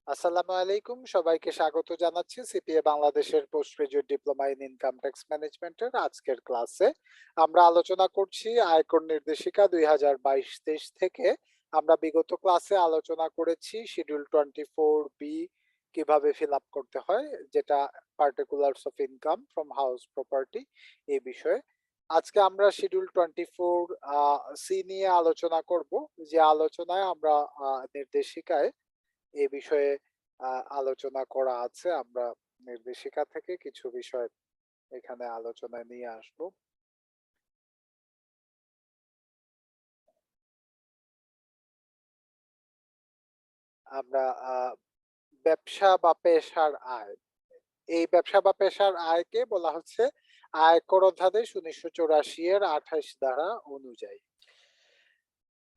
আসসালামু আলাইকুম, সবাইকে স্বাগত জানাচ্ছি সিপিএ বাংলাদেশের post graduate diploma in income tax ম্যানেজমেন্টের আজকের ক্লাসে। আমরা আলোচনা করছি আয়কর নির্দেশিকা 2022-23 থেকে। আমরা বিগত ক্লাসে আলোচনা করেছি শিডিউল 24B কিভাবে ফিল আপ করতে হয়, যেটা particulars of income from house property এই বিষয়ে। আজকে আমরা শিডিউল 24 সি নিয়ে আলোচনা করব, যে আলোচনায় আমরা নির্দেশিকায় এ বিষয়ে আলোচনা করা আছে। আমরা নির্দেশিকা থেকে কিছু বিষয় এখানে আলোচনায় নিয়ে আসবো। আমরা ব্যবসা বা পেশার আয়, এই ব্যবসা বা পেশার আয়কে বলা হচ্ছে আয়কর অধ্যাদেশ 1984 এর 28 ধারা অনুযায়ী।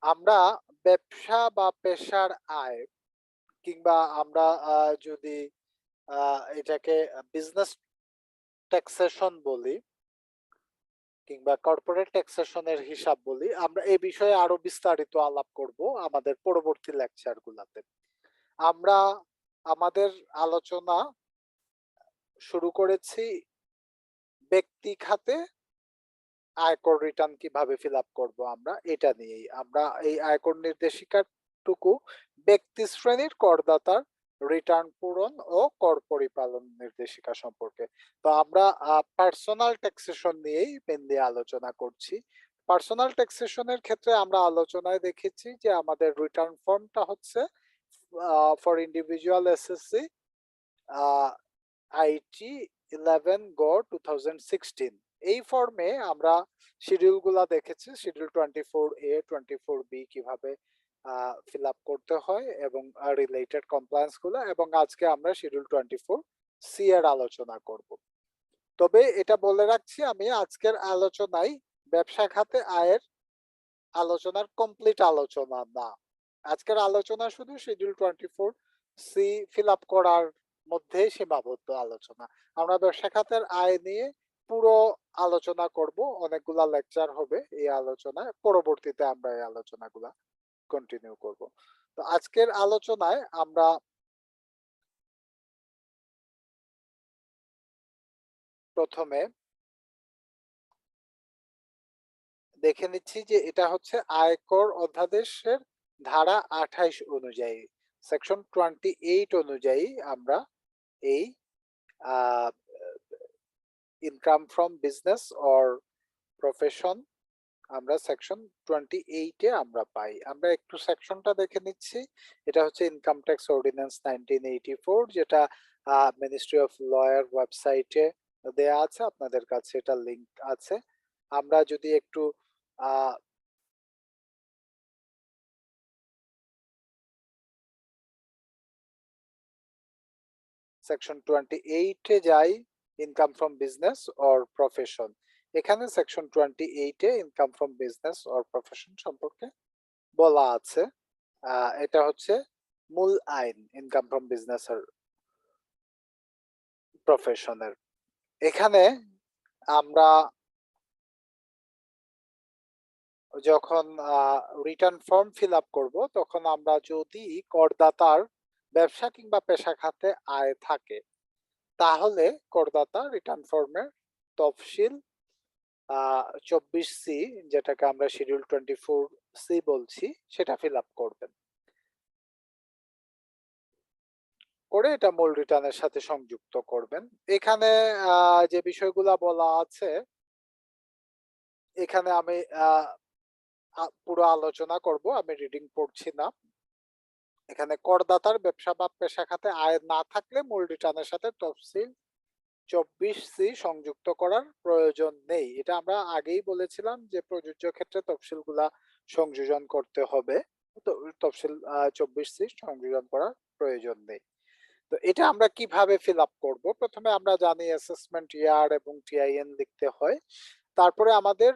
আমরা ব্যবসা বা পেশার আয়, কিংবা আমরা যদি এটাকে বিজনেস ট্যাক্সেশন বলি কিংবা কর্পোরেট ট্যাক্সেশনের হিসাব বলি, আমরা এই বিষয়ে আরো বিস্তারিত আলাপ করব আমাদের পরবর্তী লেকচার গুলাতে। আমরা আমাদের আলোচনা শুরু করেছি ব্যক্তি খাতে আয়কর রিটার্ন কিভাবে ফিল আপ করবো, আমরা এটা নিয়েই। আমরা এই আয়কর নির্দেশিকাটুকু ব্যক্তি শ্রেণীর করদাতার রিটার্ন পূরণ ও কর পরিপালন নির্দেশিকা সম্পর্কে। তো আমরা পার্সোনাল ট্যাক্সেশন নিয়েই মেনলি আলোচনা করছি। পার্সোনাল ট্যাক্সেশনের ক্ষেত্রে আমরা আলোচনায় দেখেছি যে আমাদের রিটার্ন ফর্মটা হচ্ছে for individual SSC IT 11/Go/2016। এই ফর্মে আমরা শিডিউল গুলা দেখেছি, শিডিউল 24A 24B কিভাবে ফিল আপ করতে হয় এবং রিলেটেড কমপ্লায়েন্স গুলো, এবং আজকে আমরা শিডিউল 24C এর আলোচনা করব। তবে এটা বলে রাখছি, আমি আজকের আলোচনায় ব্যবসা খাতে আয়ের আলোচনার কমপ্লিট আলোচনা না। আজকের আলোচনা শুধু শিডিউল 24C ফিল আপ করার মধ্যেই সীমাবদ্ধ আলোচনা। আমরা ব্যবসা খাতের আয় নিয়ে পুরো আলোচনা করব, অনেকগুলা লেকচার হবে এই আলোচনায়। পরবর্তীতে আমরা এই আলোচনাগুলা কন্টিনিউ করব। তো আজকের আলোচনায় আমরা প্রথমে দেখে নিচ্ছি যে এটা হচ্ছে আয়কর অধ্যাদেশের ধারা 28 অনুযায়ী, সেকশন 28 অনুযায়ী আমরা এই income from business or profession আমরা সেকশন 28-এ আমরা পাই। আমরা একটু সেকশনটা দেখে নিচ্ছি। এটা হচ্ছে ইনকাম ট্যাক্স অর্ডিন্যান্স 1984, যেটা মিনিস্ট্রি অফ লয়ের ওয়েবসাইটে দেয়া আছে, আপনাদের কাছে এটা লিংক আছে। আমরা যদি একটু সেকশন 28-এ যাই, income from business or profession. এখানে সেকশন 28-এ income from business or profession সম্পর্কে বলা আছে। এটা হচ্ছে মূল আইন ইনকাম ফ্রম বিজনেস আর প্রফেশনের। এখানে আমরা যখন রিটার্ন ফর্ম ফিল আপ করবো, তখন আমরা যদি করদাতার ব্যবসা কিংবা পেশা খাতে আয় থাকে, তাহলে করদাতা রিটার্ন ফর্মের তফসিল 24C, যেটাকে আমরা শিডিউল 24C বলছি, সেটা ফিল আপ করবেন, করে এটা মূল রিটার্নের সাথে সংযুক্ত করবেন। এখানে যে বিষয়গুলা বলা আছে, এখানে আমি পুরো আলোচনা করব, আমি রিডিং পড়ছি না। এখানে করদাতার ব্যবসা বা পেশা খাতে আয় না থাকলে মূল রিটার্নের সাথে তফসিল 24C সংযুক্ত করার প্রয়োজন নেই। এটা আমরা আগেই বলেছিলাম যে প্রযোজ্য ক্ষেত্রে তফসিলগুলা সংযোজন করতে হবে। তো তফসিল 24C সংযোজন করার প্রয়োজন নেই। তো এটা আমরা কিভাবে ফিল আপ করবো? প্রথমে আমরা জানি অ্যাসেসমেন্ট ইয়ার এবং টিআইএন লিখতে হয়। তারপরে আমাদের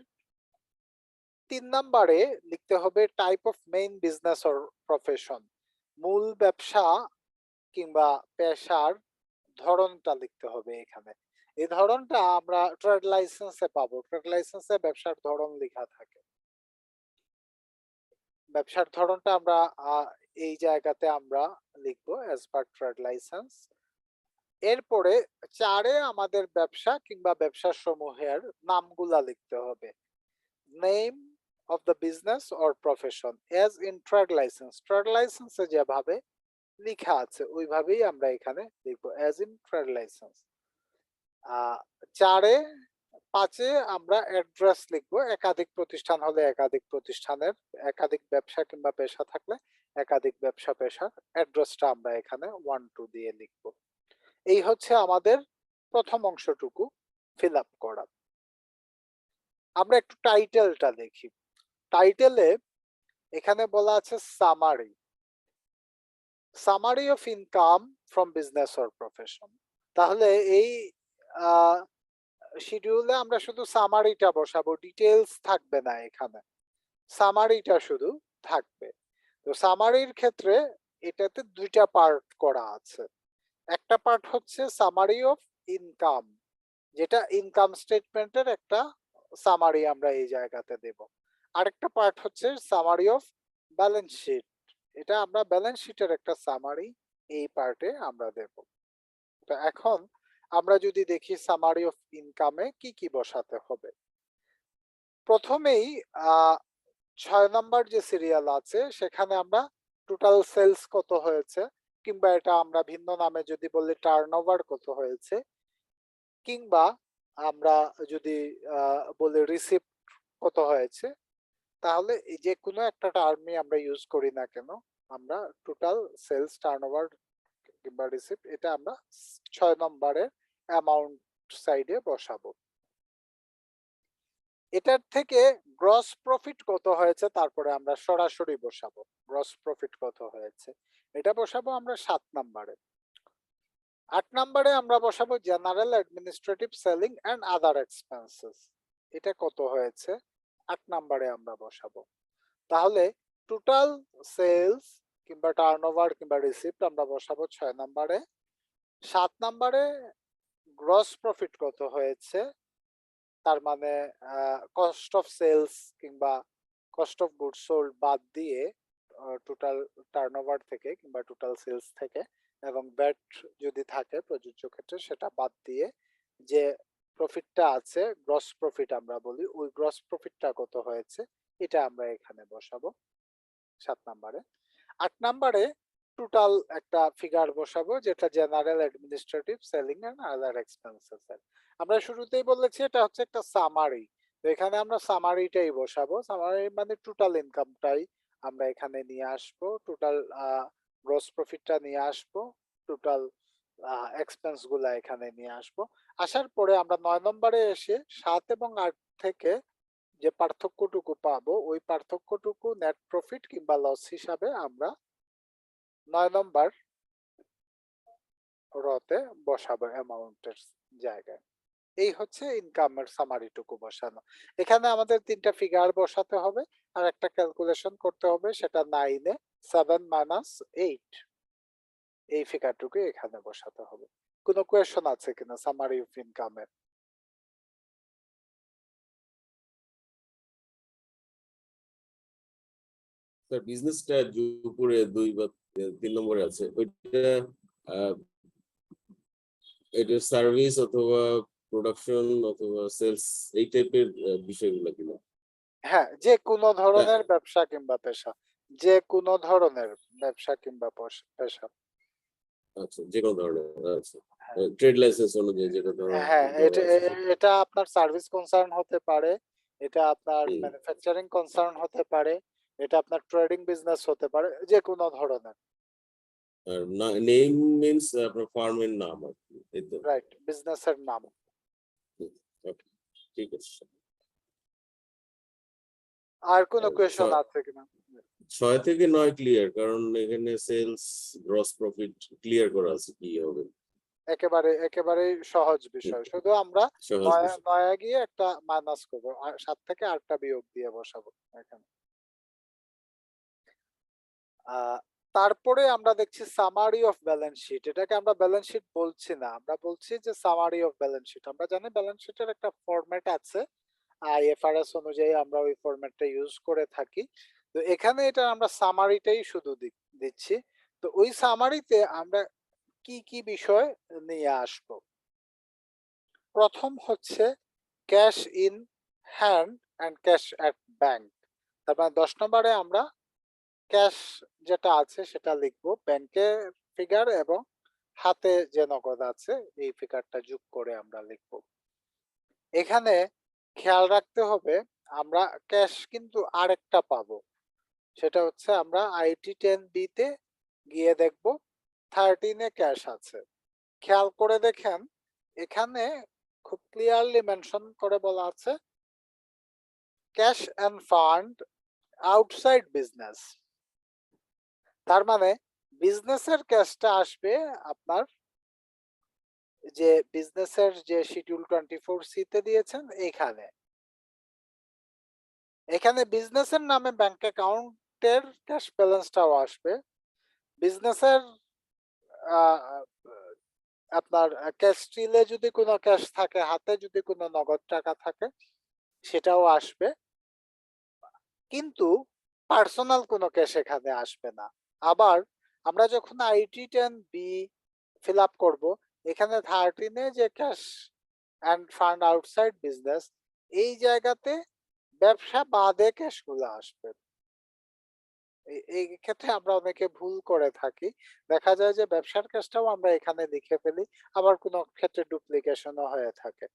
3 নাম্বারে লিখতে হবে type of main business or profession, মূল ব্যবসা কিংবা পেশার ধরনটা লিখতে হবে এখানে। এই ধরনটা আমরা ট্রেড লাইসেন্সে পাবো। ট্রেড লাইসেন্সে ব্যবসার ধরন লেখা থাকে। ব্যবসার ধরনটা আমরা এই জায়গাতে আমরা লিখবো অ্যাজ পার ট্রেড লাইসেন্স। এরপরে 4 আমাদের ব্যবসা কিংবা ব্যবসা সমূহের নামগুলা লিখতে হবে। Name of the business or profession as in trade license. Trade লাইসেন্সে যেভাবে লিখা আছে ওইভাবেই আমরা এখানে লিখবো অ্যাজ ইন ট্রেড লাইসেন্স। 4 5 আমরা অ্যাড্রেস লিখবো। একাধিক প্রতিষ্ঠান হলে একাধিক প্রতিষ্ঠানের, একাধিক ব্যবসা কিংবা পেশা থাকলে একাধিক ব্যবসা পেশার অ্যাড্রেসটা আমরা এখানে 1 2 দিয়ে লিখবো। এই হচ্ছে আমাদের প্রথম অংশটুকু ফিল আপ করা। আমরা একটু টাইটেলটা দেখি। টাইটেলে এখানে বলা আছে summary. Summary of income from business or profession. তাহলে এই শিডিউলে আমরা শুধু সামারিটা বসাবো, ডিটেলস থাকবে না এখানে, সামারিটা শুধু থাকবে। তো সামারির ক্ষেত্রে এটাতে দুইটা পার্ট করা আছে। একটা পার্ট হচ্ছে সামারি অফ ইনকাম, যেটা ইনকাম স্টেটমেন্টের একটা সামারি আমরা এই জায়গাতে দেব। আরেকটা পার্ট হচ্ছে সামারি অফ ব্যালেন্স শিট, এটা আমরা ব্যালেন্স শিটের একটা সামারি এই পার্টে আমরা দেব। তো এখন আমরা যদি দেখি সামারি অফ ইনকামে কি কি বসাতে হবে। প্রথমেই 6 নম্বর যে সিরিয়াল আছে সেখানে আমরা টোটাল সেলস কত হয়েছে, কিংবা এটা আমরা ভিন্ন নামে যদি বলি টার্নওভার কত হয়েছে, কিংবা আমরা যদি বলি রিসিপ্ট কত হয়েছে, তাহলে এই যে কোনো একটা টার্মই আমরা ইউজ করি না কেন, আমরা টোটাল সেলস, টার্নওভার কিংবা রিসিপ্ট এটা আমরা 6 নম্বরের অ্যামাউন্ট সাইডে বসাবো। এটার থেকে গ্রস প্রফিট কত হয়েছে তারপরে আমরা সরাসরি বসাবো গ্রস প্রফিট কত হয়েছে, এটা বসাবো আমরা 7 নম্বরে। 8 নম্বরে আমরা বসাবো general administrative selling and other expenses, এটা কত হয়েছে 8 নম্বরে আমরা বসাবো। তাহলে টোটাল সেলস কিংবা টার্নওভার কিংবা রিসিপ্ট আমরা বসাবো 6 নম্বরে। 7 নম্বরে গ্রস প্রফিট কত হয়েছে, তার মানে কস্ট অফ সেলস কিংবা কস্ট অফ গুডস সোল্ড বাদ দিয়ে টোটাল টার্নওভার থেকে কিংবা টোটাল সেলস থেকে এবং ব্যাট যদি থাকে প্রযোজ্য ক্ষেত্রে সেটা বাদ দিয়ে যে প্রফিটটা আছে গ্রস প্রফিট আমরা বলি, ওই গ্রস প্রফিটটা কত হয়েছে এটা আমরা এখানে বসাবো 7 নম্বরে। 8 নম্বরে টোটাল একটা ফিগার বসাবো যেটা general administrative selling and other expenses এর। আমরা শুরুতেই বলেছি এটা হচ্ছে একটা সামারি, তো এখানে আমরা সামারিটাই বসাবো। সামারি মানে টোটাল ইনকামটাই আমরা এখানে নিয়ে আসবো, টোটাল গ্রস প্রফিটটা নিয়ে আসবো, টোটাল এক্সপেন্স গুলা এখানে নিয়ে আসবো। আসার পরে আমরা 9 নম্বরে এসে 7 এবং 8 থেকে যে পার্থক্যটুকু পাবো ওই পার্থক্যটুকু নেট প্রফিট কিংবা লস হিসাবে আমরা 9 নম্বর রতে বসাবো অ্যামাউন্টের জায়গায়। এই হচ্ছে ইনকামের সামারিটুকু বসানো। এখানে আমাদের 3টা ফিগার বসাতে হবে আর একটা ক্যালকুলেশন করতে হবে, সেটা 9 এ 7 মাইনাস 8, এই ফিগারটুকু এখানে বসাতে হবে। কোনো কোয়েশ্চন আছে কিনা সামারি অফ ইনকামের? স্যার বিজনেসটা উপরে 2 বা 3 নম্বরে আছে, ওইটা এটা সার্ভিস অথবা প্রোডাকশন অথবা সেলস এই টাইপের বিষয়গুলো কিনা? হ্যাঁ, যে কোনো ধরনের ব্যবসা কিংবা পেশা, যে কোনো ধরনের ব্যবসা কিংবা পেশা। আচ্ছা, যে কোনো ধরনের। আচ্ছা, হ্যাঁ ট্রেড লাইসেন্স অনুযায়ী যেটা ধরা হ্যাঁ, ধরা আছে। এটা আপনার সার্ভিস কনসার্ন হতে পারে, এটা আপনার হুম। ম্যানুফ্যাকচারিং কনসার্ন হতে পারে, এটা আপনার ট্রেডিং বিজনেস হতে পারে, যে কোনো ধরনের। আর নেম মিন্স আপনার ফার্মের নাম আর কি, এই তো। রাইট, বিজনেসের নাম। ওকে, ঠিক আছে। আর কোনো আর কোয়েশ্চন আছে কিনা? 6 থেকে 9 ক্লিয়ার, কারণ এখানে সেলস গ্রস প্রফিট ক্লিয়ার করা আছে কি হবে। একেবারে একেবারেই সহজ বিষয়, শুধু আমরা সহজ বিষয়। নয়া গিয়ে একটা মাইনাস করবো, 7 থেকে 8টা বিয়োগ দিয়ে বসাবো এখানে। তারপরে আমরা দেখছি সামারি অফ ব্যালেন্স শিট, এটাকে আমরা ব্যালেন্স শিট বলছি না, আমরা বলছি যে সামারি অফ ব্যালেন্স শিট। আমরা জানি ব্যালেন্স শিটের একটা ফরম্যাট আছে, আইএফআরএস অনুযায়ী আমরা ওই ফরম্যাটটা ইউজ করে থাকি। তো এখানে এটা আমরা সামারিটাই শুধু দিচ্ছি। তো ওই সামারিতে আমরা কি কি বিষয় নিয়ে আসবো? প্রথম হচ্ছে cash in hand and cash at bank. তার মানে 10 নম্বরে আমরা ক্যাশ যেটা আছে সেটা লিখবো, ব্যাংকের ফিগার এবং হাতে যে নগদ আছে এই ফিগারটা যোগ করে আমরা লিখবো। এখানে খেয়াল রাখতে হবে আমরা ক্যাশ কিন্তু আরেকটা পাবো, সেটা হচ্ছে আমরা আইটি 10B তে গিয়ে দেখবো 13 এ ক্যাশ আছে। খেয়াল করে দেখেন এখানে খুব ক্লিয়ারলি মেনশন করে বলা আছে cash and fund outside business. তার মানে বিজনেসের ক্যাশটা আসবে আপনার যে বিজনেসের যে শিডিউল 24C তে দিয়েছেন এইখানে। এখানে বিজনেসের নামে ব্যাংক অ্যাকাউন্টের ক্যাশ ব্যালেন্সটাও আসবে। বিজনেসের আপনার ক্যাশ স্টিলে যদি কোনো ক্যাশ থাকে, হাতে যদি কোনো নগদ টাকা থাকে সেটাও আসবে, কিন্তু পার্সোনাল কোনো ক্যাশ এখানে আসবে না। আবার আমরা যখন আইটি 10B ফিল আপ করবো, এখানে 13 এ যে cash and fund outside business এই জায়গাতে ব্যবসা বাদে ক্যাশগুলো আসবে। এই ক্ষেত্রে আমরা অনেকে ভুল করে থাকি। দেখা যায় যে ব্যবসার ক্যাশটাও আমরা এখানে লিখে ফেলি, আবার কোনো ক্ষেত্রে ডুপ্লিকেশনও হয়ে থাকে।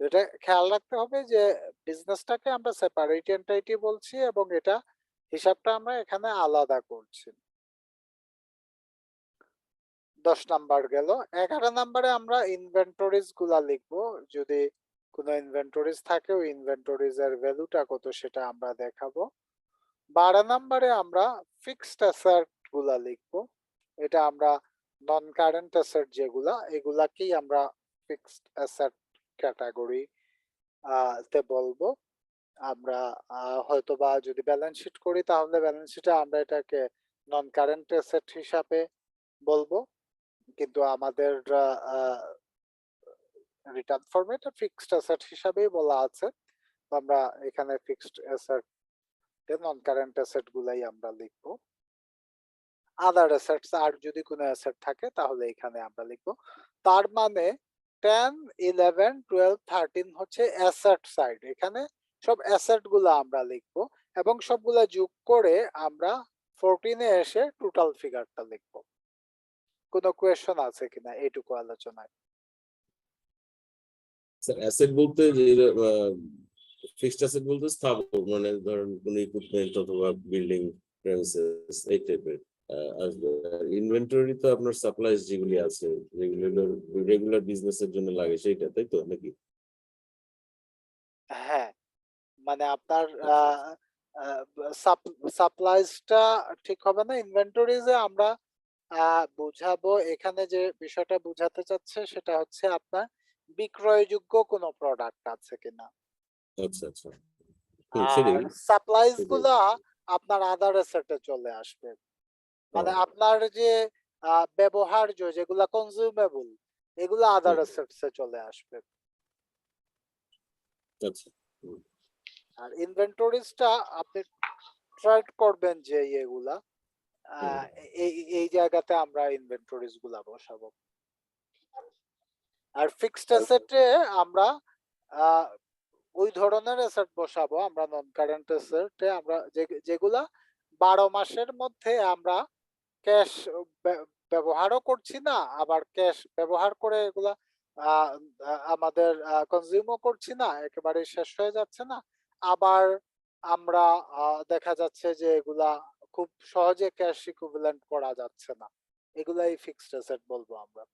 এটা খেয়াল রাখতে হবে যে বিজনেসটাকে আমরা সেপারেট এন্টিটি বলছি এবং এটা হিসাবটা আমরা এখানে আলাদা করছি। 10 নাম্বার গেল। 11 নাম্বারে আমরা ইনভেন্টরিজ গুলা লিখবো। যদি কোনো ইনভেন্টরিজ থাকে ওই ইনভেন্টরিজ এর ভ্যালুটা কত সেটা আমরা দেখাবো। 12 নাম্বারে আমরা ফিক্সড অ্যাসেট গুলা লিখবো। এটা আমরা নন কারেন্ট অ্যাসেট যেগুলা এগুলাকেই আমরা ফিক্সড অ্যাসেট ক্যাটাগরি তে বলবো। আমরা হয়তোবা যদি ব্যালেন্স শিট করি তাহলে ব্যালেন্স শিটে আমরা এটাকে নন কারেন্ট অ্যাসেট হিসাবে বলবো, কিন্তু আমাদের রিটার্ন ফর্মে এটা ফিক্সড অ্যাসেট হিসাবেই বলা আছে। তো আমরা এখানে ফিক্সড অ্যাসেট নন কারেন্ট অ্যাসেট গুলাই আমরা লিখবো। আদার অ্যাসেটস আর যদি কোনো অ্যাসেট থাকে তাহলে এখানে আমরা লিখবো। তার মানে 10, 11, 12, 13 হচ্ছে অ্যাসেট সাইড। এখানে সব অ্যাসেট গুলো আমরা লিখবো এবং সবগুলা যোগ করে আমরা 14 এ এসে টোটাল ফিগারটা লিখবো। কোনো কোয়েশ্চন আছে কিনা এইটুকু আলোচনায়? স্যার অ্যাসেট বলতে যে ফিক্সড অ্যাসেট বলতে স্থাবর, মানে ধরেন কোনো ইকুইপমেন্ট অথবা বিল্ডিং প্রেমিসেস এই টাইপের। আর ইনভেন্টরি তো আপনার সাপ্লাইজ যেগুলি আছে যেগুলো রেগুলার বিজনেসের জন্য লাগে সেইটা, তাই তো নাকি? হ্যাঁ, মানে আপনার আচ্ছা আচ্ছা সাপ্লাইজটা ঠিক হবে না, ইনভেন্টরিজে আমরা বুঝাবো। এখানে যে বিষয়টা বুঝাতে চাচ্ছে সেটা হচ্ছে আপনার বিক্রয়যোগ্য কোনো প্রোডাক্ট আছে কিনা। আচ্ছা আচ্ছা। হুম, আর সেটাই সাপ্লাইজ সেটাই। গুলা আপনার আদার অ্যাসেটে চলে আসবে। ও, মানে আপনার যে ব্যবহার্য যেগুলা কনজিউমেবল এগুলা আদার হুম, অ্যাসেটস এ চলে আসবে। আচ্ছা। হুম, আর ইনভেন্টরিজটা আপনি ট্রাই করবেন যে এগুলা হুম, এই এই জায়গাতে আমরা ইনভেন্টরিজ গুলা বসাবো। আর ফিক্সড অ্যাসেটে আমরা আহ, ওই ধরনের অ্যাসেট বসাবো আমরা নন কারেন্ট অ্যাসেটে আমরা যেগুলা 12 মাসের মধ্যে আমরা ক্যাশ ব্যবহারও করছি না, আবার ক্যাশ ব্যবহার করে এগুলা আহ, আমাদের কনজিউমও করছি না, একেবারে শেষ হয়ে যাচ্ছে না, আবার আমরা দেখা যাচ্ছে যে এগুলা খুব সহজে ক্যাশ ইকুইভ্যালেন্ট করা যাচ্ছে না, এগুলাই ফিক্সড অ্যাসেট বলবো আমরা।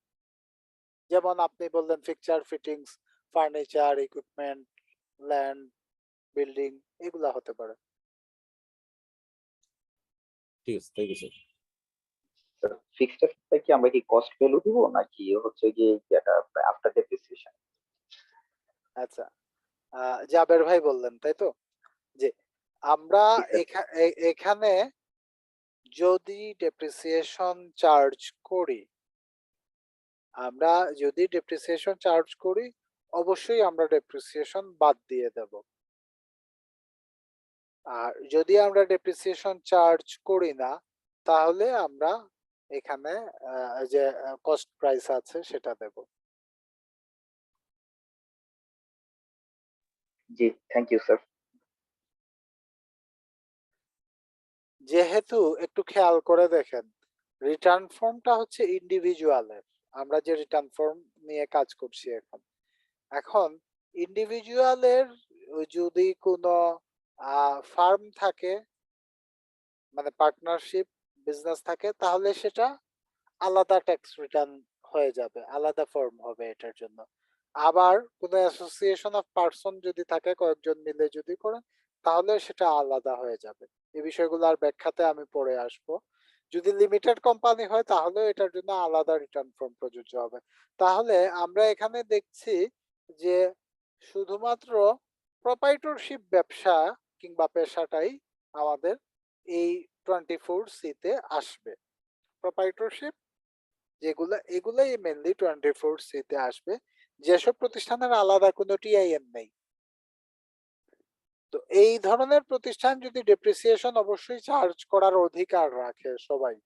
যেমন আপনি বললেন fixture fittings, furniture, equipment, land, building, এগুলা হতে পারে। ঠিক আছে, থ্যাংক ইউ স্যার। ফিক্সড অ্যাসেটটা কি আমরা কি কস্ট ভ্যালু দিব নাকি হচ্ছে গিয়ে যেটা আফটার ডেপ্রিসিয়েশন? আচ্ছা, জাবের ভাই বললেন তাই তো, যে আমরা জি স্যার। এখানে যদি ডেপ্রিসিয়েশন চার্জ করি, আমরা যদি ডেপ্রিসিয়েশন চার্জ করি অবশ্যই আমরা ডেপ্রিসিয়েশন বাদ দিয়ে দেব। আর যদি আমরা ডেপ্রিসিয়েশন চার্জ করি না তাহলে আমরা এখানে যে কস্ট প্রাইস আছে সেটা দেব। জি, থ্যাংক ইউ স্যার। যেহেতু একটু খেয়াল করে দেখেন, রিটার্ন ফর্মটা হচ্ছে ইন্ডিভিজুয়ালের। আমরা যে রিটার্ন ফর্ম নিয়ে কাজ করছি এখন, এখন ইন্ডিভিজুয়ালের যদি কোনো ফার্ম থাকে, মানে পার্টনারশিপ বিজনেস থাকে, তাহলে সেটা আলাদা ট্যাক্স রিটার্ন হয়ে যাবে, আলাদা ফর্ম হবে এটার জন্য। আবার কোনো অ্যাসোসিয়েশন অফ পার্সন যদি থাকে, কয়েকজন মিলে যদি করেন, তাহলে সেটা আলাদা হয়ে যাবে। এই বিষয়গুলো আর ব্যাখ্যাতে আমি পরে আসব। যদি লিমিটেড কোম্পানি হয় তাহলে এটার জন্য আলাদা রিটার্ন ফর্ম প্রযোজ্য হবে। তাহলে আমরা এখানে দেখছি যে শুধুমাত্র প্রোপাইটরশিপ ব্যবসা কিংবা পেশাটাই আমাদের এই 24C তে আসবে। প্রোপাইটরশিপ এগুলাই মেনলি 24C তে আসবে। যেসব প্রতিষ্ঠানের আলাদা কোনো টিআইএন নেই। তো এই ধরনের প্রতিষ্ঠান যদি ডেপ্রিসিয়েশন অবশ্যই চার্জ করার অধিকার রাখে সবাই।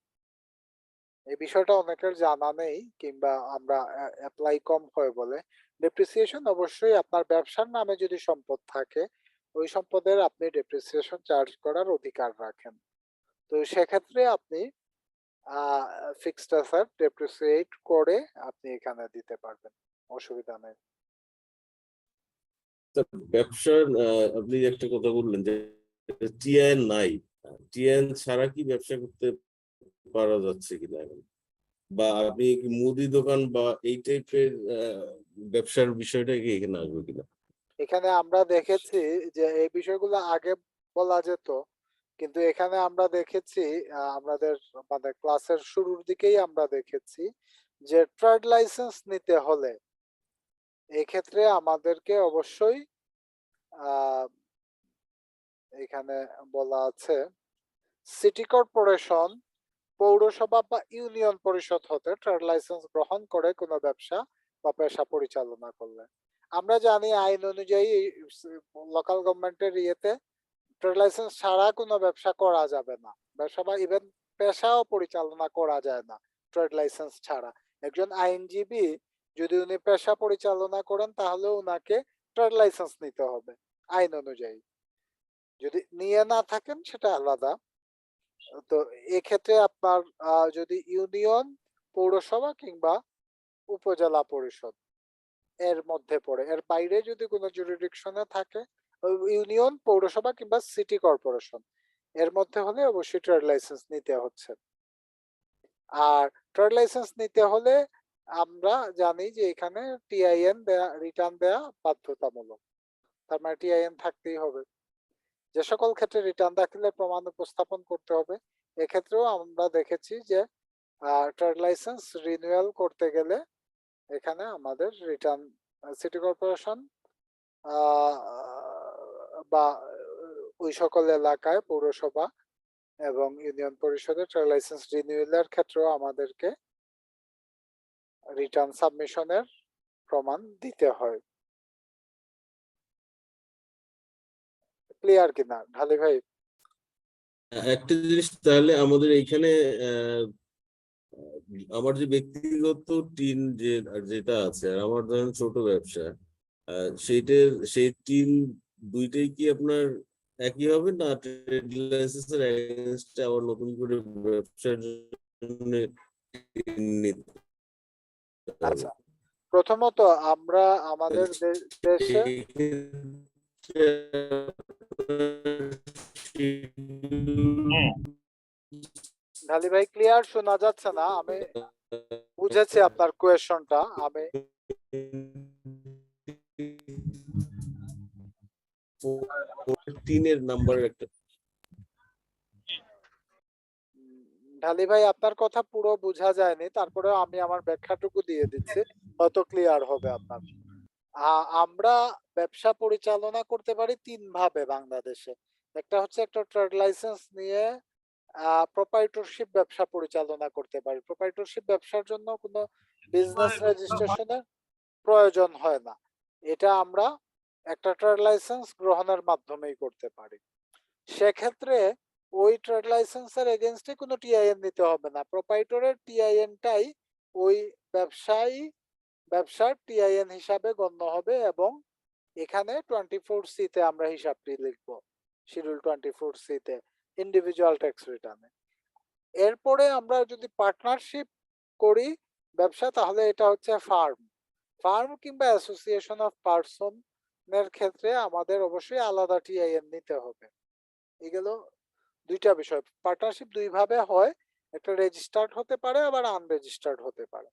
এই বিষয়টা অনেকের জানা নেই, কিংবা আমরা অ্যাপ্লাই কম হয় বলে। ডেপ্রিসিয়েশন অবশ্যই আপনার ব্যবসার নামে যদি সম্পদ থাকে, ওই সম্পদের আপনি ডেপ্রিসিয়েশন চার্জ করার অধিকার রাখেন। তো সেক্ষেত্রে আপনি ফিক্সড অ্যাসেট ডেপ্রিসিয়েট করে আপনি এখানে দিতে পারবেন, অসুবিধা নেই। তা ব্যবসার আপনি একটা কথা বললেন যে টিআইএন নাই, টিআইএন ছাড়া কি ব্যবসা করতে পারা যাচ্ছে কিনা এখন? বা আপনি কি মুদি দোকান বা এই টাইপের ব্যবসার বিষয়টা কি এখানে আসবে কিনা? এখানে আমরা দেখেছি যে এই বিষয়গুলো আগে বলা যেত, কিন্তু এখানে আমরা দেখেছি আমাদের মানে ক্লাসের শুরুর দিকেই আমরা দেখেছি যে ট্রেড লাইসেন্স নিতে হলে এক্ষেত্রে আমাদেরকে অবশ্যই আহ এখানে বলা আছে সিটি কর্পোরেশন, পৌরসভা বা ইউনিয়ন পরিষদ হতে ট্রেড লাইসেন্স গ্রহণ করে কোনো ব্যবসা বা পেশা পরিচালনা করলে। আমরা জানি আইন অনুযায়ী লোকাল গভর্নমেন্টের ইয়েতে ট্রেড লাইসেন্স ছাড়া কোনো ব্যবসা করা যাবে না, ব্যবসা বা ইভেন পেশাও পরিচালনা করা যায় না ট্রেড লাইসেন্স ছাড়া। একজন আইনজীবী যদি উনি পেশা পরিচালনা করেন তাহলে উনাকে ট্রেড লাইসেন্স নিতে হবে আইন অনুযায়ী। যদি নিয়ে না থাকেন সেটা আলাদা। তো এক্ষেত্রে আপনার যদি ইউনিয়ন, পৌরসভা কিংবা উপজেলা পরিষদ এর মধ্যে পড়ে, এর বাইরে যদি কোনো জুরিডিকশনে থাকে, ইউনিয়ন, পৌরসভা কিংবা সিটি কর্পোরেশন এর মধ্যে হলে অবশ্যই ট্রেড লাইসেন্স নিতে হচ্ছে। আর ট্রেড লাইসেন্স নিতে হলে আমরা জানি যে এখানে টিআইএন দেয়া, রিটার্ন দেয়া বাধ্যতামূলক। তার মানে টিআইএন থাকতেই হবে। যে সকল ক্ষেত্রে রিটার্ন দাখিলের প্রমাণ উপস্থাপন করতে হবে, এক্ষেত্রেও আমরা দেখেছি যে ট্রেড লাইসেন্স রিনিউয়াল করতে গেলে এখানে আমাদের রিটার্ন সিটি কর্পোরেশন বা ওই সকল এলাকায় পৌরসভা এবং ইউনিয়ন পরিষদের ট্রেড লাইসেন্স রিনিউয়ালের ক্ষেত্রেও আমাদেরকে রিটার্ন সাবমিশনের প্রমাণ দিতে হয়। ক্লিয়ার কিনা ঢালি ভাই? একটা জিনিস তাহলে আমাদের এইখানে আমার যে ব্যক্তিগত টিন যেটা আছে আর আমার ধরেন ছোট ব্যবসা, সেই টিন দুইটাই কি আপনার একই হবে না ট্রেড লাইসেন্সের এগেইনস্টে আবার নতুন করে ব্যবসার জন্য নিতে হবে? আচ্ছা, প্রথমত আমরা আমাদের দেশে ঢালি ভাই ক্লিয়ার শোনা যাচ্ছে না। আমি বুঝেছি আপনার কোয়েশনটা। আমি টিনের নাম্বার একটা ঢালি ভাই আপনার কথা পুরো বোঝা যায়নি, তারপরে আমি আমার ব্যাখ্যাটুকু দিয়ে দিচ্ছি, হয়তো ক্লিয়ার হবে আপনার। আমরা ব্যবসা পরিচালনা করতে পারি তিন ভাবে বাংলাদেশে। একটা হচ্ছে একটা ট্রেড লাইসেন্স নিয়ে প্রোপাইটরশিপ ব্যবসা পরিচালনা করতে পারি। প্রোপাইটরশিপ ব্যবসার জন্য কোনো বিজনেস রেজিস্ট্রেশনের প্রয়োজন হয় না। এটা আমরা একটা ট্রেড লাইসেন্স গ্রহণের মাধ্যমেই করতে পারি। সেক্ষেত্রে ওই ট্রেড লাইসেন্সের এগেইনস্টে কোনো টিআইএন নিতে হবে না, প্রোপাইটরের টিআইএনটাই ওই ব্যবসার টিআইএন হিসাবে গণ্য হবে এবং এখানে 24C তে আমরা হিসাবটি লিখব, শিডিউল 24C তে ইন্ডিভিজুয়াল ট্যাক্স রিটার্নে। এরপরে আমরা যদি পার্টনারশিপ করি ব্যবসা, তাহলে এটা হচ্ছে ফার্ম কিংবা অ্যাসোসিয়েশন অফ পারসন এর ক্ষেত্রে আমাদের অবশ্যই আলাদা টিআইএন নিতে হবে। এগুলো দুইটা বিষয়। পার্টনারশিপ দুই ভাবে হয়, একটা রেজিস্টার্ড হতে পারে আবার আনরেজিস্টার্ড হতে পারে।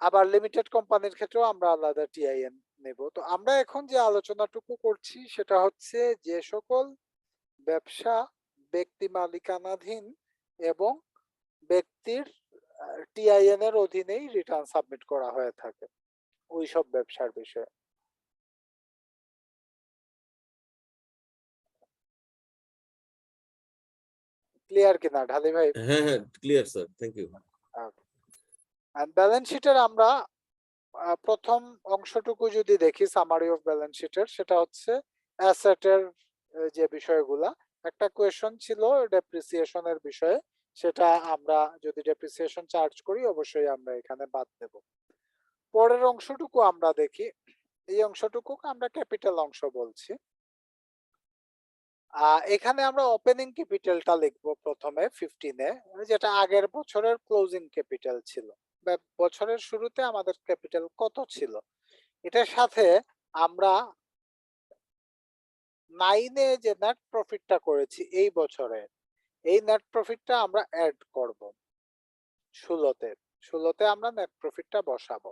আবার লিমিটেড কোম্পানির ক্ষেত্রেও আমরা আলাদা টিআইএন নেব। তো আমরা এখন যে আলোচনাটুকু করছি সেটা হচ্ছে যে সকল ব্যবসা ব্যক্তি মালিকানাধীন এবং ব্যক্তির টিআইএন এর অধীনেই রিটার্ন সাবমিট করা হয়ে থাকে ওই সব ব্যবসার বিষয়ে। ক্লিয়ার কিনা ঢালি ভাই? হ্যাঁ হ্যাঁ clear sir, thank you. Balance শিটের আমরা প্রথম অংশটুকু যদি দেখি, সামারি অফ ব্যালেন্স শিটের, সেটা হচ্ছে অ্যাসেটের যে বিষয়গুলা। একটা কোয়েশ্চন ছিল ডেপ্রিসিয়েশনের বিষয়ে, সেটা আমরা যদি ডেপ্রিসিয়েশন চার্জ করি অবশ্যই আমরা এখানে বাদ দেব। পরের অংশটুকু আমরা দেখি, এই অংশটুকু আমরা ক্যাপিটাল অংশ বলছি। এখানে আমরা ওপেনিং ক্যাপিটালটা লিখবো প্রথমে 15-এ, যেটা আগের বছরের ক্লোজিং ক্যাপিটাল ছিল, বছরের শুরুতে আমাদের ক্যাপিটাল কত ছিল। এটার সাথে আমরা 9-এ যে নেট প্রফিটটা করেছি এই বছরে, এই নেট প্রফিটটা আমরা অ্যাড করব 16-তে আমরা নেট প্রফিটটা বসাবো।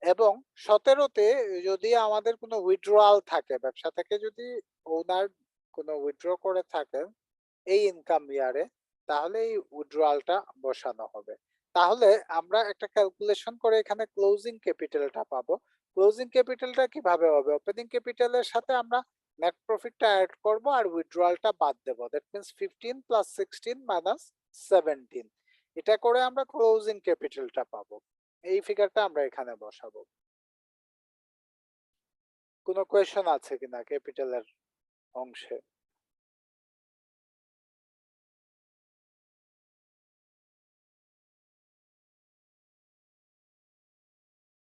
এবং 17-তে যদি আমাদের কোনো উইথড্রয়াল থাকে, ব্যবসা থেকে যদি ওনার কোনো উইথড্র করে থাকেন এই ইনকাম ইয়ারে, তাহলে এই উইথড্রয়ালটা বসানো হবে। তাহলে আমরা একটা ক্যালকুলেশন করে এখানে ক্লোজিং ক্যাপিটালটা পাবো। ক্লোজিং ক্যাপিটালটা কিভাবে হবে? ওপেনিং ক্যাপিটালের সাথে আমরা নেট প্রফিটটা অ্যাড করব আর উইথড্রয়ালটা বাদ দেব। দ্যাট মিন্স 15 প্লাস 16 মাইনাস 17, এটা করে আমরা ক্লোজিং ক্যাপিটালটা পাবো। এই ফিগারটা আমরা এখানে বসাবো। কোনো কোয়েশ্চন আছে কিনা ক্যাপিটালের অংশে?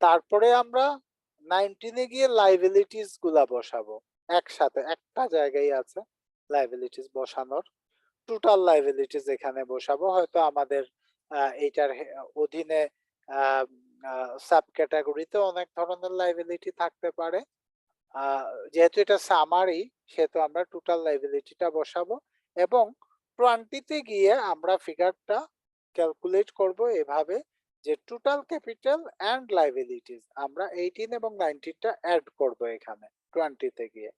তারপরে আমরা 19-এ গিয়ে লাইবিলিটিস গুলা বসাবো একসাথে, একটা জায়গায় আছে লাইবিলিটিস বসানোর। টোটাল লাইবিলিটিস এখানে বসাবো। হয়তো আমাদের এইটার অধীনে সাব ক্যাটাগরিতে অনেক ধরনের লাইবিলিটি থাকতে পারে। যেহেতু এটা সামারি, সেহেতু আমরা টোটাল লাইবিলিটিটা বসাবো এবং 20-তে গিয়ে আমরা ফিগারটা ক্যালকুলেট করব এভাবে যে টোটাল ক্যাপিটাল এন্ড লাইবিলিটিস আমরা 18 এবং 19টা অ্যাড করব এখানে 20-তে গিয়ে।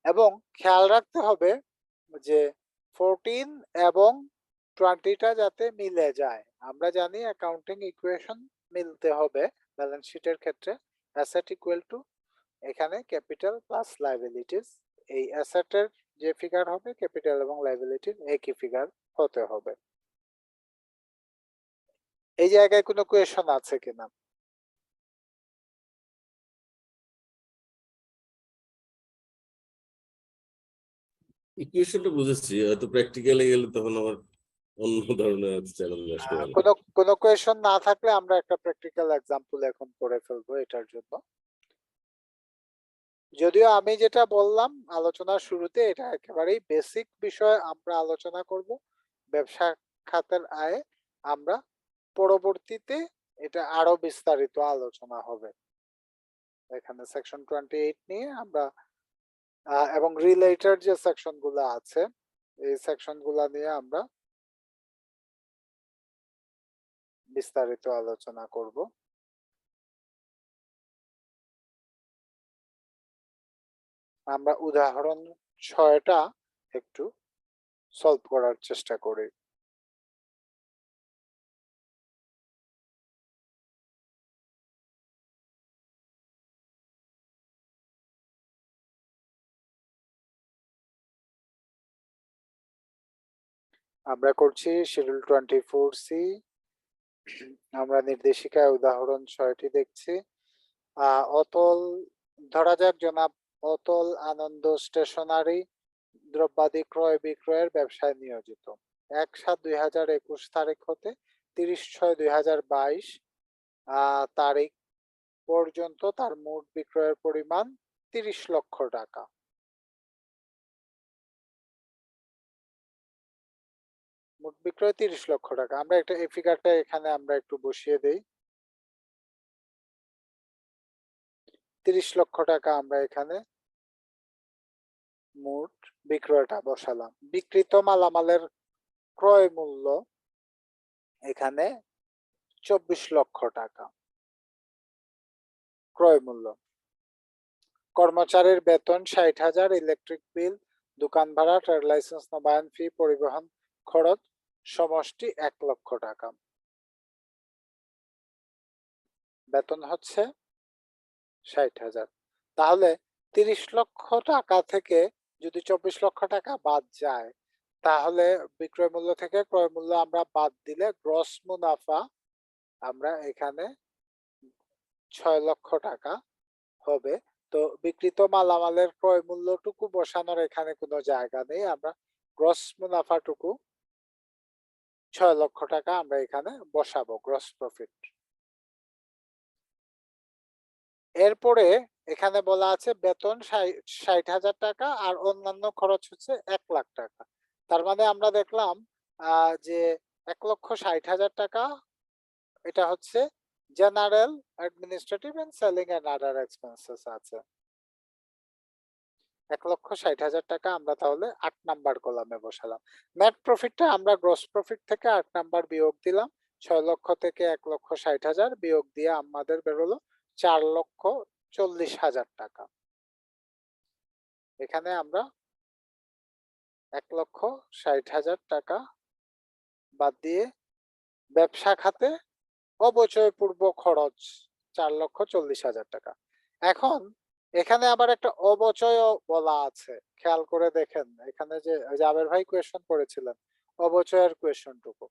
এবং খেয়াল রাখতে হবে যে 14 এবং 20টা যাতে মিলে যায়। আমরা জানি অ্যাকাউন্টিং ইকুয়েশন মিলতে হবে ব্যালেন্স শিটের ক্ষেত্রে। অ্যাসেট ইকুয়াল টু এখানে ক্যাপিটাল প্লাস লাইবিলিটিস, এই অ্যাসেটের যে ফিগার হবে ক্যাপিটাল এবং লাইবিলিটির একই ফিগার হতে হবে। এই জায়গায় কোনো কোয়েশ্চন আছে কিনা? ইকুয়েশনটা বুঝেছি, হয়তো প্র্যাকটিক্যালি গেলে তখন আমার অন্য ধরনের চ্যালেঞ্জ আসতে পারে। কোনো কোয়েশ্চন না থাকলে আমরা একটা প্র্যাকটিক্যাল এক্সাম্পল এখন করে ফেলবো এটার জন্য। যদিও আমি যেটা বললাম আলোচনার শুরুতে, এটা একেবারেই বেসিক বিষয় আমরা আলোচনা করব। ব্যবসা খাতের আয়ে আমরা পরবর্তীতে এটা আরো বিস্তারিত আলোচনা হবে। এখানে সেকশন 28 নিয়ে আমরা এবং রিলেটেড যে সেকশন গুলো আছে এই সেকশন গুলা নিয়ে আমরা বিস্তারিত আলোচনা করব। আমরা উদাহরণ 6টা একটু সলভ করার চেষ্টা করি। আমরা করছি শিডিউল 24C। আমরা নির্দেশিকায় উদাহরণ 6টি দেখছি। অতল, ধরা যাক জনাব অতল আনন্দ স্টেশনারি দ্রব্যাদি ক্রয় বিক্রয়ের ব্যবসায় নিয়োজিত। 1/7/2021 তারিখ হতে 30/6/2022 তারিখ পর্যন্ত তার মোট বিক্রয়ের পরিমাণ 30 লক্ষ টাকা। মোট বিক্রয় 30 লক্ষ টাকা। আমরা এই ফিগারটা এখানে আমরা একটু বসিয়ে দেই। 30 লক্ষ টাকা আমরা এখানে মোট বিক্রয়টা বসালাম। বিক্রিত মালামালের ক্রয় মূল্য এখানে 24 লক্ষ টাকা ক্রয় মূল্য। কর্মচারীর বেতন 60,000, ইলেকট্রিক বিল, দোকান ভাড়া, ট্রেড লাইসেন্স নবায়ন ফি, পরিবহন খরচ সমষ্টি 1 লক্ষ টাকা। বেতন হচ্ছে 60,000। তাহলে 30 লক্ষ টাকা থেকে যদি 24 লক্ষ টাকা বাদ যায়, তাহলে বিক্রয় মূল্য থেকে ক্রয় মূল্য আমরা বাদ দিলে গ্রস মুনাফা আমরা এখানে 6 লক্ষ টাকা হবে। তো বিক্রিত মালামালের ক্রয় মূল্যটুকু বসানোর এখানে কোনো জায়গা নেই। আমরা গ্রস মুনাফাটুকু 6 লক্ষ টাকা আমরা এখানে বসাবো, গ্রস প্রফিট। এরপরে এখানে বলা আছে বেতন 60,000 টাকা আর অন্যান্য খরচ হচ্ছে 1 লাখ টাকা। তার মানে আমরা দেখলাম যে 1,60,000 টাকা এটা হচ্ছে general, administrative and selling and other expenses আছে। 1,60,000 টাকা আমরা তাহলে 8 নাম্বার কলামে বসালাম। নেট প্রফিটটা আমরা গ্রস প্রফিট থেকে 8 নাম্বার বিয়োগ দিলাম। 6 লক্ষ থেকে 1,60,000 বিয়োগ দিয়ে আমাদের বেরোলো 4,40,000 টাকা। এখানে আমরা 1,60,000 টাকা বাদ দিয়ে ব্যবসা খাতে অবচয়পূর্ব খরচ 4,40,000 টাকা। এখন এখানে আবার একটা অবচয় বলা আছে, খেয়াল করে দেখেন। এখানে যে জাবের ভাই কোয়েশ্চন করেছিলেন অবচয়ের কোয়েশ্চনটুকু,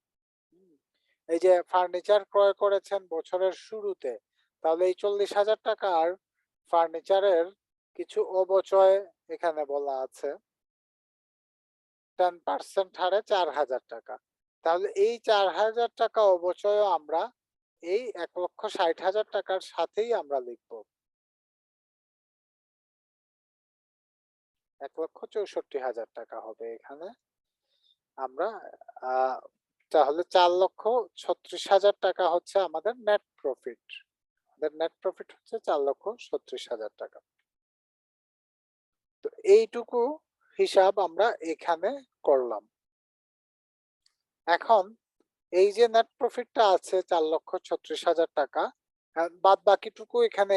এই যে ফার্নিচার ক্রয় করেছেন বছরের শুরুতে, তাহলে এই 40,000 টাকার ফার্নিচারের কিছু অবচয় এখানে বলা আছে 10% হারে 4,000 টাকা। তাহলে এই 4,000 টাকা অবচয় আমরা এই 1,60,000 টাকার সাথেই আমরা লিখব। 1,64,000 টাকা হবে এখানে। আমরা তাহলে 4,36,000 টাকা হচ্ছে আমাদের নেট প্রফিট। আমাদের নেট প্রফিট হচ্ছে 4,36,000 টাকা। তো এইটুকু হিসাব আমরা এখানে করলাম। এখন এই যে নেট প্রফিটটা আছে 4,36,000 টাকা, বাদ বাকিটুকু এখানে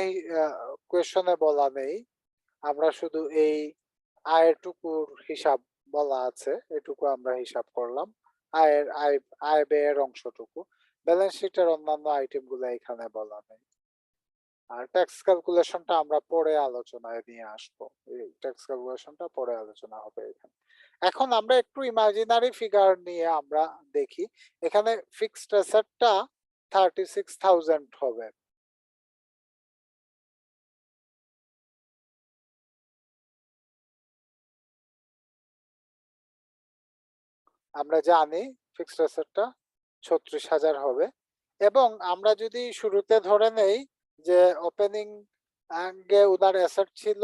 কোয়েশনে বলা নেই। আমরা শুধু এই আয়টুকুর হিসাব বলা আছে, এটুকু আমরা হিসাব করলাম। আয় ব্যয়ের অংশটুকু, ব্যালেন্স শিটের অন্যান্য আইটেম গুলো এখানে বলা নেই। আর ট্যাক্স ক্যালকুলেশনটা আমরা পরে আলোচনায় নিয়ে আসবো। এই ট্যাক্স ক্যালকুলেশনটা পরে আলোচনা হবে এখানে। এখন আমরা একটু ইমাজিনারি ফিগার নিয়ে আমরা দেখি। এখানে ফিক্সড অ্যাসেটটা 36,000 হবে। আমরা জানি ফিক্সড অ্যাসেটটা 36,000 হবে, এবং আমরা যদি শুরুতে ধরে নেই যে ওপেনিং উনার অ্যাসেট ছিল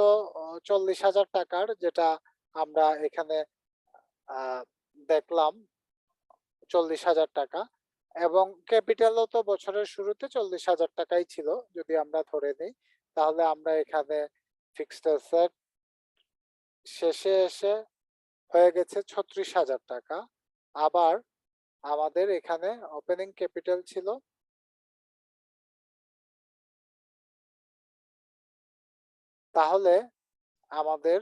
40,000 টাকার, যেটা আমরা এখানে দেখলাম 40,000 টাকা, এবং ক্যাপিটালও তো বছরের শুরুতে 40,000 টাকাই ছিল যদি আমরা ধরে নিই, তাহলে আমরা এখানে ফিক্সড অ্যাসেট শেষে এসে হয়ে গেছে 36,000 টাকা। আবার আমাদের এখানে ওপেনিং ক্যাপিটাল ছিল তাহলে আমাদের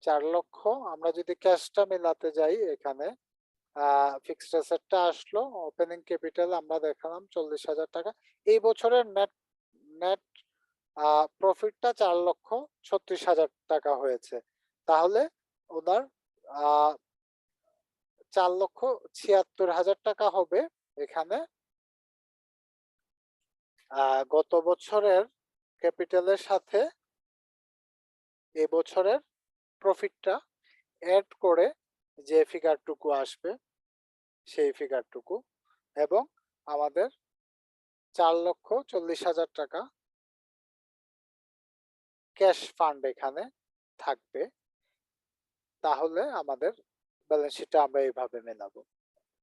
চার লক্ষ, আমরা যদি ক্যাশটা মেলাতে যাই এখানে ফিক্সড অ্যাসেটটা আসলো, ওপেনিং ক্যাপিটাল আমরা দেখালাম 40,000 টাকা। এই বছরের নেট নেট প্রফিটটা 4,36,000 টাকা হয়েছে, তাহলে ওনার 4,76,000 টাকা হবে এখানে গত বছরের ক্যাপিটালের সাথে এই বছরের প্রফিটটা অ্যাড করে যে ফিগারটুকু আসবে সেই ফিগারটুকু, এবং আমাদের 4,40,000 টাকা ক্যাশ ফান্ড এখানে থাকবে। তাহলে আমাদের ব্যালেন্স শিটটা আমরা এইভাবে মেলাবো,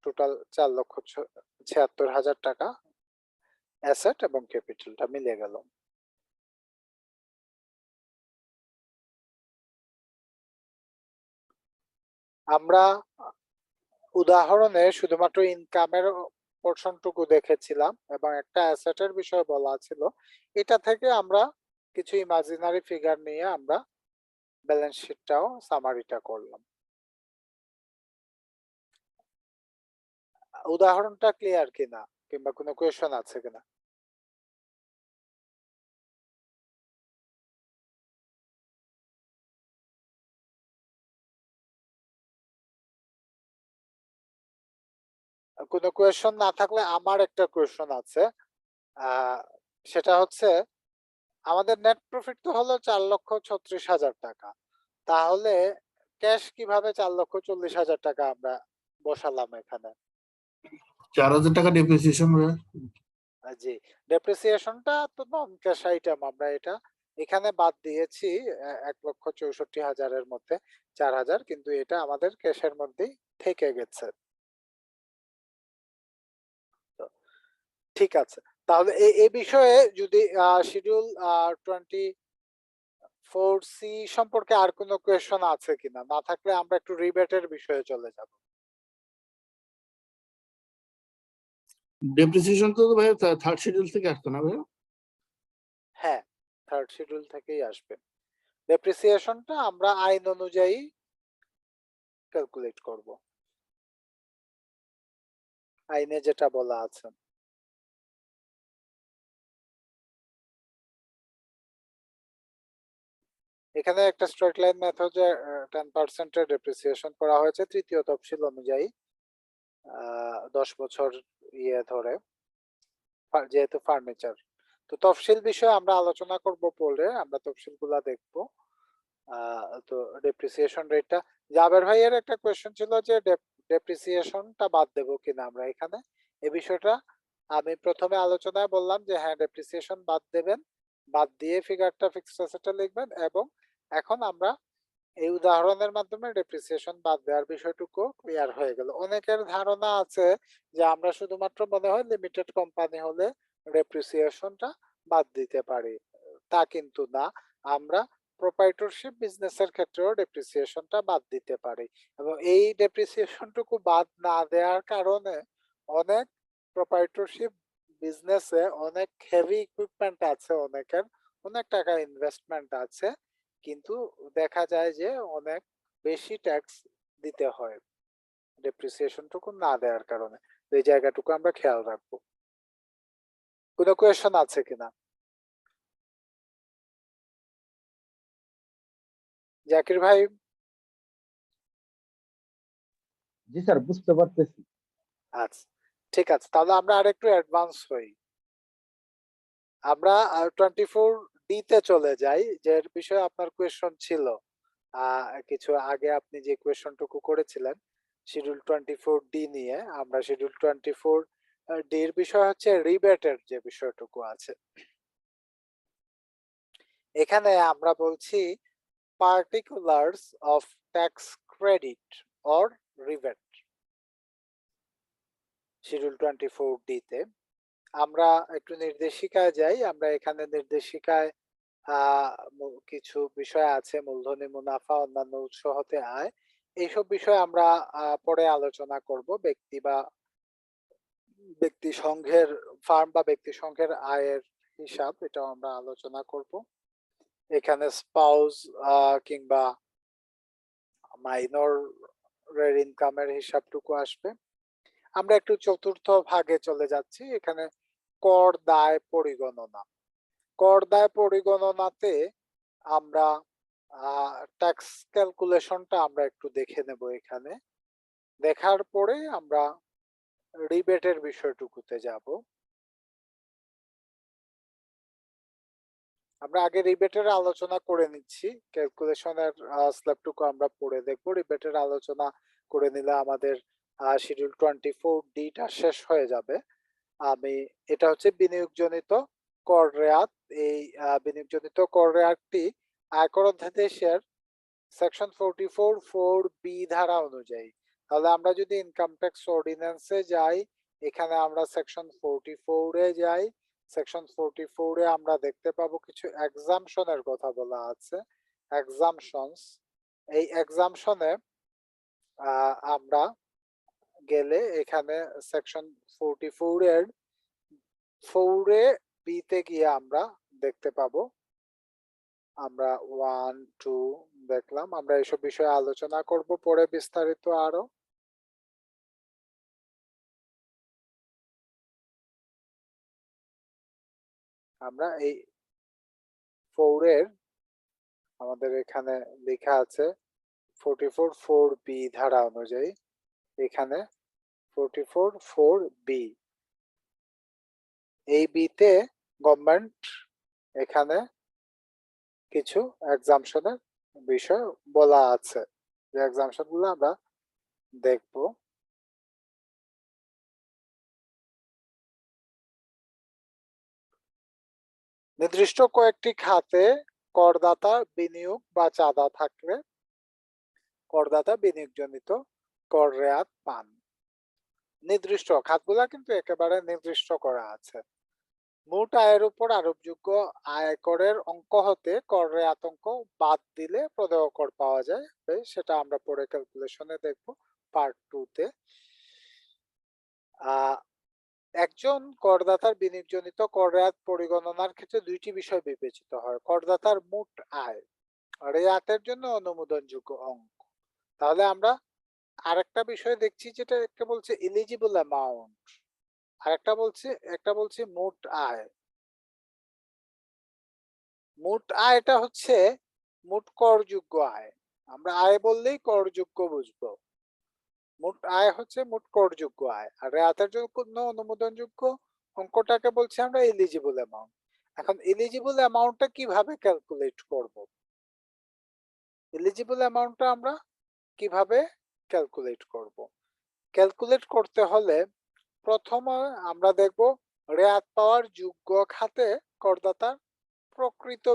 টোটাল 4,76,000 টাকা অ্যাসেট এবং ক্যাপিটালটা মিলে গেল। আমরা উদাহরণে শুধুমাত্র ইনকামের পোর্শনটুকু দেখেছিলাম এবং একটা অ্যাসেটের বিষয় বলা ছিল, এটা থেকে আমরা কিছু ইমাজিনারি ফিগার নিয়ে আমরা ব্যালেন্স শিটটাও সামারিটা করলাম। উদাহরণটা ক্লিয়ার কিনা কিংবা কোনো কোয়েশ্চন আছে কিনা? কোনো কোয়েশ্চন না থাকলে আমার একটা কোয়েশ্চন আছে, সেটা হচ্ছে আমাদের নেট প্রফিট তো হলো 4,36,000 টাকা, তাহলে ক্যাশ কিভাবে 4,40,000 টাকা আমরা বসালাম এখানে? 4,000 টাকা ডেপ্রিসিয়েশন। জি, ডেপ্রিসিয়েশনটা তো নন ক্যাশ আইটেম, আমরা এটা এখানে বাদ দিয়েছি 1,64,000-এর মধ্যে 4,000, কিন্তু এটা আমাদের ক্যাশের মধ্যেই থেকে গেছে। ঠিক আছে, তাহলে এই বিষয়ে যদি শিডিউল 24C সম্পর্কে আর কোনো কোয়েশ্চন আছে কিনা, না থাকলে আমরা একটু রিবেটের বিষয়ে চলে যাব। ডেপ্রিসিয়েশন তো ভাই থার্ড শিডিউল থেকে আসতো না ভাই? হ্যাঁ, থার্ড শিডিউল থেকেই আসবে। ডেপ্রিসিয়েশনটা আমরা আইন অনুযায়ী ক্যালকুলেট করব, আইনে যেটা বলা আছে। এখানে একটা স্ট্রেট লাইন মেথডে 10% এর ডেপ্রিসিয়েশন করা হয়েছে তৃতীয় তফসিল অনুযায়ী 10 বছর ইয়ে ধরে, যেহেতু ফার্নিচার। তো তফসিল বিষয়ে আমরা আলোচনা করব পরে, আমরা তফসিলগুলা দেখব। তো ডেপ্রিসিয়েশন রেটটা, জাবের ভাইয়ের একটা কোয়েশ্চেন ছিল যে ডেপ্রিসিয়েশনটা বাদ দেবো কিনা আমরা এখানে। এই বিষয়টা আমি প্রথমে আলোচনায় বললাম যে হ্যাঁ, ডেপ্রিসিয়েশন বাদ দেবেন, বাদ দিয়ে ফিগারটা ফিক্সড অ্যাসেটে লিখবেন, এবং এখন আমরা এই উদাহরণের মাধ্যমে ডেপ্রিসিয়েশন বাদ দেওয়ার বিষয়টুকু ক্লিয়ার হয়ে গেল। অনেকের ধারণা আছে যে আমরা শুধুমাত্র মনে হয় লিমিটেড কোম্পানি হলে ডেপ্রিসিয়েশনটা বাদ দিতে পারি, তা কিন্তু না। আমরা প্রোপ্রাইটরশিপ বিজনেসের ক্ষেত্রেও ডেপ্রিসিয়েশনটা বাদ দিতে পারি, এবং এই ডেপ্রিসিয়েশনটুকু বাদ না দেওয়ার কারণে অনেক প্রোপ্রাইটরশিপ বিজনেসে অনেক হেভি ইকুইপমেন্ট আছে, অনেকের অনেক টাকা ইনভেস্টমেন্ট আছে, কিন্তু দেখা যায় যে অনেক বেশি ট্যাক্স দিতে হয় ডেপ্রিসিয়েশনটুকু না দেওয়ার কারণে। এই জায়গাটুকু আমরা খেয়াল রাখবো। কোনো কোয়েশ্চন আছে কিনা? জাকির ভাই? জি স্যার, বুঝতে পারতেছি। আচ্ছা, ঠিক আছে, তাহলে আমরা আরেকটু অ্যাডভান্স হই। আমরা 24D তে চলে যাই, যে বিষয়ে আপনার কোয়েশ্চন ছিল কিছু আগে, আপনি যে কোয়েশ্চনটুকু করেছিলেন শিডিউল 24D নিয়ে। আমরা শিডিউল 24D এর বিষয় হচ্ছে রিবেটের যে বিষয়টুকু আছে। এখানে আমরা বলছি particulars of tax credit or rebate। Schedule 24D তে আমরা একটু নির্দেশিকায় যাই। আমরা এখানে নির্দেশিকায় কিছু বিষয় আছে, মূলধনী মুনাফা, অন্যান্য উৎস হতে আয়, এইসব বিষয় আমরা পরে আলোচনা করব। ব্যক্তি সংঘের, ফার্ম বা ব্যক্তি সংঘের আয়ের হিসাব, এটাও আমরা আলোচনা করব। এখানে স্পাউস কিংবা মাইনর এর ইনকামের হিসাবটুকু আসবে। আমরা একটু চতুর্থ ভাগে চলে যাচ্ছি, এখানে কর দায় পরিগণনা। কর দায় পরিগণনাতে আমরা ট্যাক্স ক্যালকুলেশনটা আমরা একটু দেখে নেব এখানে। দেখার পরে আমরা রিবেটের বিষয়টুকুতে যাব। আমরা আগে রিবেটের আলোচনা করে নিচ্ছি, ক্যালকুলেশনের স্ল্যাবটুকু আমরা পড়ে দেখবো। রিবেটের আলোচনা করে নিলে আমাদের শিডিউল 24D-টা শেষ হয়ে যাবে। এটা হচ্ছে বিনিয়োগজনিত কর রেয়াত। এই বিনিয়োগজনিত কর রেয়াতটি আয়কর অধ্যাদেশের সেকশন 44(4)B ধারা অনুযায়ী। তাহলে আমরা যদি ইনকাম ট্যাক্স অর্ডিন্যান্সে যাই, এখানে আমরা সেকশন 44-এ যাই। সেকশন 44-এ আমরা দেখতে পাবো কিছু এক্সামশনের কথা বলা আছে, এক্সামশনস। এই এক্সামশনে আমরা গেলে এখানে সেকশন 44-এর 4-এ বিতে গিয়ে আমরা দেখতে পাবো, আমরা 1, 2 দেখলাম। আমরা এসব বিষয়ে আলোচনা করব পরে বিস্তারিত আরো। আমরা এই 4-এর আমাদের এখানে লেখা আছে 44(4)B ধারা অনুযায়ী, এখানে 44(4)B, এই বিতে গভর্নমেন্ট এখানে কিছু এক্সামশনের বিষয় বলা আছে, যে এক্সামশন গুলো আমরা দেখব। নির্দিষ্ট কয়েকটি খাতে করদাতা বিনিয়োগ বা চাঁদা থাকলে করদাতা বিনিয়োগজনিত কর রেয়াত পান। নির্দিষ্ট খাতগুলা কিন্তু একেবারে নির্দিষ্ট করা আছে। মোট আয়ের উপর আরোপযোগ্য আয়করের অঙ্ক হতে কর রেয়াত অঙ্ক বাদ দিলে প্রদেয় কর পাওয়া যায়, সেটা আমরা পরে ক্যালকুলেশনে দেখব পার্ট 2-তে। একজন করদাতার বিনিয়োগজনিত কর রেয়াত পরিগণনার ক্ষেত্রে দুইটি বিষয় বিবেচিত হয়: করদাতার মোট আয়, রেয়াতের জন্য অনুমোদনযোগ্য অঙ্ক। তাহলে আমরা আরেকটা বিষয় দেখছি, যেটা একটা বলছে এলিজিবল অ্যামাউন্ট, একটা বলছে মোট আয়। মোট আয়টা হচ্ছে মোট করযোগ্য আয়। আমরা আয় বললেই করযোগ্য বুঝবো। মোট আয় হচ্ছে মোট করযোগ্য আয়, আর রেয়াতের জন্য অনুমোদনযোগ্য অঙ্কটাকে বলছি আমরা এলিজিবল অ্যামাউন্ট। এখন এলিজিবল অ্যামাউন্টটা কিভাবে ক্যালকুলেট করব? এলিজিবল অ্যামাউন্টটা আমরা কিভাবে ক্যালকুলেট করব? ক্যালকুলেট করতে হলে প্রথমে আমরা দেখব রেয়াত পাওয়ার যোগ্য খাতে করদাতার প্রকৃত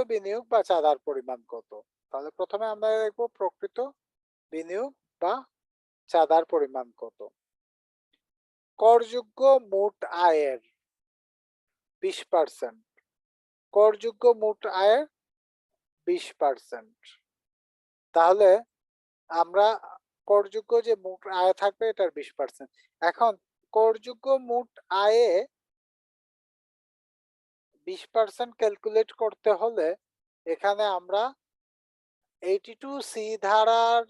বিনিয়োগ বা চাঁদার পরিমাণ কত। তাহলে প্রথমে আমরা দেখব প্রকৃত বিনিয়োগ বা চাঁদার পরিমাণ কত। করযোগ্য মোট আয়ের 20%, করযোগ্য মোট আয়ের 20%। তাহলে আমরা করযোগ্য যে মোট আয় থাকবে এটার 20%। এখন করযোগ্য মোট আয়ে 20% ক্যালকুলেট করতে হলে এখানে আমরা 82C ধারার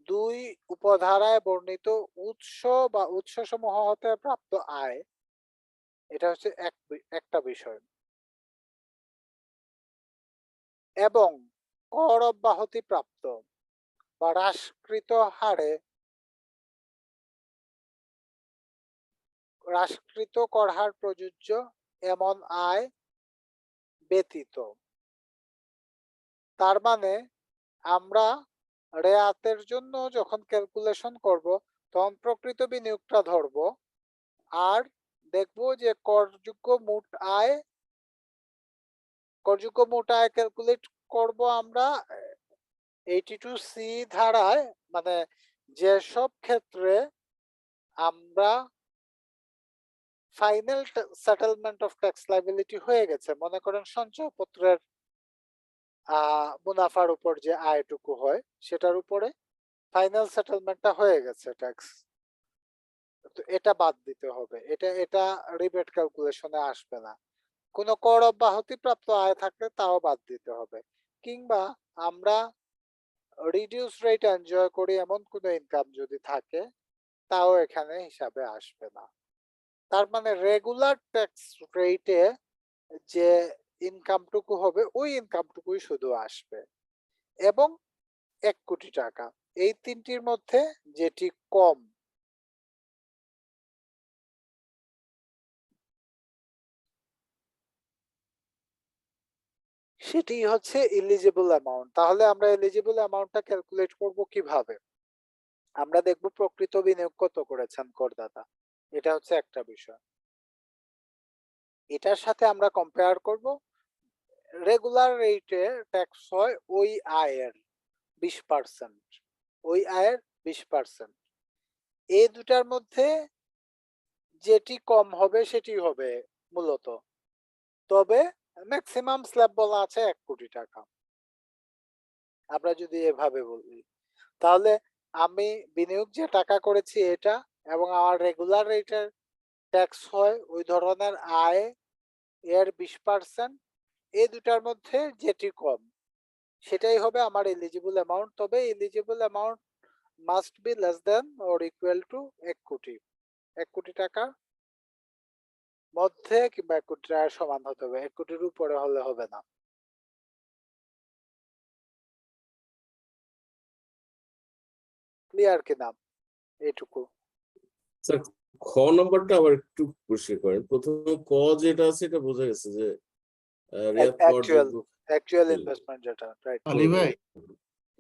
2 উপধারায় বর্ণিত উৎস বা উৎসসমূহ হতে প্রাপ্ত আয়, এটা হচ্ছে একটা বিষয়, এবং কর অব্যাহতি প্রাপ্ত বা হ্রাসকৃত কর হার প্রযোজ্য এমন আয় ব্যতীত। তার মানে আমরা রেয়াতের জন্য যখন ক্যালকুলেশন করব তখন প্রকৃত বিনিয়োগটা ধরব, আর দেখব যে করযোগ্য মোট আয় ক্যালকুলেট করব আমরা 82C ধারায়, মানে যেসব ক্ষেত্রে আমরা final settlement of tax liability হয়ে গেছে, মনে করেন সঞ্চয়পত্রের মুনাফার উপর যে আয়টুকু হয় সেটার উপরে ফাইনাল সেটেলমেন্টটা হয়ে গেছে ট্যাক্স, তো এটা বাদ দিতে হবে। এটা রিবেট ক্যালকুলেশনে আসবে না। কোনো কর অব্যাহতি প্রাপ্ত আয় থাকলে তাও বাদ দিতে হবে, কিংবা আমরা রিডিউস রেট এনজয় করি এমন কোনো ইনকাম যদি থাকে তাও এখানে হিসাবে আসবে না। তার মানে রেগুলার ট্যাক্স রেটে যে ইনকামটুকু হবে ওই ইনকামটুকুই শুধু আসবে, এবং 1 কোটি টাকা, এই তিনটির মধ্যে যেটি কম সেটি হচ্ছে এলিজিবল অ্যামাউন্ট। তাহলে আমরা এলিজিবল অ্যামাউন্টটা ক্যালকুলেট করব কিভাবে? আমরা দেখব প্রকৃত বিনিয়োগ কত করেছেন করদাতা, এটা হচ্ছে একটা বিষয়। এটার সাথে আমরা কম্পেয়ার করব রেগুলার রেটে ট্যাক্স হয় ওই আয়ের 20%, ওই আয়ের 20%। এই দুটার মধ্যে যেটি কম হবে সেটি হবে মূলত, তবে ম্যাক্সিমাম স্ল্যাব বলা আছে 1 কোটি টাকা। আমরা যদি এভাবে বলি তাহলে আমি বিনিয়োগ যে টাকা করেছি এটা, এবং আমার রেগুলার রেটের ট্যাক্স হয় ওই ধরনের আয় এর 20%, এই দুটার মধ্যে যেটি কম সেটাই হবে আমার এলিজিবল অ্যামাউন্ট। তবে eligible amount must be less than or equal to 1 কোটি। 1 কোটি টাকার মধ্যে কিংবা 1 কোটি টাকার সমান হতে হবে, 1 কোটির উপরে হলে হবে না। ক্লিয়ার কিনা এইটুকু? স্যার, খ নাম্বারটা আবার একটু পরিষ্কার করেন। প্রথমে ক যেটা আছে এটা বোঝা গেছে যে রিয়াদ অ্যাকচুয়াল পাওয়ার অ্যাকচুয়াল হুম। ইনভেস্টমেন্ট যেটা, রাইট? আলী ভাই,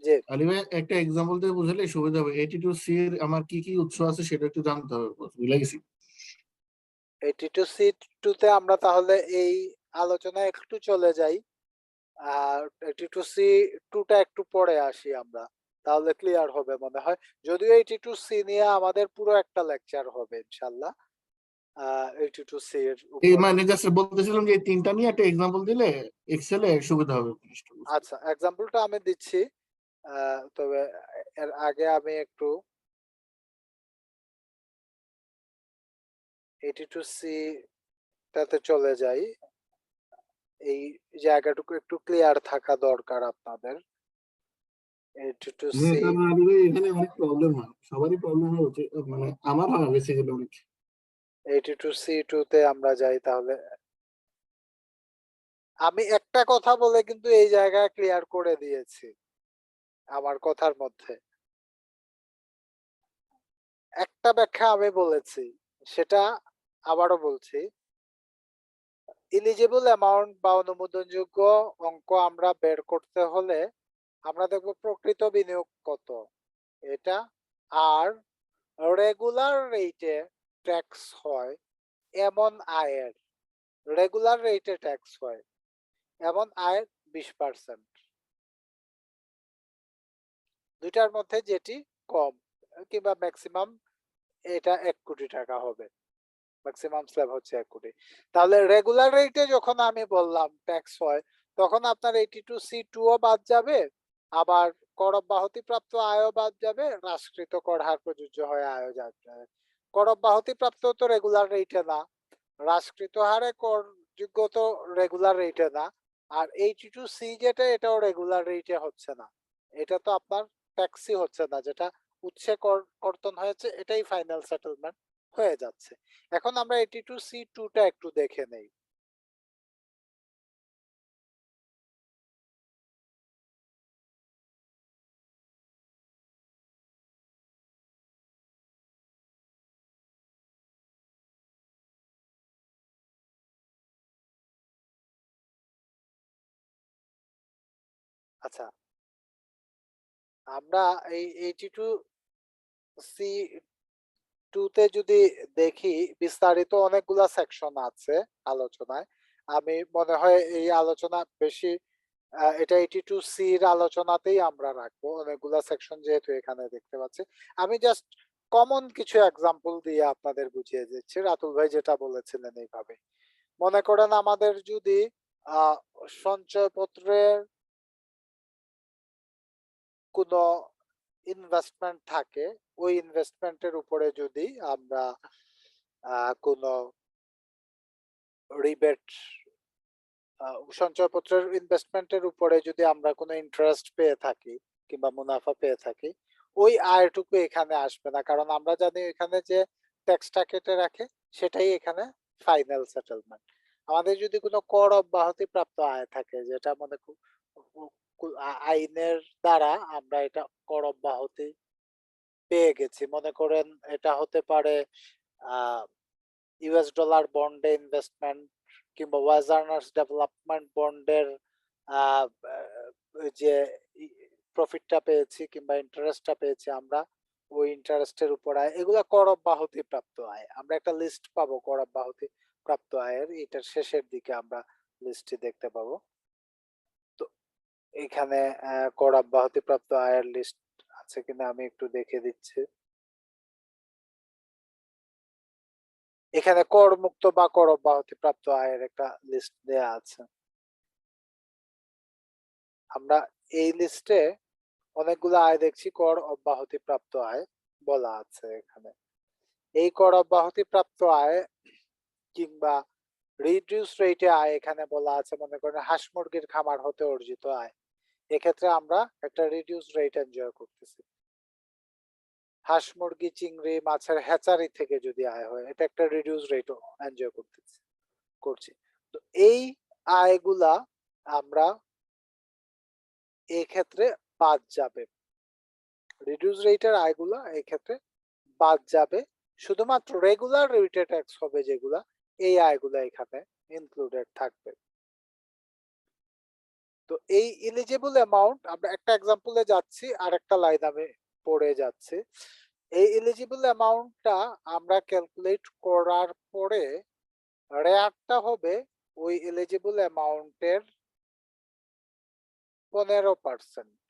যে আলী ভাই একটা এক্সাম্পল দিয়ে বুঝালে সুবিধা হবে। 82C এর আমার কি কি উৎস আছে সেটা একটু জানতে হবে, বুঝলে গেছি। 82C2 তে আমরা তাহলে এই আলোচনায় একটু চলে যাই, আর 82C2 টা একটু পরে আসি আমরা, তাহলে ক্লিয়ার হবে মনে হয়। যদিও 82C নিয়ে আমাদের পুরো একটা লেকচার হবে ইনশাআল্লাহ 82C এর এই উপরে। মানে জাস্ট বলতেছিলাম যে এই তিনটা নিয়ে একটা এক্সাম্পল দিলে এক্সেলে সুবিধা হবে জিনিসটা বুঝতে। আচ্ছা, এক্সাম্পলটা আমি দিচ্ছি, তবে এর আগে আমি একটু 82C টাতে চলে যাই। এই জায়গাটুকু একটু ক্লিয়ার থাকা দরকার আপনাদের। 82C, হ্যাঁ, কারণ আলী ভাই এখানে অনেক প্রবলেম হয়, সবারই প্রবলেম হয়, মানে আমার হয় বেসিক্যালি অনেক। 82C2 তে আমরা যাই তাহলে। আমি একটা কথা বলে কিন্তু এই জায়গায় ক্লিয়ার করে দিয়েছি আমার কথার মধ্যে। একটা ব্যাখ্যা আমি বলেছি, সেটা আবারও বলছি। এলিজিবল অ্যামাউন্ট বা অনুমোদনযোগ্য অঙ্ক আমরা বের করতে হলে আমরা দেখব প্রকৃত বিনিয়োগ কত এটা, আর রেগুলার রেটে ট্যাক্স হয় এমন আয়ের, রেগুলার রেটে ট্যাক্স হয় এমন আয়ের 20%। দুইটার মধ্যে যেটি কম কিংবা ম্যাক্সিমাম, এটা 1 কোটি টাকা হবে, ম্যাক্সিমাম স্ল্যাব হচ্ছে 1 কোটি। তাহলে রেগুলার রেটে যখন আমি বললাম ট্যাক্স হয়, তখন আপনার 82C2 ও বাদ যাবে, আবার কর অব্যাহতি প্রাপ্ত আয়ও বাদ যাবে, হ্রাসকৃত কর হার প্রযোজ্য হয় আয়ও যাবে। কর অব্যাহতি প্রাপ্ত তো রেগুলার রেটে না, হ্রাসকৃত হারে কর যোগ্য তো রেগুলার রেটে না, আর 82C যেটা এটাও রেগুলার রেটে হচ্ছে না, এটা তো আপনার ট্যাক্সই হচ্ছে না, যেটা উৎসে কর্তন হয়েছে এটাই ফাইনাল সেটেলমেন্ট হয়ে যাচ্ছে। এখন আমরা 82C2 টা একটু দেখে নেই। আচ্ছা, আমরা এই 82C2 তে যদি দেখি, বিস্তারিত অনেকগুলা সেকশন আছে আলোচনায়। আমি মনে হয় এই আলোচনা বেশি এটা 82C এর আলোচনাতেই আমরা রাখবো, অনেকগুলা সেকশন যেহেতু এখানে দেখতে পাচ্ছি। আমি জাস্ট কমন কিছু এক্সাম্পল দিয়ে আপনাদের বুঝিয়ে দিচ্ছি, রাতুল ভাই যেটা বলেছিলেন এইভাবে। মনে করেন আমাদের যদি আহ সঞ্চয়পত্রের কোনো ইনভেস্টমেন্ট থাকে, ওই ইনভেস্টমেন্টের উপরে যদি আমরা কোনো রিবেট, সঞ্চয়পত্রের ইনভেস্টমেন্টের উপরে যদি আমরা কোনো ইন্টারেস্ট পেয়ে থাকি কিংবা মুনাফা পেয়ে থাকি, ওই আয়টুকু এখানে আসবে না, কারণ আমরা জানি এখানে যে ট্যাক্সটা কেটে রাখে সেটাই এখানে ফাইনাল সেটেলমেন্ট। আমাদের যদি কোনো কর অব্যাহতি প্রাপ্ত আয় থাকে, যেটা মনে আইনের দ্বারা আমরা এটা কর অব্যাহতি পেয়ে গেছি, মনে করেন এটা হতে পারে ইউএস ডলার বন্ডে ইনভেস্টমেন্ট কিংবা ওয়াজার্নার্স ডেভেলপমেন্ট বন্ডের যে প্রফিটটা পেয়েছি কিংবা ইন্টারেস্টটা পেয়েছি আমরা, ওই ইন্টারেস্টের উপর আয়, এগুলা কর অব্যাহতি প্রাপ্ত আয়। আমরা একটা লিস্ট পাবো কর অব্যাহতি প্রাপ্ত আয়ের, এটার শেষের দিকে আমরা লিস্টটি দেখতে পাবো। তো এখানে কর অব্যাহতি প্রাপ্ত আয়ের লিস্ট আছে কিনা আমি একটু দেখে দিচ্ছি। এখানে কর মুক্ত বা কর অব্যাহতি প্রাপ্ত আয়ের একটা লিস্ট দেয়া আছে। আমরা এই লিস্টে অনেকগুলো আয় দেখছি কর অব্যাহতি প্রাপ্ত আয় বলা আছে এখানে। এই কর অব্যাহতি প্রাপ্ত আয় কিংবা রিডিউস রেটে আয় এখানে বলা আছে, মনে করেন হাঁস মুরগির খামার হতে অর্জিত আয়, এক্ষেত্রে আমরা একটা রিডিউস রেট এনজয় করতেছি। হাঁস মুরগি চিংড়ি মাছের হ্যাচারি থেকে যদি আয় হয়, এটা একটা রিডিউস রেট এনজয় করছি। তো এই আয়গুলা আমরা এই ক্ষেত্রে বাদ যাবে, রিডিউস রেটের আয়গুলা এই ক্ষেত্রে বাদ যাবে, শুধুমাত্র রেগুলার রেটে ট্যাক্স হবে যেগুলা, এই আয়গুলা এখানে ইনক্লুডেড থাকবে। তো এই এলিজিবল অ্যামাউন্ট, আমরা একটা এক্সাম্পলে যাচ্ছি আর একটা লাইন আমি পড়ে যাচ্ছি। এই এলিজিবল অ্যামাউন্টটা আমরা ক্যালকুলেট করার পরে রেয়ারটা হবে ওই এলিজিবল অ্যামাউন্টের 15%।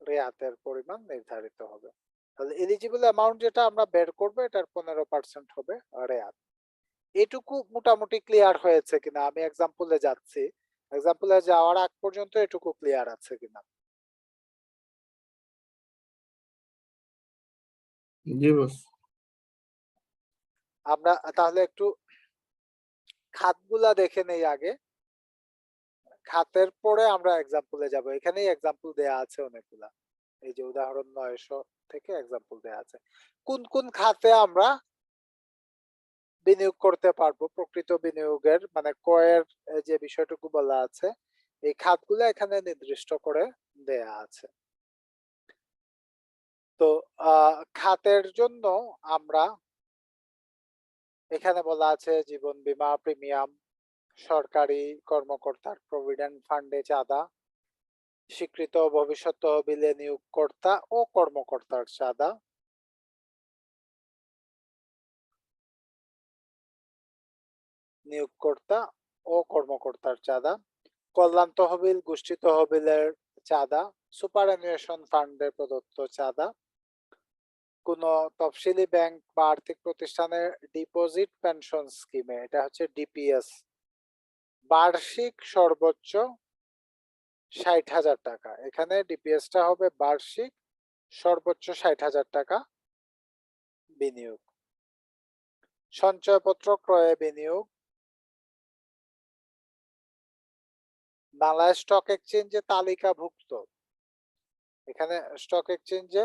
রেয়াতের পরিমাণ নির্ধারিত হবে। তাহলে এলিজিবল অ্যামাউন্ট যেটা আমরা বের করবো এটার 15% হবে রেয়াত। এটুকু মোটামুটি ক্লিয়ার হয়েছে কিনা, আমি এক্সাম্পলে যাচ্ছি, এক্সাম্পলে যাওয়ার আগ পর্যন্ত এটুকু ক্লিয়ার আছে কিনা? জি বস। আমরা তাহলে একটু খাতগুলা দেখে নেই আগে, খাতের পরে আমরা এক্সাম্পলে যাব। এখানেই এক্সাম্পল দেয়া আছে অনেকগুলা, এই যে উদাহরণ 900 থেকে এক্সাম্পল দেয়া আছে। কোন কোন খাতে আমরা বিনিয়োগ করতে পারবো, প্রকৃত বিনিয়োগের মানে ক্রয়ের যে বিষয়টুকু বলা আছে, এই খাতগুলো এখানে নির্দিষ্ট করে দেয়া আছে। তো খাতের জন্য আমরা এখানে বলা আছে জীবন বীমা প্রিমিয়াম, সরকারি কর্মকর্তার প্রভিডেন্ট ফান্ডে চাঁদা, স্বীকৃত ভবিষ্যৎ তহবিলে নিয়োগকর্তা ও কর্মকর্তার চাঁদা, নিয়োগকর্তা ও কর্মকর্তার চাঁদা, কল্যাণ তহবিল, গোষ্ঠী তহবিলের চাঁদা, সুপারঅ্যানুয়েশন ফান্ডে প্রদত্ত চাঁদা, কোন তফসিলি ব্যাংক বা আর্থিক প্রতিষ্ঠানের ডিপোজিট পেনশন স্কিমে, এটা হচ্ছে ডিপিএস, বার্ষিক সর্বোচ্চ 60,000 টাকা। এখানে ডিপিএসটা হবে বার্ষিক সর্বোচ্চ 60,000 টাকা বিনিয়োগ। সঞ্চয়পত্র ক্রয়ে বিনিয়োগ, বাংলাদেশ স্টক এক্সচেঞ্জে তালিকাভুক্ত, এখানে স্টক এক্সচেঞ্জে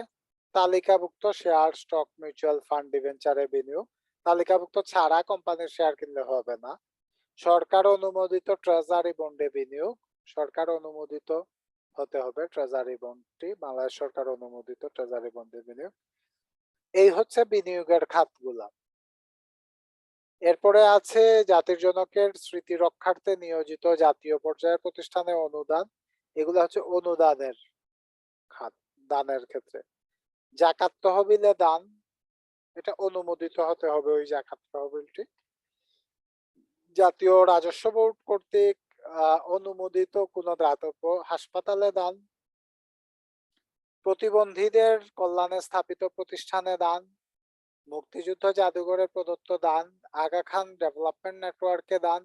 তালিকাভুক্ত শেয়ার, স্টক, মিউচুয়াল ফান্ড, ডিবেঞ্চারে বিনিয়োগ। তালিকাভুক্ত ছাড়া কোম্পানির শেয়ার কিনলে হবে না। সরকার অনুমোদিত ট্রেজারি বন্ডে বিনিয়োগ, সরকার অনুমোদিত হতে হবে ট্রেজারি বন্ডটি, বাংলাদেশ সরকার অনুমোদিত ট্রেজারি বন্ডে বিনিয়োগ। এই হচ্ছে বিনিয়োগের খাতগুলা। এরপরে আছে জাতির জনকের স্মৃতি রক্ষার্থে নিয়োজিত জাতীয় পর্যায়ের প্রতিষ্ঠানে অনুদান, এগুলো হচ্ছে অনুদানের খাত। দানের ক্ষেত্রে জাকাত তহবিলে দান, এটা অনুমোদিত হতে হবে ওই জাকাত তহবিলটি। জাতীয় রাজস্ব বোর্ড কর্তৃক অনুমোদিত কোন দাতব্য হাসপাতালে দান, প্রতিবন্ধীদের কল্যাণে স্থাপিত প্রতিষ্ঠানে দান, মুক্তিযুদ্ধ জাদুঘরে প্রদত্ত দান, আগা খান ডেভেলপমেন্ট নেটওয়ার্কে দান,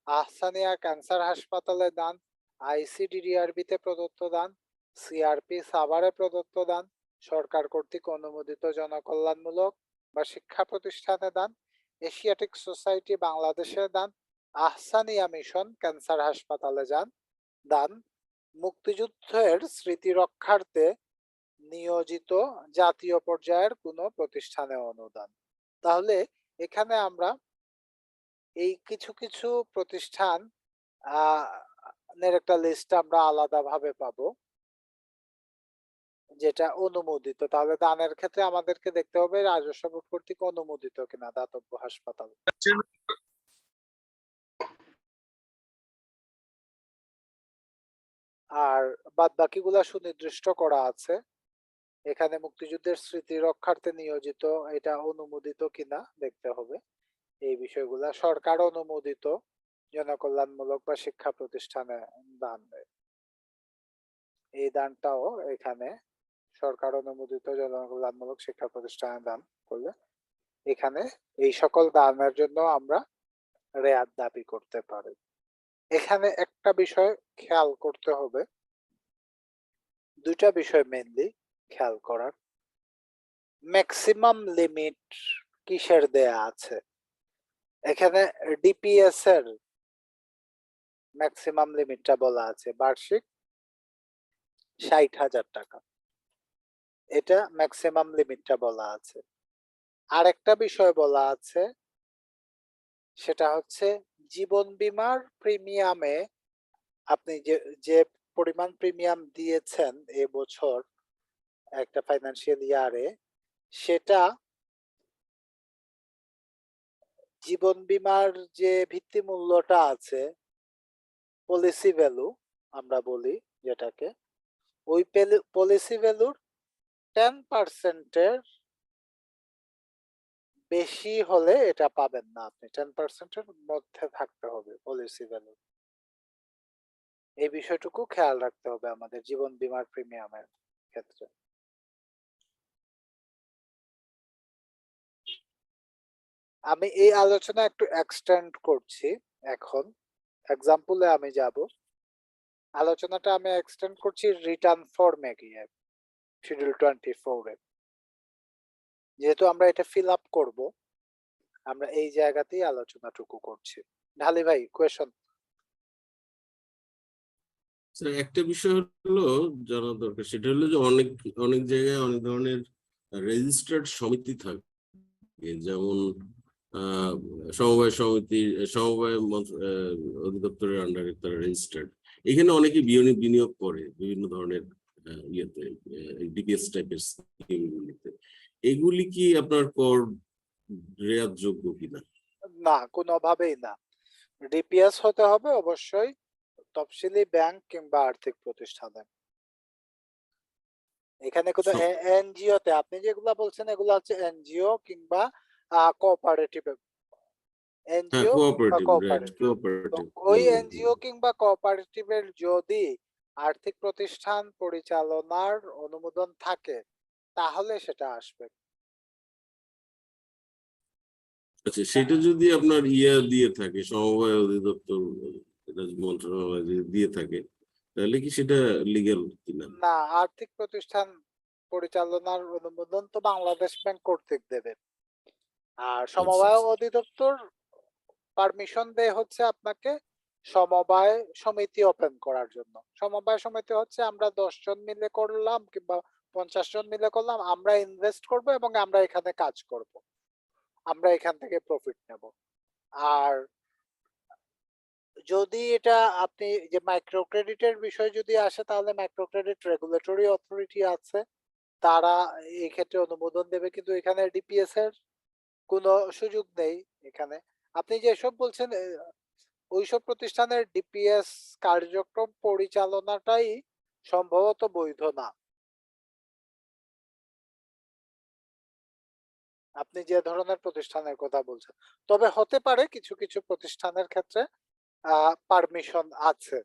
আহসানিয়া ক্যান্সার হাসপাতালে দান, আইসিডিডিআরবিতে প্রদত্ত দান, সিআরপি সাভারে প্রদত্ত দান, সরকার কর্তৃক অনুমোদিত জনকল্যাণমূলক বা শিক্ষা প্রতিষ্ঠানে দান, এশিয়াটিক সোসাইটি বাংলাদেশে দান, আহসানিয়া মিশন ক্যান্সার হাসপাতালে দান, মুক্তিযুদ্ধের স্মৃতি রক্ষার্থে নিয়োজিত জাতীয় পর্যায়ের কোনো প্রতিষ্ঠানে অনুদান। তাহলে এখানে আমরা এই কিছু কিছু প্রতিষ্ঠান এর একটা লিস্ট আমরা আলাদাভাবে পাবো যেটা অনুমোদিত। তাহলে দানের ক্ষেত্রে আমাদেরকে দেখতে হবে রাজস্ব বোর্ড কর্তৃক অনুমোদিত কিনা দাতব্য হাসপাতাল। আর বাদ বাকিগুলা সুনির্দিষ্ট করা আছে। এখানে মুক্তিযুদ্ধের স্মৃতি রক্ষার্থে নিয়োজিত, এটা অনুমোদিত কিনা দেখতে হবে। এই বিষয়গুলা সরকার অনুমোদিত জনকল্যাণমূলক বা শিক্ষা প্রতিষ্ঠানে দান দেয়, এই দানটাও এখানে সরকার অনুমোদিত জনকল্যাণমূলক শিক্ষা প্রতিষ্ঠানে দান করলে এখানে এই সকল দানের জন্য আমরা রেয়াত দাবি করতে পারি। এখানে একটা বিষয় খেয়াল করতে হবে, দুইটা বিষয় মেইনলি খেয়াল করার। ম্যাক্সিমাম লিমিট কিসের দেয়া আছে? এখানে ডিপিএস এর ম্যাক্সিমাম লিমিটটা বলা আছে বার্ষিক ৬০,০০০ টাকা, এটা ম্যাক্সিমাম লিমিটটা বলা আছে। আরেকটা বিষয় বলা আছে, সেটা হচ্ছে জীবন বীমার প্রিমিয়ামে আপনি যে পরিমাণ প্রিমিয়াম দিয়েছেন এবছর একটা ফাইন্যান্সিয়াল ইয়ারে, সেটা জীবন বীমার যে ভিত্তি মূল্যটা আছে, পলিসি ভ্যালু আমরা বলি যেটাকে, ওই পলিসি ভ্যালুর 10% এর বেশি হলে এটা পাবেন না আপনি, 10% এর মধ্যে থাকতে হবে পলিসি ভ্যালু। এই বিষয়টুকু খেয়াল রাখতে হবে আমাদের জীবন বীমার প্রিমিয়ামের ক্ষেত্রে। আমি এই আলোচনা একটু এক্সটেন্ড করছি এখন, এক্সাম্পলে আমি যাব। আলোচনাটা আমি এক্সটেন্ড করছি রিটার্ন ফর্মে গিয়ে, শিডিউল 24 এ। যেহেতু আমরা এটা ফিল আপ করব, আমরা এই জায়গাতেই আলোচনাটুকু করছি। ঢালি ভাই, কোয়েশ্চন। স্যার একটা বিষয় হলো জানা দরকার, সেটা হলো যে অনেক অনেক জায়গায় অনেক ধরনের রেজিস্টার্ড সমিতি থাকে, যেমন সমবায় সমিতি, সমবায় অধিদপ্তরের আন্ডারে তারা রেজিস্টার্ড। এখানে অনেকে বিনিয়োগ করে বিভিন্ন ধরনের ইয়েতে, ডিপিএস টাইপের স্কিমগুলিতে। এগুলি কি আপনার কর রেয়াত যোগ্য কিনা? না, কোনোভাবেই না। ডিপিএস হতে হবে অবশ্যই তফসিলি ব্যাংক কিংবা আর্থিক প্রতিষ্ঠানে। এখানে কোনো এনজিও তে আপনি যেগুলা বলছেন এগুলো হচ্ছে এনজিও কিংবা কোঅপারেটিভ। এনজিও কিংবা কোঅপারেটিভ, ওই এনজিও কিংবা কোঅপারেটিভের যদি আর্থিক প্রতিষ্ঠান পরিচালনার অনুমোদন থাকে তাহলে সেটা আসবে। আচ্ছা, সেটা যদি আপনার দিয়ে থাকে, সমবায় অধিদপ্তর মন্ত্রণালয় যদি দিয়ে থাকে, তাহলে কি সেটা লিগ্যাল কিনা? না, আর্থিক প্রতিষ্ঠান পরিচালনার অনুমোদন তো বাংলাদেশ ব্যাংক কর্তৃক দেবে, আর সমবায় অধিদপ্তর পারমিশন দেয় হচ্ছে আপনাকে সমবায় সমিতি ওপেন করার জন্য। সমবায় সমিতি হচ্ছে আমরা 10 জন মিলে করলাম কিংবা 50 জন মিলে করলাম, আমরা ইনভেস্ট করব এবং আমরা এখানে কাজ করব, আমরা এখান থেকে প্রফিট নেব। আর যদি এটা আপনি যে মাইক্রো ক্রেডিটের বিষয় যদি আসে, তাহলে মাইক্রো ক্রেডিট রেগুলেটরি অথরিটি আছে, তারা এই ক্ষেত্রে অনুমোদন দেবে, কিন্তু এখানে ডিপিএস এর কোনো সুযোগ নেই। এখানে আপনি যেসব বলছেন ওইসব প্রতিষ্ঠানের ডিপিএস কার্যক্রম পরিচালনাটাই সম্ভবত বৈধ না। আপনি যে ধরনের প্রতিষ্ঠানের কথা বলছেন, তবে হতে পারে কিছু কিছু প্রতিষ্ঠানের ক্ষেত্রে পারমিশন আছে।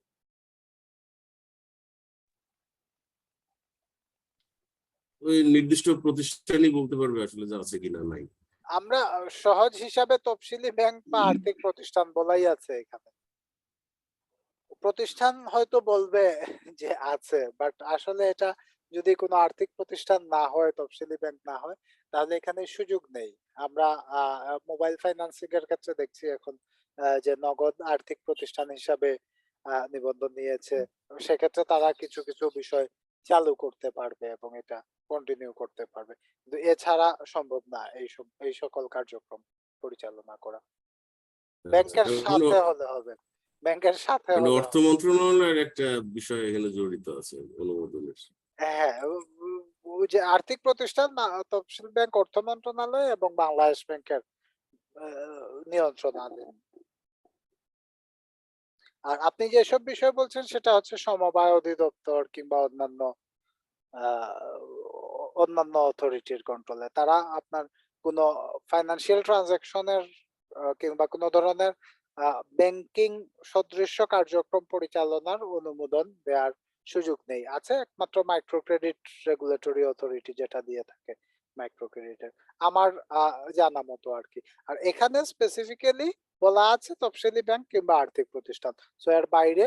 ওই নির্দিষ্ট প্রতিষ্ঠানই বলতে পারবে আসলে যে আছে কিনা নাই। আমরা সহজ হিসাবে তফসিলি ব্যাংক বা আর্থিক প্রতিষ্ঠান বলাই আছে এখানে। প্রতিষ্ঠান হয়তো বলবে যে আছে, বাট আসলে এটা যদি কোনো আর্থিক প্রতিষ্ঠান না হয়, তফসিলি ব্যাংক না হয়, তাহলে এখানে সুযোগ নেই। আমরা মোবাইল ফাইন্যান্সিং এর ক্ষেত্রে দেখছি এখন যে নগদ আর্থিক প্রতিষ্ঠান হিসাবে নিবন্ধন নিয়েছে, সেক্ষেত্রে তারা কিছু কিছু বিষয় চালু করতে পারবে এবং এটা কন্টিনিউ করতে পারবে, কিন্তু এছাড়া সম্ভব না এই সকল কার্যক্রম পরিচালনা করা। ব্যাংকের সাথে হলে হবে, ব্যাংকের সাথে মানে হলে অর্থ হবে। মন্ত্রণালয়ের একটা বিষয় এখানে জড়িত আছে অনুমোদনের। হ্যাঁ, ওই যে আর্থিক প্রতিষ্ঠান তফসিল ব্যাংক অর্থ মন্ত্রণালয় এবং বাংলাদেশ ব্যাংকের নিয়ন্ত্রণাধীন। আর আপনি যেসব বিষয় বলছেন সেটা হচ্ছে সমবায় অধিদপ্তর কিংবা অন্যান্য অথরিটির কন্ট্রোলে। তারা আপনার কোনো ফাইন্যান্সিয়াল ট্রানজাকশনের কিংবা কোনো ধরনের ব্যাংকিং সদৃশ্য কার্যক্রম পরিচালনার অনুমোদন দেওয়ার সুযোগ নেই। আছে একমাত্র মাইক্রো ক্রেডিট রেগুলেটরি অথরিটি যেটা দিয়ে থাকে মাইক্রো ক্রেডিটের, আমার জানা মতো আর কি। আর এখানে স্পেসিফিক্যালি বলা আছে তফসিলি ব্যাংক কিংবা আর্থিক প্রতিষ্ঠান। সো এর বাইরে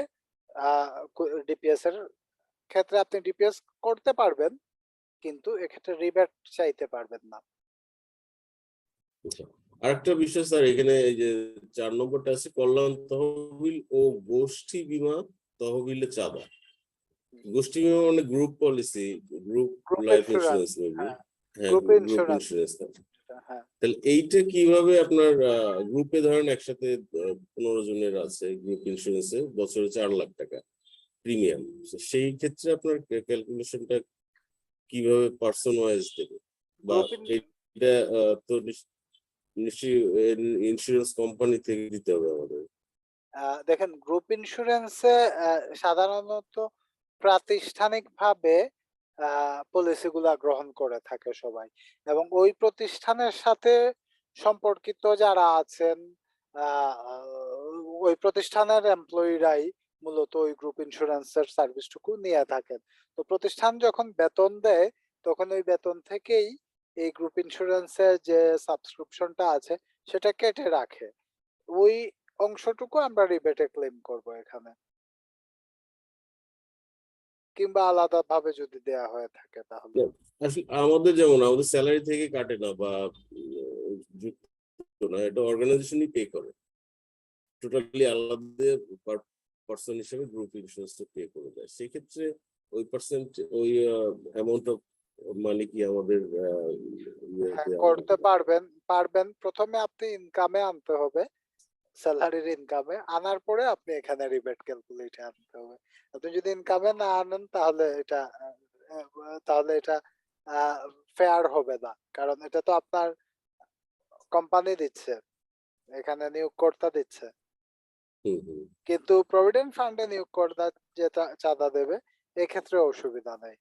ডিপিএস এর ক্ষেত্রে আপনি ডিপিএস করতে পারবেন, কিন্তু এক্ষেত্রে রিবেট চাইতে পারবেন না। আচ্ছা, আরেকটা বিষয় স্যার, এখানে এই যে 4 নম্বরটা আছে কল্যাণ তহবিল ও গোষ্ঠী বীমা তহবিলে চাঁদা। গোষ্ঠী বীমা মানে group policy, group group life insurance, insurance maybe. হ্যাঁ, হ্যাঁ, গ্রুপ গ্রুপ ইন্স্যুরেন্স, ইন্স্যুরেন্স। হ্যাঁ। তাহলে এইটা কিভাবে আপনার গ্রুপে ধরেন একসাথে 15 জনের আছে গ্রুপ ইন্স্যুরেন্সে, বছরে 4 লাখ টাকা প্রিমিয়াম, সেই ক্ষেত্রে আপনার ক্যালকুলেশনটা কিভাবে পার্সন ওয়াইজ দেবে? বা গ্রুপ এটা তো নিশ্চয়ই ইন্স্যুরেন্স কোম্পানি থেকে দিতে হবে আমাদের। দেখেন, গ্রুপ ইন্স্যুরেন্সে সাধারণত প্রাতিষ্ঠানিকভাবে পলিসিগুলা গ্রহণ করে থাকে সবাই, এবং ওই প্রতিষ্ঠানের সাথে সম্পর্কিত যারা আছেন ওই প্রতিষ্ঠানের এমপ্লয়িরাই মূলত ওই গ্রুপ ইন্স্যুরেন্সের সার্ভিসটুকু নিয়ে থাকেন। তো প্রতিষ্ঠান যখন বেতন দেয় তখন ওই বেতন থেকেই এই গ্রুপ ইন্স্যুরেন্সের যে সাবস্ক্রিপশনটা আছে সেটা কেটে রাখে। ওই অংশটুকু আমরা রিবেটে ক্লেম করব এখানে, কিংবা আলাদা ভাবে যদি দেয়া হয়ে থাকে তাহলে। আসলে আমাদের যেমন আমাদের স্যালারি থেকে কাটে না বা যুক্ত না, এটা অর্গানাইজেশনই পে করে, টোটালি আলাদা পার্সন হিসেবে গ্রুপ ইন্স্যুরেন্সটা পে করে দেয়। সেক্ষেত্রে ওই পার্সেন্ট ওই অ্যামাউন্ট অফ মানি কি আমাদের হ্যাঁ, করতে পারবেন। প্রথমে আপনি ইনকামে আনতে হবে, স্যালারির ইনকামে আনার পরে আপনি এখানে রিবেট ক্যালকুলেটে আনতে হবে। আপনি যদি ইনকামে না আনেন তাহলে এটা ফেয়ার হবে না, কারণ এটা তো আপনার কোম্পানি দিচ্ছে, এখানে নিয়োগকর্তা দিচ্ছে। কিন্তু প্রভিডেন্ট ফান্ডে নিয়োগকর্তা যে চাঁদা দেবে এক্ষেত্রে অসুবিধা নেই,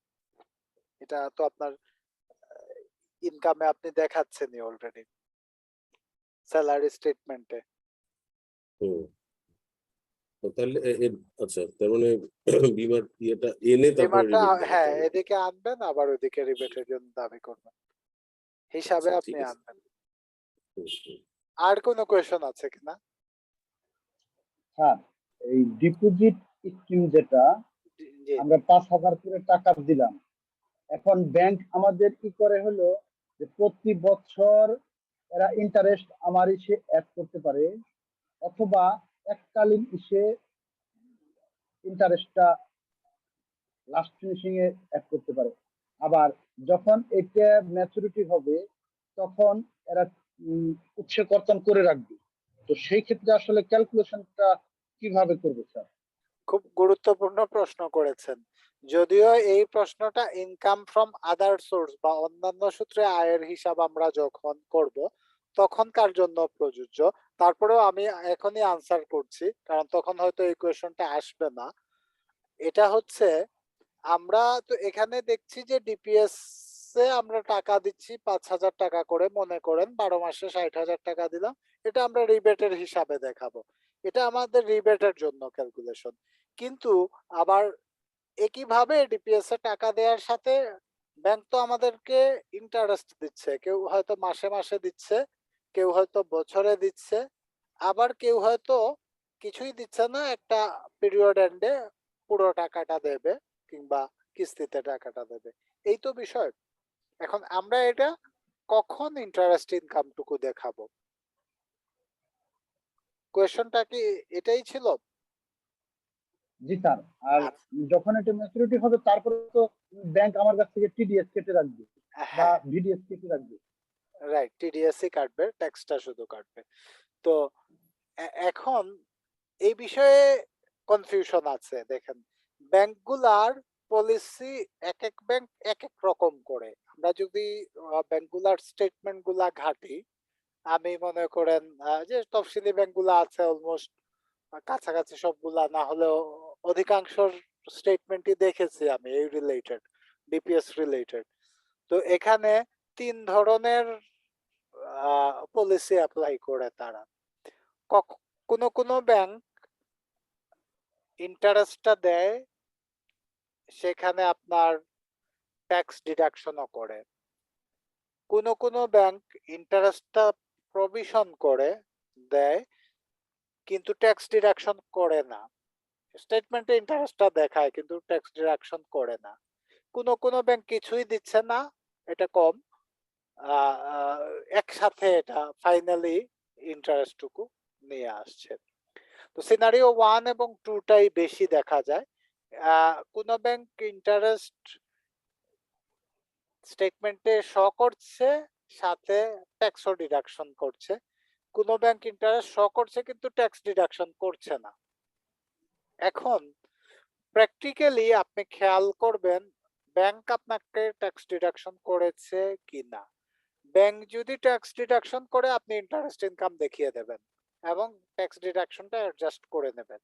এটা তো আপনার ইনকামে আপনি দেখাচ্ছেনই অলরেডি স্যালারি স্টেটমেন্টে। তাহলে আচ্ছা, তার মানে বিমার ইয়েটা এনে তারপরে পেমেন্টটা রিবেট দেখাতে হ্যাঁ হবে। এদিকে আনবেন, আবার ওইদিকে রিবেটের জন্য দাবি করবেন, হিসাবে আচ্ছা, আপনি ঠিক আছে। আনবেন। হুম। আর কোনো কোয়েশন আছে কিনা? হ্যাঁ, এই ডিপোজিট স্কিম যেটা জি, আমরা 5,000 করে টাকা দিলাম, এখন ব্যাংক আমাদের কি করে হলো যে প্রতি বছর এরা ইন্টারেস্ট আমার ইসে অ্যাড করতে পারে, অথবা এককালীন ইসে ইন্টারেস্টটা লাস্ট ফিনিশিং এ অ্যাড করতে পারে। আবার যখন এটা ম্যাচুরিটি হবে তখন এরা উৎসে কর্তন করে রাখবে। তো সেই ক্ষেত্রে আসলে ক্যালকুলেশনটা কিভাবে করবে স্যার? খুব গুরুত্বপূর্ণ প্রশ্ন করেছেন। যদিও এই প্রশ্নটা ইনকাম ফ্রম আদার সোর্স বা অন্যান্য সূত্রে আয়ের হিসাব আমরা যখন করব তখনকার জন্য প্রযোজ্য, তারপরেও আমি এখনই আনসার করছি কারণ তখন হয়তো এই কোয়েশনটা আসবে না। এটা হচ্ছে, আমরা তো এখানে দেখছি যে ডিপিএস এ আমরা টাকা দিচ্ছি 5,000 টাকা করে, মনে করেন 12 মাসে 60,000 টাকা দিলাম, এটা আমরা রিবেটের হিসাবে দেখাবো, এটা আমাদের রিবেটের জন্য ক্যালকুলেশন। কিন্তু আবার একইভাবে ডিপিএস এ টাকা দেওয়ার সাথে ব্যাংক তো আমাদেরকে ইন্টারেস্ট দিচ্ছে, কেউ হয়তো মাসে মাসে দিচ্ছে, কেউ হয়তো বছরে দিচ্ছে, আবার কেউ হয়তো কিছুই দিচ্ছে না, একটা পিরিয়ড এন্ডে পুরো টাকাটা দেবে কিংবা কিস্তিতে টাকাটা দেবে। এই তো বিষয়। এখন আমরা এটা কখন ইন্টারেস্ট ইনকামটুকু দেখাবো? কোয়েশনটা কি এটাই ছিল? জি স্যার। আর আচ্ছা, যখন এটা ম্যাচুরিটি হবে তারপরে তো ব্যাংক আমার কাছ থেকে টিডিএস কেটে রাখবে বা হ্যাঁ, ভিডিএস কেটে রাখবে। রাইট, টিডিএস কাটবে, ট্যাক্সটা শুধু কাটবে। তো এখন এই বিষয়ে কনফিউশন আছে। দেখেন, ব্যাংকগুলার পলিসি এক এক ব্যাংক এক এক রকম করে। আমরা যদি ব্যাংকগুলার স্টেটমেন্ট গুলা ঘাটি, আমি মনে করেন যে তফসিলি ব্যাংকগুলা আছে অলমোস্ট কাছাকাছি সবগুলা, না হলেও অধিকাংশ স্টেটমেন্টই দেখেছি আমি এই রিলেটেড, ডিপিএস রিলেটেড। তো এখানে ৩ ধরনের পলিসি এপ্লাই করে তারা। কোন কোন ব্যাংক ইন্টারেস্টটা দেয়, সেখানে আপনার ট্যাক্স ডিডাকশনও করে। কোন কোন ব্যাংক ইন্টারেস্টটা প্রভিশন করে দেয়, কিন্তু ট্যাক্স ডিডাকশন করে না। স্টেটমেন্টে ইন্টারেস্টটা দেখায় কিন্তু ট্যাক্স ডিডাকশন করে না। কোন কোন ব্যাংক কিছুই দিচ্ছে না, এটা কম, আহ, আহ, একসাথে এটা ফাইনালি ইন্টারেস্ট টুকু নিয়ে আসছে। তো সিনারিও 1 এবং 2 টাই বেশি দেখা যায়। কোন ব্যাংক ইন্টারেস্ট স্টেটমেন্টে শো করছে, সাথে ট্যাক্সও ডিডাকশন করছে। কোন ব্যাংক ইন্টারেস্ট শো করছে কিন্তু ট্যাক্স ডিডাকশন করছে না। এখন প্র্যাকটিক্যালি আপনি খেয়াল করবেন ব্যাংক আপনাকে ট্যাক্স ডিডাকশন করেছে কিনা। ব্যাংক যদি ট্যাক্স ডিডাকশন করে, আপনি ইন্টারেস্ট ইনকাম দেখিয়ে দেবেন এবং ট্যাক্স ডিডাকশনটা অ্যাডজাস্ট করে নেবেন।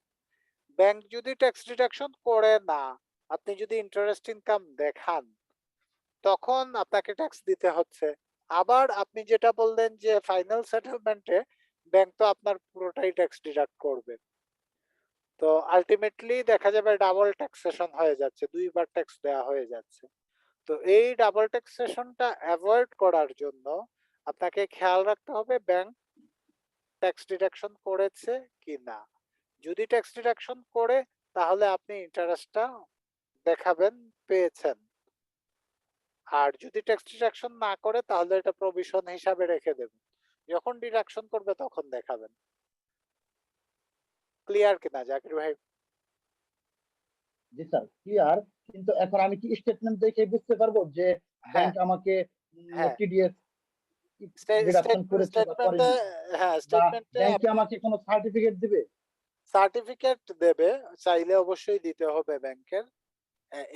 ব্যাংক যদি ট্যাক্স ডিডাকশন করে না, আপনি যদি ইন্টারেস্ট ইনকাম দেখান, তখন আপনাকে ট্যাক্স দিতে হচ্ছে। আবার আপনি যেটা বললেন যে ফাইনাল সেটেলমেন্টে ব্যাংক তো আপনার পুরোটাই ট্যাক্স ডিডাক্ট করবে। তো আলটিমেটলি দেখা যাবে ডাবল ট্যাক্সেশন হয়ে যাচ্ছে, দুইবার ট্যাক্স দেওয়া হয়ে যাচ্ছে। তো এই ডাবল ট্যাক্সেশনটা অ্যাভয়েড করার জন্য আপনাকে খেয়াল রাখতে হবে ব্যাংক ট্যাক্স ডিডাকশন করেছে কিনা। যদি ট্যাক্স ডিডাকশন করে, তাহলে আপনি ইন্টারেস্টটা দেখাবেন পেয়েছেন। আর যদি ট্যাক্স ডিডাকশন না করে, তাহলে এটা প্রভিশন হিসাবে রেখে দেবেন, যখন ডিডাকশন করবে তখন দেখাবেন। ক্লিয়ার কিনা জাকির ভাই? জি স্যার, ক্লিয়ার। কিন্তু এখন আমি কি স্টেটমেন্ট দেখে বুঝতে পারবো যে হ্যাঁ, ব্যাংক আমাকে হ্যাঁ, টিডিএস ডিডাকশন করেছে বা স্টেটমেন্টে, করেনি, হ্যাঁ বা স্টেটমেন্টে ব্যাংক কি আপনি আমাকে কোনো সার্টিফিকেট দিবে? সার্টিফিকেট দেবে, চাইলে অবশ্যই দিতে হবে ব্যাংকের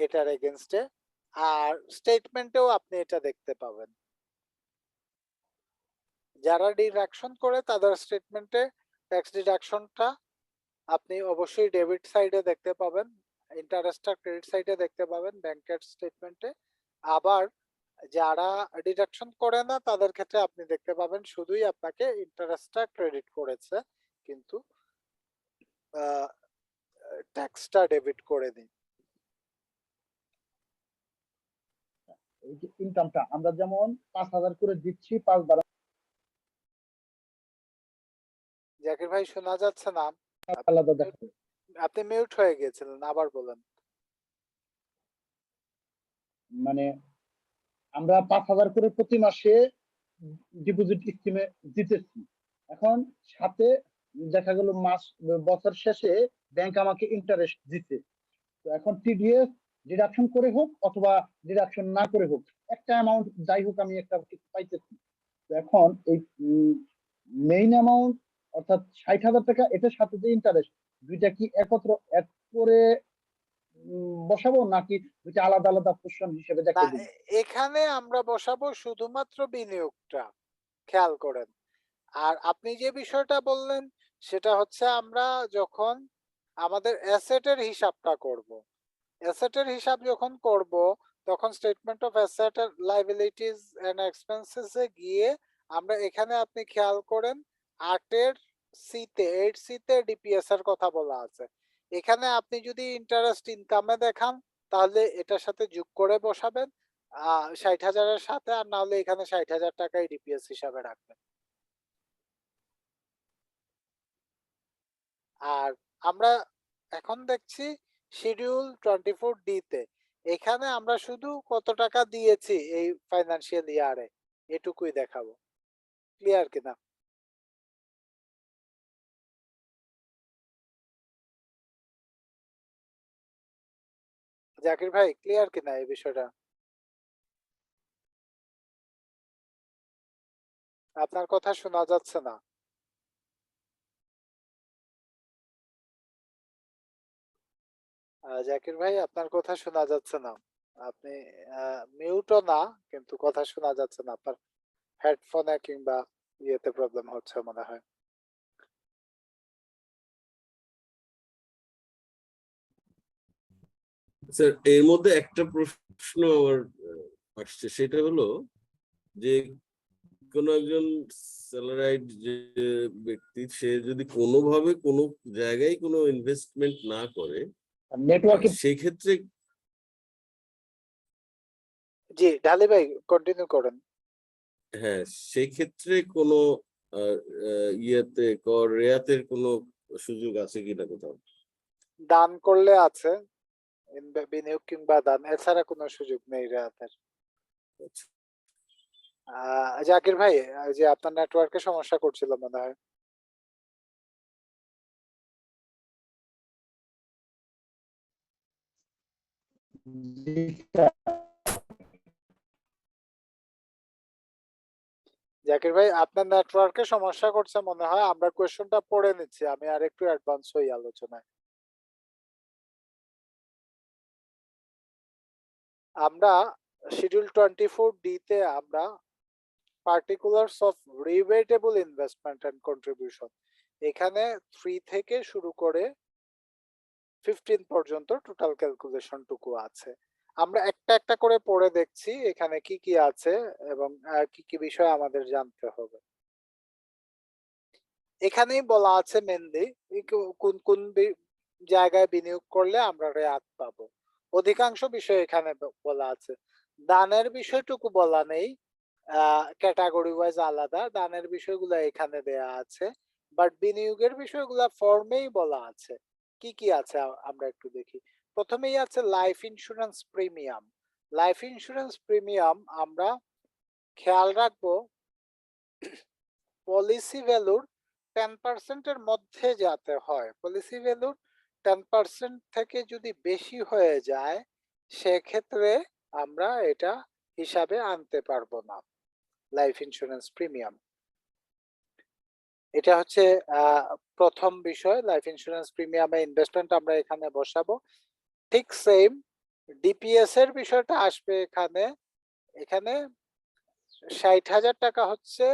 এটার এগেনস্টে। আর স্টেটমেন্টেও আপনি এটা দেখতে পাবেন। যারা ডিডাকশন করে তাদের স্টেটমেন্টে ট্যাক্স ডিডাকশনটা আপনি অবশ্যই ডেবিট সাইডে দেখতে পাবেন, ইন্টারেস্টটা ক্রেডিট সাইডে দেখতে পাবেন ব্যাংকের স্টেটমেন্টে। আবার যারা ডিডাকশন করে না, তাদের ক্ষেত্রে আপনি দেখতে পাবেন শুধুই আপনাকে ইন্টারেস্টটা ক্রেডিট করেছে, কিন্তু ট্যাক্সটা ডেবিট করেনি। এই যে ইনকামটা আমরা যেমন 5,000 করে দিচ্ছি 5 বার, জাকির ভাই শোনা যাচ্ছে না, আপনি আলাদা mute- দেখাবে। আপনি মিউট হয়ে গিয়েছিলেন, আবার বলেন। মানে আমরা 5,000 করে প্রতি মাসে ডিপোজিট স্কিমে দিতেছি। এখন সাথে দেখা গেল বছর শেষে ব্যাংক আমাকে ইন্টারেস্ট দিতে। তো এখন টিডিএস ডিডাকশন করে হোক অথবা ডিডাকশন না করে হোক, একটা অ্যামাউন্ট যাই হোক আমি একটা কিছু পাইতেছি। তো এখন এই মেইন অ্যামাউন্ট অর্থাৎ 60,000 টাকা, এটার সাথে যে ইন্টারেস্ট, দুইটা কি একত্র এক করে বসাবো, নাকি দুইটা আলাদা আলাদা পোর্শন হিসেবে না, দেখে দিব? এখানে আমরা বসাবো শুধুমাত্র বিনিয়োগটা, খেয়াল করেন। আর আপনি যে বিষয়টা বললেন, সেটা হচ্ছে আমরা যখন আমাদের অ্যাসেটের হিসাবটা করব, অ্যাসেটের হিসাব যখন করব, তখন statement of asset and liabilities and expenses এ গিয়ে আমরা এখানে আপনি খেয়াল করেন 8 ডিপিএস এর কথা বলা আছে। এখানে আপনি যদি ইন্টারেস্ট ইনকামে দেখান, তাহলে এটার সাথে যোগ করে বসাবেন 60,000-এর সাথে, আর না হলে এখানে 60,000 টাকাই ডিপিএস হিসাবে রাখবেন। আর আমরা এখন দেখছি শিডিউল 24D তে, এখানে আমরা শুধু কত টাকা দিয়েছি এই ফাইন্যান্সিয়াল ইয়ারে এটুকুই দেখাবো। ক্লিয়ার কিনা? জাকির ভাই ক্লিয়ার কিনা এই বিষয়টা? আপনার কথা শোনা যাচ্ছে না। জাকির ভাই আপনার কথা শোনা যাচ্ছে না। আপনি মিউটও না, কিন্তু কথা শোনা যাচ্ছে না। আপনার হেডফোনে কিংবা ইয়েতে প্রবলেম হচ্ছে মনে হয়। স্যার এর মধ্যে একটা প্রশ্ন আমার আসছে, সেটা হলো যে কোন একজন স্যালারাইড যে ব্যক্তি, সে যদি কোনোভাবে কোনো জায়গায় কোনো ইনভেস্টমেন্ট না করে, নেটওয়ার্কে সেই ক্ষেত্রে জি ঢালি ভাই কন্টিনিউ করেন। হ্যাঁ, সেই ক্ষেত্রে কোনো ইয়েতে কর রেয়াতের কোনো সুযোগ আছে কিনা কোথাও? দান করলে আছে, বিনিয়োগ কিংবা দান, এছাড়া কোনো সুযোগ নেই রেয়াতের। আচ্ছা। জাকির ভাই, যে আপনার নেটওয়ার্কে সমস্যা করছিল মনে হয়। জাকির ভাই আপনার নেটওয়ার্কে সমস্যা করছে মনে হয়। আমরা কোয়েশ্চনটা পড়ে নিচ্ছি, আমি আর একটু অ্যাডভান্স হই আলোচনায়। আমরা শিডিউল 24D তে আমরা পার্টিকুলারস অফ রিবেটেবল ইনভেস্টমেন্ট এন্ড কন্ট্রিবিউশন, এখানে 3 থেকে শুরু করে 15 পর্যন্ত টোটাল ক্যালকুলেশন টুকু আছে। আমরা একটা একটা করে পড়ে দেখছি এখানে কি কি আছে এবং কি কি বিষয় আমাদের জানতে হবে। এখানেই বলা আছে মেনলি কোন কোন জায়গায় বিনিয়োগ করলে আমরা রেয়াত পাবো। অধিকাংশ বিষয় এখানে বলা আছে। দানের বিষয়টুকু বলা নেই, ক্যাটাগরি ওয়াইজ আলাদা। দানের বিষয়গুলো এখানে দেয়া আছে, বাট বিনিয়োগের বিষয়গুলো ফর্মেই বলা আছে। কি কি আছে আমরা একটু দেখি। প্রথমেই আছে life insurance premium. Life insurance premium আমরা খেয়াল রাখবো পলিসি ভ্যালুর 10% এর মধ্যে যাতে হয়। পলিসি ভ্যালুর 10% থেকে যদি বেশি হয়ে যায়, সেক্ষেত্রে আমরা এটা হিসাবে আনতে পারবো না লাইফ ইন্স্যুরেন্স প্রিমিয়াম। এটা হচ্ছে প্রথম বিষয়। লাইফ ইন্স্যুরেন্স প্রিমিয়ামে ইনভেস্টমেন্ট আমরা এখানে বসাবো। ঠিক সেম ডিপিএস এর বিষয়টা আসবে এখানে। এখানে 60,000 টাকা হচ্ছে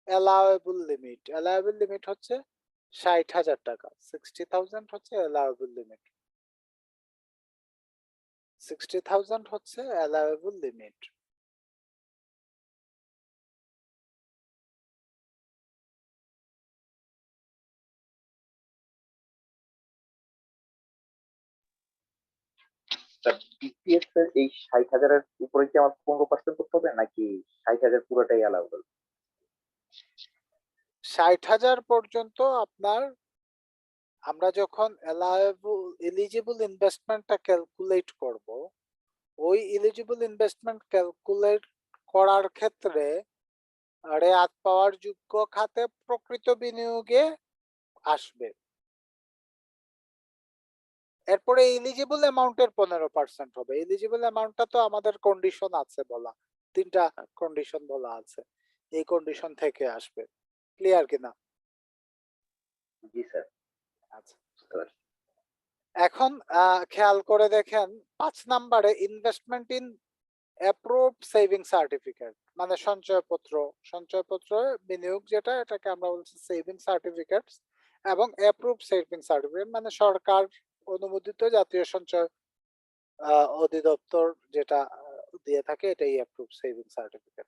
অ্যালাউয়েবল লিমিট। অ্যালাউয়েবল লিমিট হচ্ছে 60,000 টাকা। 60,000 হচ্ছে অ্যালাউয়েবল লিমিট। 60,000 হচ্ছে অ্যালাউয়েবল লিমিট। ডিপিএস এর এই 60,000-এর উপরে কি আমার 15% করতে হবে, নাকি 60,000 পুরোটাই অ্যালাউবল? 60,000 পর্যন্ত আপনার, আমরা যখন এলিজিবল ইনভেস্টমেন্টটা ক্যালকুলেট করব, ওই এলিজিবল ইনভেস্টমেন্ট ক্যালকুলেট করার ক্ষেত্রে রেয়াত পাওয়ার যোগ্য খাতে প্রকৃত বিনিয়োগে আসবে। এরপরে এলিজিবল অ্যামাউন্টের 15% হবে। এলিজিবল অ্যামাউন্টটা তো আমাদের কন্ডিশন আছে বলা, 3টা কন্ডিশন বলা আছে, এই কন্ডিশন থেকে আসবে। ক্লিয়ার কিনা? জি স্যার, আচ্ছা, বুঝতে পারছি। এখন খেয়াল করে দেখেন 5 নম্বরে investment in approved saving certificate, মানে সঞ্চয়পত্র। সঞ্চয়পত্র বিনিয়োগ যেটা, এটাকে আমরা বলছি সেভিং সার্টিফিকেট। এবং অ্যাপ্রুভড সেভিং সার্টিফিকেট মানে সরকার অনুমোদিত জাতীয় সঞ্চয় অধিদপ্তর যেটা দিয়ে থাকে, এটাই অ্যাপ্রুভ সেভিং সার্টিফিকেট।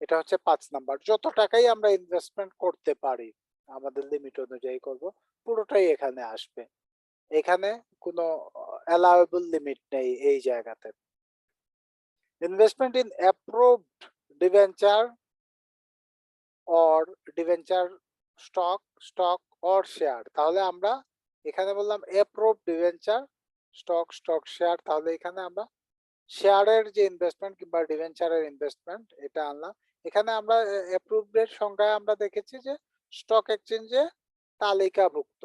এটা হচ্ছে 5 নাম্বার। যত টাকাই আমরা ইনভেস্টমেন্ট করতে পারি আমাদের লিমিট অনুযায়ী করব, পুরোটাই এখানে আসবে। এখানে কোনো অ্যালাউয়েবল লিমিট নেই এই জায়গাতে। Investment in approved debenture or debenture stock, stock or share. তাহলে আমরা এখানে বললাম approved debenture, stock, stock share. তাহলে এখানে আমরা শেয়ারের যে ইনভেস্টমেন্ট কিংবা ডিবেঞ্চারের ইনভেস্টমেন্ট এটা আনলাম। এখানে আমরা অ্যাপ্রুভড এর সংজ্ঞায় আমরা দেখেছি যে স্টক এক্সচেঞ্জে তালিকাভুক্ত,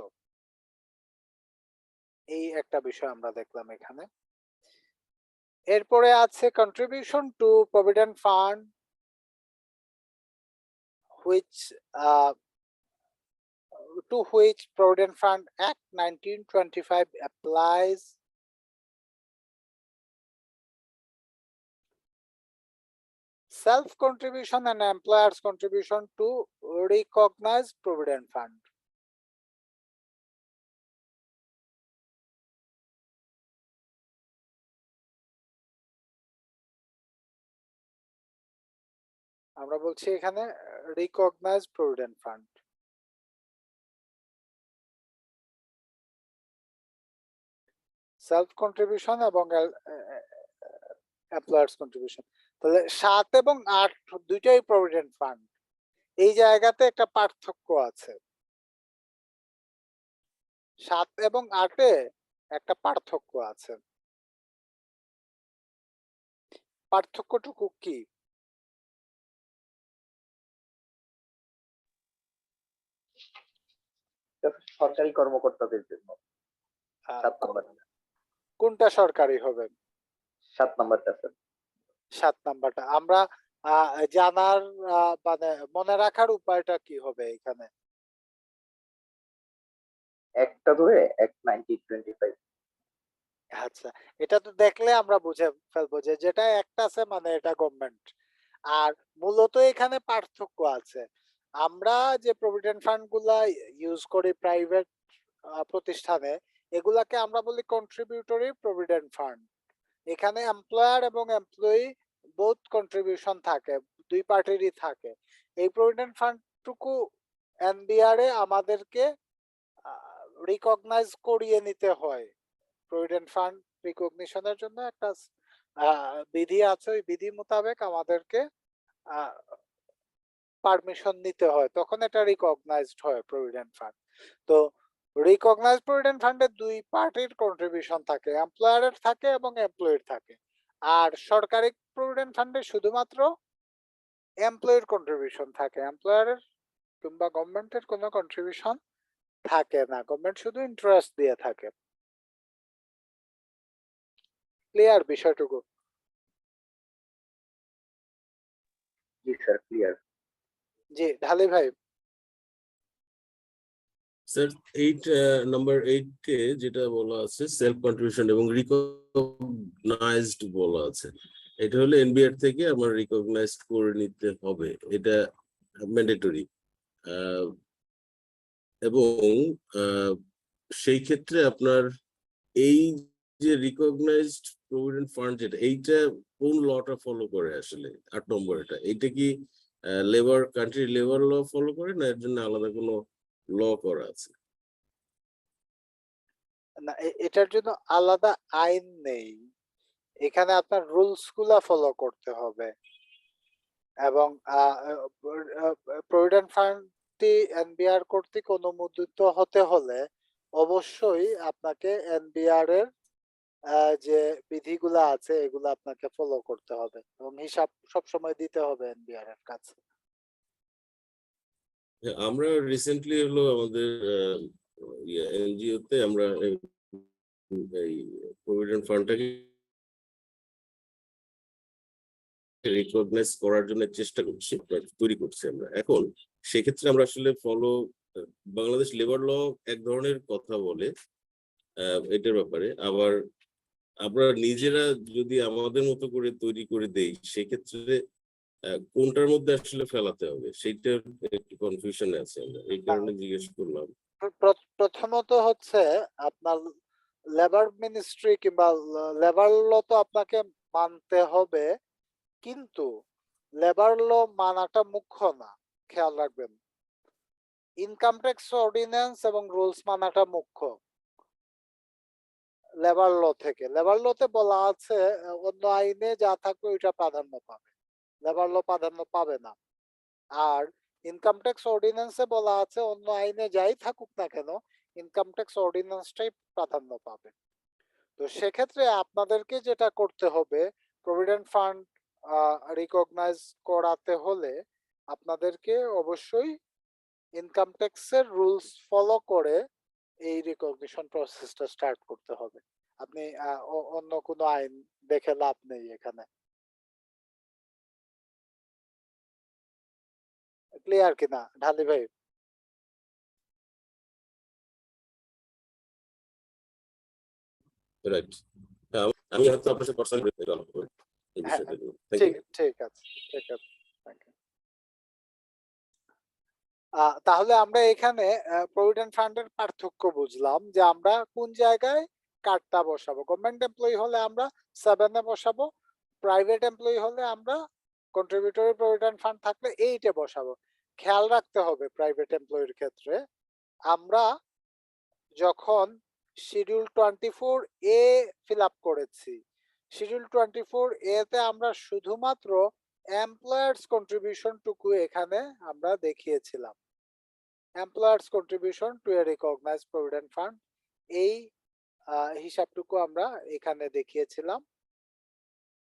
এই একটা বিষয় আমরা দেখলাম এখানে। এরপরে আছে contribution to provident fund which to which Provident Fund Act 1925 applies. Self-contribution and employer's contribution to recognized Provident Fund. আমরা বলছি এখানে recognized Provident Fund. Self contribution এবং এমপ্লয়ার্স কন্ট্রিবিউশন, তাহলে 7 এবং 8 দুইটাই প্রভিডেন্ট ফান্ড। এই জায়গাতে একটা পার্থক্য আছে, 7 এবং 8-এ একটা পার্থক্য আছে। পার্থক্যটুকু কি? সরকারি কর্মকর্তাদের জন্য 7 নাম্বার, কোনটা সরকারি হবে? 7 নাম্বারটা স্যার। 7 নাম্বারটা আমরা জানার মানে মনে রাখার উপায়টা কি হবে এখানে? একটা ধরে অ্যাক্ট 1925। আচ্ছা, এটা তো দেখলে আমরা বুঝে ফেলবো যে যেটা একটা আছে মানে এটা গভর্নমেন্ট। আর মূলত এখানে পার্থক্য আছে। আমরা যে প্রভিডেন্ট ফান্ড গুলা ইউজ করি প্রাইভেট প্রতিষ্ঠানে, এগুলাকে আমরা বলি কন্ট্রিবিউটরি প্রভিডেন্ট ফান্ড। এখানে এমপ্লয়ার এবং এমপ্লয়ি বোথ কন্ট্রিবিউশন থাকে, দুই পার্টিরই থাকে। এই প্রভিডেন্ট ফান্ডটুকু এনবিআর এ আমাদেরকে রিকগনাইজ করিয়ে নিতে হয়। প্রভিডেন্ট ফান্ড রিকগনিশনের জন্য একটা বিধি আছে, ওই বিধি মোতাবেক আমাদেরকে পারমিশন নিতে হয়, তখন এটা রিকগনাইজড হয় প্রভিডেন্ট ফান্ড। তো রিকগনাইজড প্রভিডেন্ট ফান্ডে দুই পার্টির কন্ট্রিবিউশন থাকে, এমপ্লয়ারের থাকে এবং এমপ্লয়ির থাকে। আর সরকারি প্রভিডেন্ট ফান্ডে শুধুমাত্র এমপ্লয়ির কন্ট্রিবিউশন থাকে, এমপ্লয়ারের কিংবা গভর্নমেন্টের কোনো কন্ট্রিবিউশন থাকে না, গভর্নমেন্ট শুধু ইন্টারেস্ট দিয়ে থাকে। ক্লিয়ার বিষয়টুকু? জি স্যার, ক্লিয়ার। জি ঢালি ভাই। স্যার 8 নাম্বার 8 কে যেটা বলা আছে সেলফ কন্ট্রিবিউশন এবং রিকগনাইজড বলা আছে, এটা হলো এনবিআর থেকে আমার রিকগনাইজড করে নিতে হবে, এটা ম্যান্ডেটরি। এবং সেই ক্ষেত্রে আপনার এই যে রিকগনাইজড প্রভিডেন্ট ফান্ড যেটা, এইটা কোন লটা ফলো করে আসলে 8 নম্বর? এটা কি labour country labour law follow করে না এর জন্য আলাদা কোনো ল করা আছে? না, এটার জন্য আলাদা আইন নেই, এখানে আপনার রুলস গুলা ফলো করতে হবে। এবং প্রভিডেন্ট ফান্ডটি এনবিআর কর্তৃক অনুমোদিত হতে হলে অবশ্যই আপনাকে এনবিআর এর যে বিধিগুলা আছে এগুলো আপনাকে ফলো করতে হবে এবং হিসাব সবসময় দিতে হবে এনবিআর এর কাছে। আমরা রিসেন্টলি হলো আমাদের এনজিও তে আমরা এই প্রভিডেন্ট ফান্ডটাকে রিকগনাইজ করার জন্য চেষ্টা করছি, তৈরি করছি আমরা। এখন সেক্ষেত্রে আমরা আসলে ফলো বাংলাদেশ লেবার ল এক ধরনের কথা বলে এটার ব্যাপারে, আবার আমরা নিজেরা যদি আমাদের মতো করে তৈরি করে দেই সেক্ষেত্রে কোনটার মধ্যে আসলে ফেলাতে হবে সেইটার একটু কনফিউশনে আছে আমরা, এই কারণে জিজ্ঞেস করলাম। প্রথমত হচ্ছে আপনার লেবার মিনিস্ট্রি কিংবা লেবার ল তো আপনাকে মানতে হবে, কিন্তু লেবার ল মানাটা মুখ্য না, খেয়াল রাখবেন। ইনকাম ট্যাক্স অর্ডিন্যান্স এবং রুলস মানাটা মুখ্য লেবার ল থেকে। লেবার লতে বলা আছে অন্য আইনে যা থাকবে ওইটা প্রাধান্য পাবে, লেবার ল প্রাধান্য পাবে না। আর ইনকাম ট্যাক্স অর্ডিন্যান্সে বলা আছে অন্য আইনে যাই থাকুক না কেন ইনকাম ট্যাক্স অর্ডিন্যান্সটাই প্রাধান্য পাবে। তো সেক্ষেত্রে আপনাদেরকে যেটা করতে হবে, প্রভিডেন্ট ফান্ড রিকগনাইজ করাতে হলে আপনাদেরকে অবশ্যই ইনকাম ট্যাক্সের রুলস ফলো করে এই রিকগনিশন প্রসেসটা স্টার্ট করতে হবে। আপনি অন্য কোনো আইন দেখে লাভ নেই এখানে। ক্লিয়ার কিনা ঢালি ভাই? রাইট। আমি হয়তো আপনার সাথে পার্সোনালি আলাপ করব এই হ্যাঁ, বিষয়টা নিয়ে। থ্যাংক ঠিক ইউ। ঠিক আছে, ঠিক আছে। Thank you. তাহলে আমরা এখানে প্রভিডেন্ট ফান্ডের পার্থক্য বুঝলাম যে আমরা কোন জায়গায় কার্ডটা বসাবো। গভর্নমেন্ট এমপ্লয়ি হলে আমরা 7 এ বসাবো, প্রাইভেট এমপ্লয়ি হলে আমরা কন্ট্রিবিউটরি প্রভিডেন্ট ফান্ড থাকলে 8 এ বসাবো। খেয়াল রাখতে হবে প্রাইভেট এমপ্লয়ির ক্ষেত্রে আমরা যখন শিডিউল 24 এ ফিল আপ করেছি, শিডিউল 24 এ তে আমরা শুধুমাত্র এমপ্লয়ার্স কন্ট্রিবিউশন টুকু এখানে আমরা দেখিয়েছিলাম। Employer's contribution to a recognised provident fund, এই হিসাবটুকু আমরা এখানে দেখিয়েছিলাম।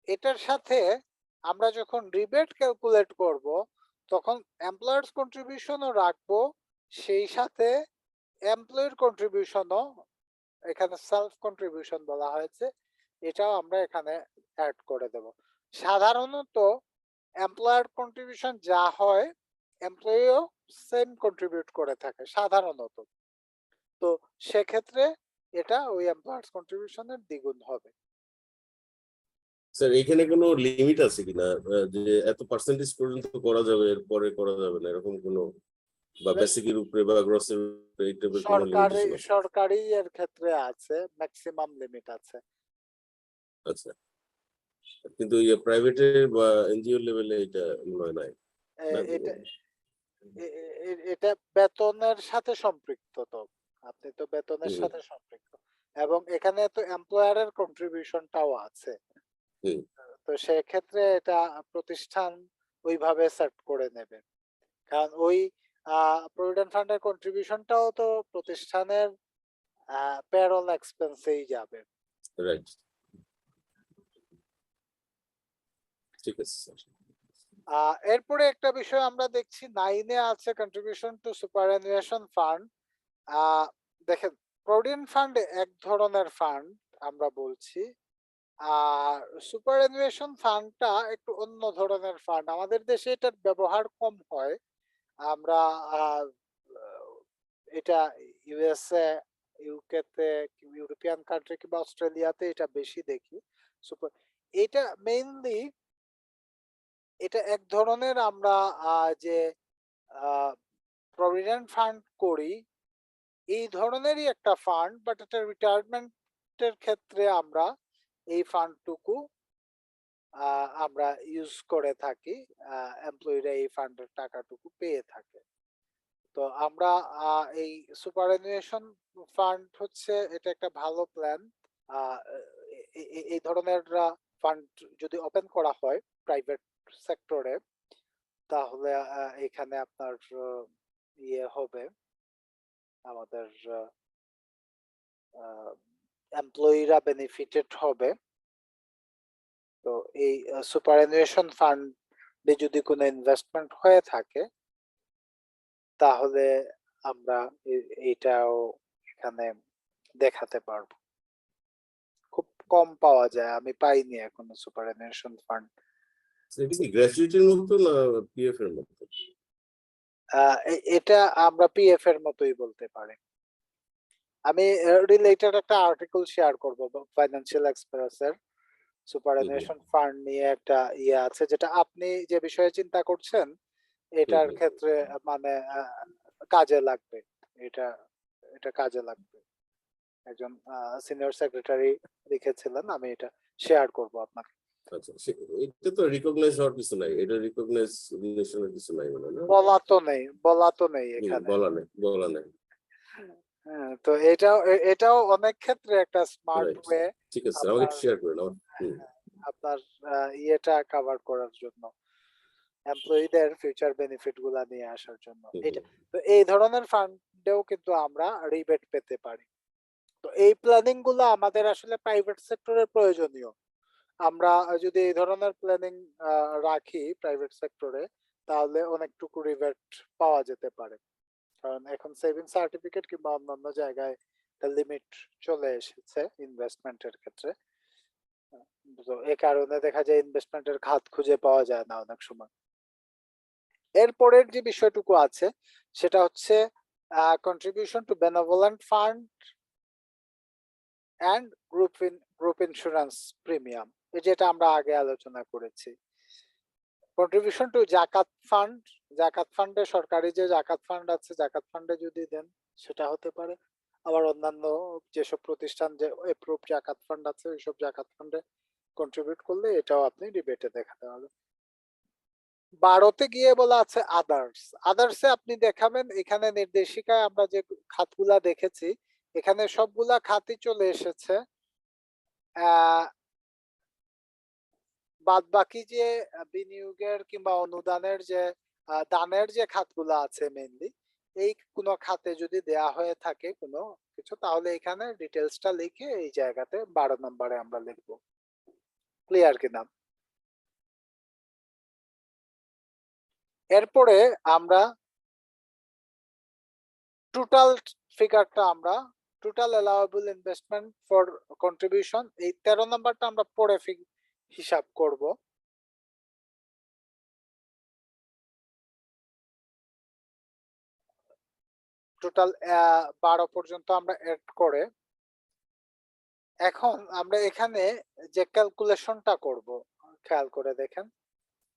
এটার সাথে আমরা যখন রিবেট ক্যালকুলেট করব তখন এমপ্লয়ার্স কন্ট্রিবিউশনও রাখবো, সেই সাথে এমপ্লয়ির কন্ট্রিবিউশনও, এখানে সেলফ কন্ট্রিবিউশন বলা হয়েছে, এটাও আমরা এখানে অ্যাড করে দেব। সাধারণত এমপ্লয়ার কন্ট্রিবিউশন যা হয় এমপ্লয়িও সেম কন্ট্রিবিউট করে থাকে সাধারণত, তো সেক্ষেত্রে এটা ওই এমপ্লয়ার্স কন্ট্রিবিউশনের দ্বিগুণ হবে। স্যার এখানে কোনো লিমিট আছে কিনা যে এত পার্সেন্টেজ পর্যন্ত করা যাবে, এর পরে করা যাবে না, এরকম কোনো, বা বেসিকের উপরে বা গ্রসের উপরে এই টাইপের কোনো সরকারি লিমিটেশন আছে? সরকারি এর ক্ষেত্রে আছে, ম্যাক্সিমাম লিমিট আছে। আচ্ছা, কিন্তু প্রাইভেটে বা এনজিও লেভেলে এটা মনে হয় নাই না? এটা এটা বেতনের সাথে সম্পৃক্ত, তো আপনি তো বেতনের হুম, সাথে সম্পৃক্ত এবং এখানে তো এমপ্লয়ারের কন্ট্রিবিউশনটাও আছে, হুম। তো সেক্ষেত্রে এটা প্রতিষ্ঠান ওইভাবে সেট করে নেবে, কারণ ওই প্রভিডেন্ট ফান্ডের কন্ট্রিবিউশনটাও তো প্রতিষ্ঠানের পেরোল এক্সপেন্সেই যাবে। রাইট, ঠিক আছে স্যার। এরপরে একটা বিষয় আমরা দেখছি 9 এ আছে কন্ট্রিবিউশন টু সুপারঅ্যানুয়েশন ফান্ড। দেখেন প্রভিডেন্ট ফান্ড এক ধরনের ফান্ড আমরা বলছি, আর সুপারঅ্যানুয়েশন ফান্ডটা একটু অন্য ধরনের ফান্ড। আমাদের দেশে এটার ব্যবহার কম হয়। আমরা আহ, এটা ইউএসএ, ইউকে তে, ইউরোপিয়ান কান্ট্রি কিংবা অস্ট্রেলিয়াতে এটা বেশি দেখি। সুপার, এটা মেইনলি এটা এক ধরনের আমরা যে প্রভিডেন্ট ফান্ড করি এই ধরনেরই একটা ফান্ড, বাট এটা রিটায়ারমেন্টের ক্ষেত্রে আমরা এই ফান্ডটুকু আমরা ইউজ করে থাকি, এমপ্লয়িরা এই ফান্ডের টাকাটুকু পেয়ে থাকে। তো আমরা এই সুপারঅ্যানুয়েশন ফান্ড হচ্ছে এটা একটা ভালো প্ল্যান। এই ধরনের ফান্ড যদি ওপেন করা হয় প্রাইভেট সেক্টরে তাহলে এখানে আপনার ইয়ে হবে, আমাদের এমপ্লয়িরা বেনিফিটেড হবে। তো এই সুপারঅ্যানুয়েশন ফান্ডে যদি কোনো ইনভেস্টমেন্ট হয়ে থাকে তাহলে আমরা এটাও এখানে দেখাতে পারবো। খুব কম পাওয়া যায়, আমি পাইনি এখনো সুপারঅ্যানুয়েশন ফান্ড। এটা কি গ্র্যাচুইটির মতো না পিএফ এর মতো? এটা আমরা পিএফ এর মতোই বলতে পারি। আমি রিলেটেড একটা আর্টিকেল শেয়ার করব ফাইন্যান্সিয়াল এক্সপ্রেসের, সুপারঅ্যানুয়েশন ফান্ড নিয়ে একটা ইয়ে আছে যেটা আপনি যে বিষয়ে চিন্তা করছেন এটার ক্ষেত্রে মানে কাজে লাগবে। এটা এটা কাজে লাগবে। একজন সিনিয়র সেক্রেটারি লিখেছিলেন, আমি এটা শেয়ার করব আপনাকে। আচ্ছা, এটা তো রিকগনাইজ হওয়ার কিছু নাই, এটা রিকগনাইজেশনের কিছু নাই মানে না? বলা তো নেই এখানে। বলা নেই। হ্যাঁ, তো এটাও অনেক ক্ষেত্রে একটা স্মার্ট রাইট, ওয়ে ঠিক আছে, আমাকে একটু শেয়ার করেন আমার। আপনার ইয়েটা কভার করার জন্য, এমপ্লয়ীদের ফিউচার বেনিফিট গুলা নিয়ে আসার জন্য। এটা তো এই ধরনের ফান্ডেও কিন্তু আমরা রিবেট পেতে পারি। তো এই প্ল্যানিং গুলো আমাদের আসলে প্রাইভেট সেক্টরের প্রয়োজনীয়। আমরা যদি এই ধরনের প্ল্যানিং রাখি প্রাইভেট সেক্টরে তাহলে অনেকটুকু রিবেট পাওয়া যেতে পারে, কারণ এখন সেভিং সার্টিফিকেট কিংবা অন্যান্য জায়গায় লিমিট চলে এসেছে ইনভেস্টমেন্টের ক্ষেত্রে। তো এই কারণে দেখা যায় ইনভেস্টমেন্টের খাত খুঁজে পাওয়া যায় না অনেক সময়। এরপরের যে বিষয়টুকু আছে সেটা হচ্ছে contribution to benevolent fund and group insurance premium, যেটা আমরা আগে আলোচনা করেছি। কন্ট্রিবিউশন টু জাকাত ফান্ড, জাকাত ফান্ডে সরকারি যে জাকাত ফান্ড আছে জাকাত ফান্ডে যদি দেন সেটা হতে পারে, আবার অন্যান্য যেসব প্রতিষ্ঠান যে এপ্রুভ জাকাত ফান্ড আছে ওইসব জাকাত ফান্ডে কন্ট্রিবিউট করলে এটাও আপনি ডিবেটে দেখাতে পারবেন। 12তে গিয়ে বলা আছে আদার্স। আদার্সে আপনি দেখাবেন এখানে নির্দেশিকায় আমরা যে খাতগুলা দেখেছি এখানে সবগুলা খাতই চলে এসেছে। বাদ বাকি যে বিনিয়োগের কিংবা অনুদানের যে দানের যে খাতগুলো আছে মেইনলি, এই কোনো খাতে যদি দেয়া হয়ে থাকে কোনো কিছু তাহলে এখানে ডিটেলসটা লিখে এই জায়গাতে 12 নম্বরে আমরা লিখবো। ক্লিয়ার কিনা? এরপরে আমরা টোটাল ফিগারটা আমরা total allowable investment for contribution এই 13 নম্বরটা আমরা পরে হিসাব করব। টোটাল 12 পর্যন্ত আমরা এড করে এখন আমরা এখানে যে ক্যালকুলেশনটা করব খেয়াল করে দেখেন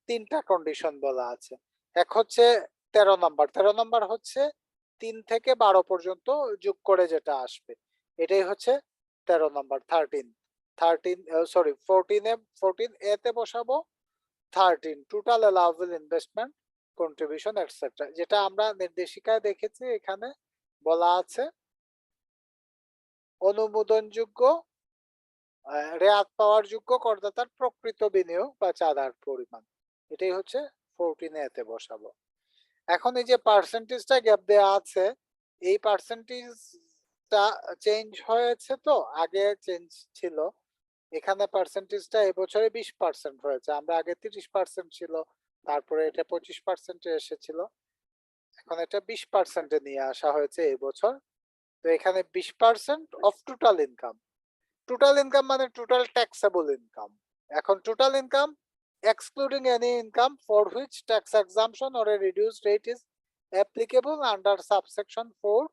3টা কন্ডিশন বলা আছে। এক হচ্ছে 13 নম্বর, 13 নম্বর হচ্ছে 3 থেকে 12 পর্যন্ত যোগ করে যেটা আসবে এটাই হচ্ছে 13 নম্বর। 14 এ তে বসাবো 13 total allowable investment contribution etcetera, যেটা আমরা নির্দেশিকায় দেখেছি এখানে বলা আছে অনুমোদনযোগ্য রেয়াত পাওয়ার যোগ্য করদাতার প্রকৃত বিনিয়োগ বা চাঁদার পরিমাণ, এটাই হচ্ছে 14 এতে বসাবো। এখন এই যে পার্সেন্টেজটা গ্যাপ দেওয়া আছে এই পার্সেন্টেজটা চেঞ্জ হয়েছে, তো আগে চেঞ্জ ছিল এখানে পার্সেন্টেজটা এবছরে 20% হয়েছে, আমরা আগে 30% ছিল, তারপরে এটা 25% এসেছিল, এখন এটা 20% নিয়ে আসা হয়েছে এই বছর। তো এখানে 20% of total income, total income মানে টোটাল ট্যাক্সেবল ইনকাম। এখন total income excluding any income for which tax exemption or a reduced rate is applicable under subsection 4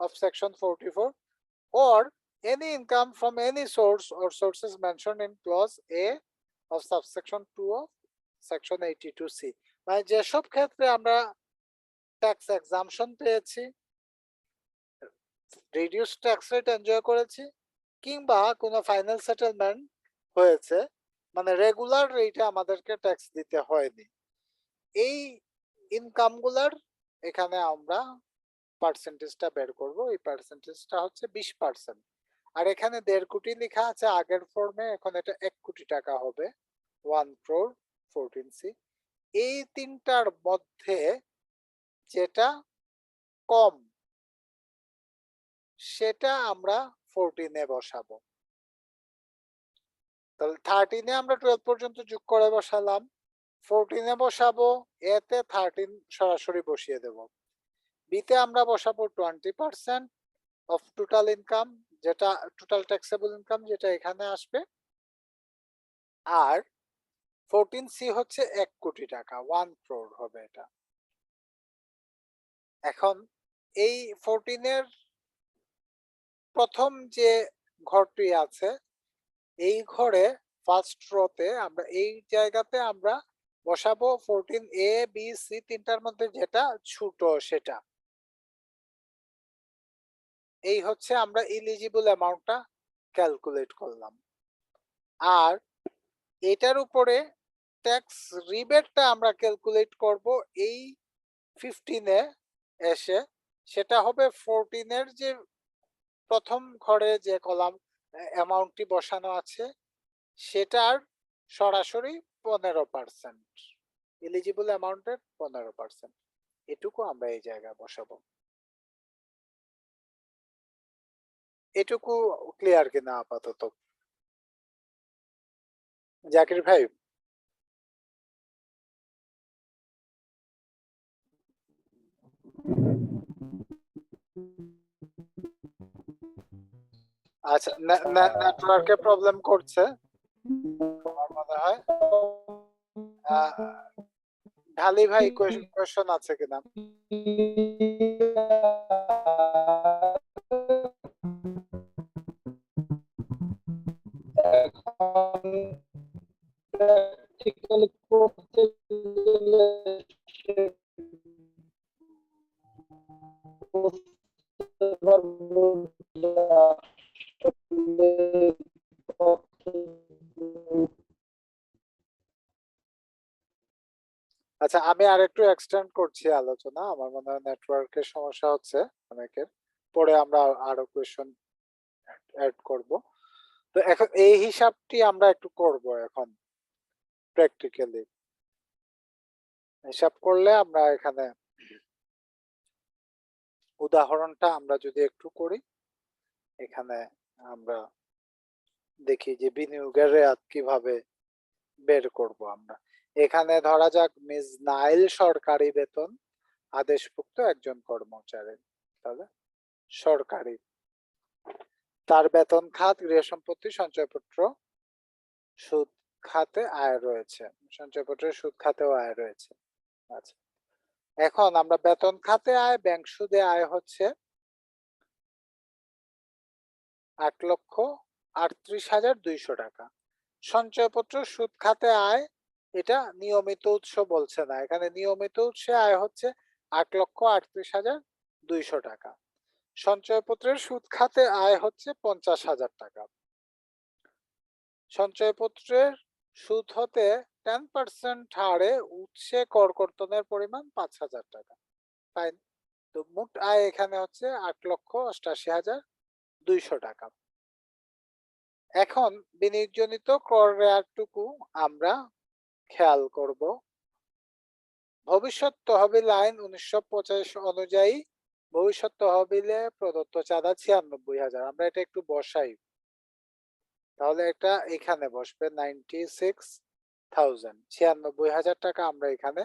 of section 44 or any income from any source or sources mentioned in clause A of subsection 2 of section 82C, মানে যেসব ক্ষেত্রে আমরা tax exemption পেয়েছি, reduce tax rate enjoy করেছি কিংবা কোনো final settlement হয়েছে মানে রেগুলার রেটে আমাদেরকে ট্যাক্স দিতে হয়নি, এই ইনকাম গুলার এখানে আমরা পার্সেন্টেজটা বের করব। এই পার্সেন্টেজটা হচ্ছে 20%। আর এখানে 1.5 কোটি লেখা আছে আগের ফর্মে, এখন এটা 1 কোটি টাকা হবে 1 crore 14C। এই তিনটার মধ্যে যেটা কম সেটা আমরা 14 এ বসাবো। তাহলে 13 এ আমরা 12 পর্যন্ত যোগ করে বসালাম, 14 এ বসাবো, এতে 13 সরাসরি বসিয়ে দেব, বিতে আমরা বসাবো 20% অফ টোটাল ইনকাম, যেটা টোটাল ট্যাক্সেবল ইনকাম যেটা এখানে আসবে, আর 14C হচ্ছে 1 কোটি টাকা 1 crore হবে এটা। এখন এই 14 এর প্রথম যে ঘরটি আছে এই ঘরে ফার্স্ট রোতে আমরা এই জায়গাতে আমরা বসাবো 14A B C তিনটার মধ্যে যেটা ছোট সেটা, এই হচ্ছে আমরা এলিজিবল অ্যামাউন্টটা ক্যালকুলেট করলাম। আর এটার উপরে ট্যাক্স রিবেটটা আমরা ক্যালকুলেট করব এই 15 এ এসে, সেটা হবে 14 এর যে প্রথম ঘরে যে কলাম অ্যামাউন্টটি বসানো আছে সেটার সরাসরি 15%, এলিজিবল অ্যামাউন্টের 15%, এটুকু আমরা এই জায়গায় বসাবো। এটুকু ক্লিয়ার কিনা আপাতত জাকির ভাই? আচ্ছা, নেটওয়ার্কে প্রবলেম করছে, আমার মনে হয় আহ, ঢালি ভাই কোয়েশ্চন আছে কিনা? এখন practical করতে গেলে বুঝতে পারবো যে আসলে কতদূর। আচ্ছা, আমি আর একটু এক্সটেন্ড করছি আলোচনা, আমার মনে হয় নেটওয়ার্কের সমস্যা হচ্ছে অনেকের, পরে আমরা আরো কোয়েশ্চন অ্যাড করব। তো এখন এই হিসাবটি আমরা একটু করব এখন প্র্যাকটিক্যালি। হিসাব করলে আমরা এখানে উদাহরণটা আমরা যদি একটু করি, এখানে আমরা দেখি যে বিনিয়োগের রেয়াত কিভাবে বের করব আমরা। এখানে ধরা যাক মিস নাইল সরকারি বেতন আদেশভুক্ত একজন কর্মচারী, তাহলে সরকারি, তার বেতন খাত, গৃহ সম্পত্তি, সঞ্চয়পত্র, সুদ খাতে আয় রয়েছে, সঞ্চয়পত্রের সুদ খাতেও আয় রয়েছে। আচ্ছা, এখন আমরা বেতন খাতে আয়, ব্যাংক সুদে আয় হচ্ছে 8,38,200 টাকা। সঞ্চয়পত্র সুদ খাতে আয়, এটা নিয়মিত উৎস বলছে না, এখানে নিয়মিত উৎসে আয় হচ্ছে 8,38,200 টাকা। সঞ্চয়পত্রের সুদ খাতে আয় হচ্ছে 50,000 টাকা। সঞ্চয়পত্রের সুদ হতে 10% হারে উৎসে কর কর্তনের পরিমাণ 5,000 টাকা। ফাইন। তো মোট আয় এখানে হচ্ছে 8,88,200 টাকা। এখন বিনিয়োগজনিত কর রেয়াতটুকু আমরা খেয়াল করব। ভবিষ্যৎ তহবিল আইন 1985 অনুযায়ী ভবিষ্যৎ তহবিলে প্রদত্ত চাঁদা 96,000। আমরা এটা একটু বসাই, তাহলে এটা এখানে বসবে 96,000, 96,000 টাকা আমরা এখানে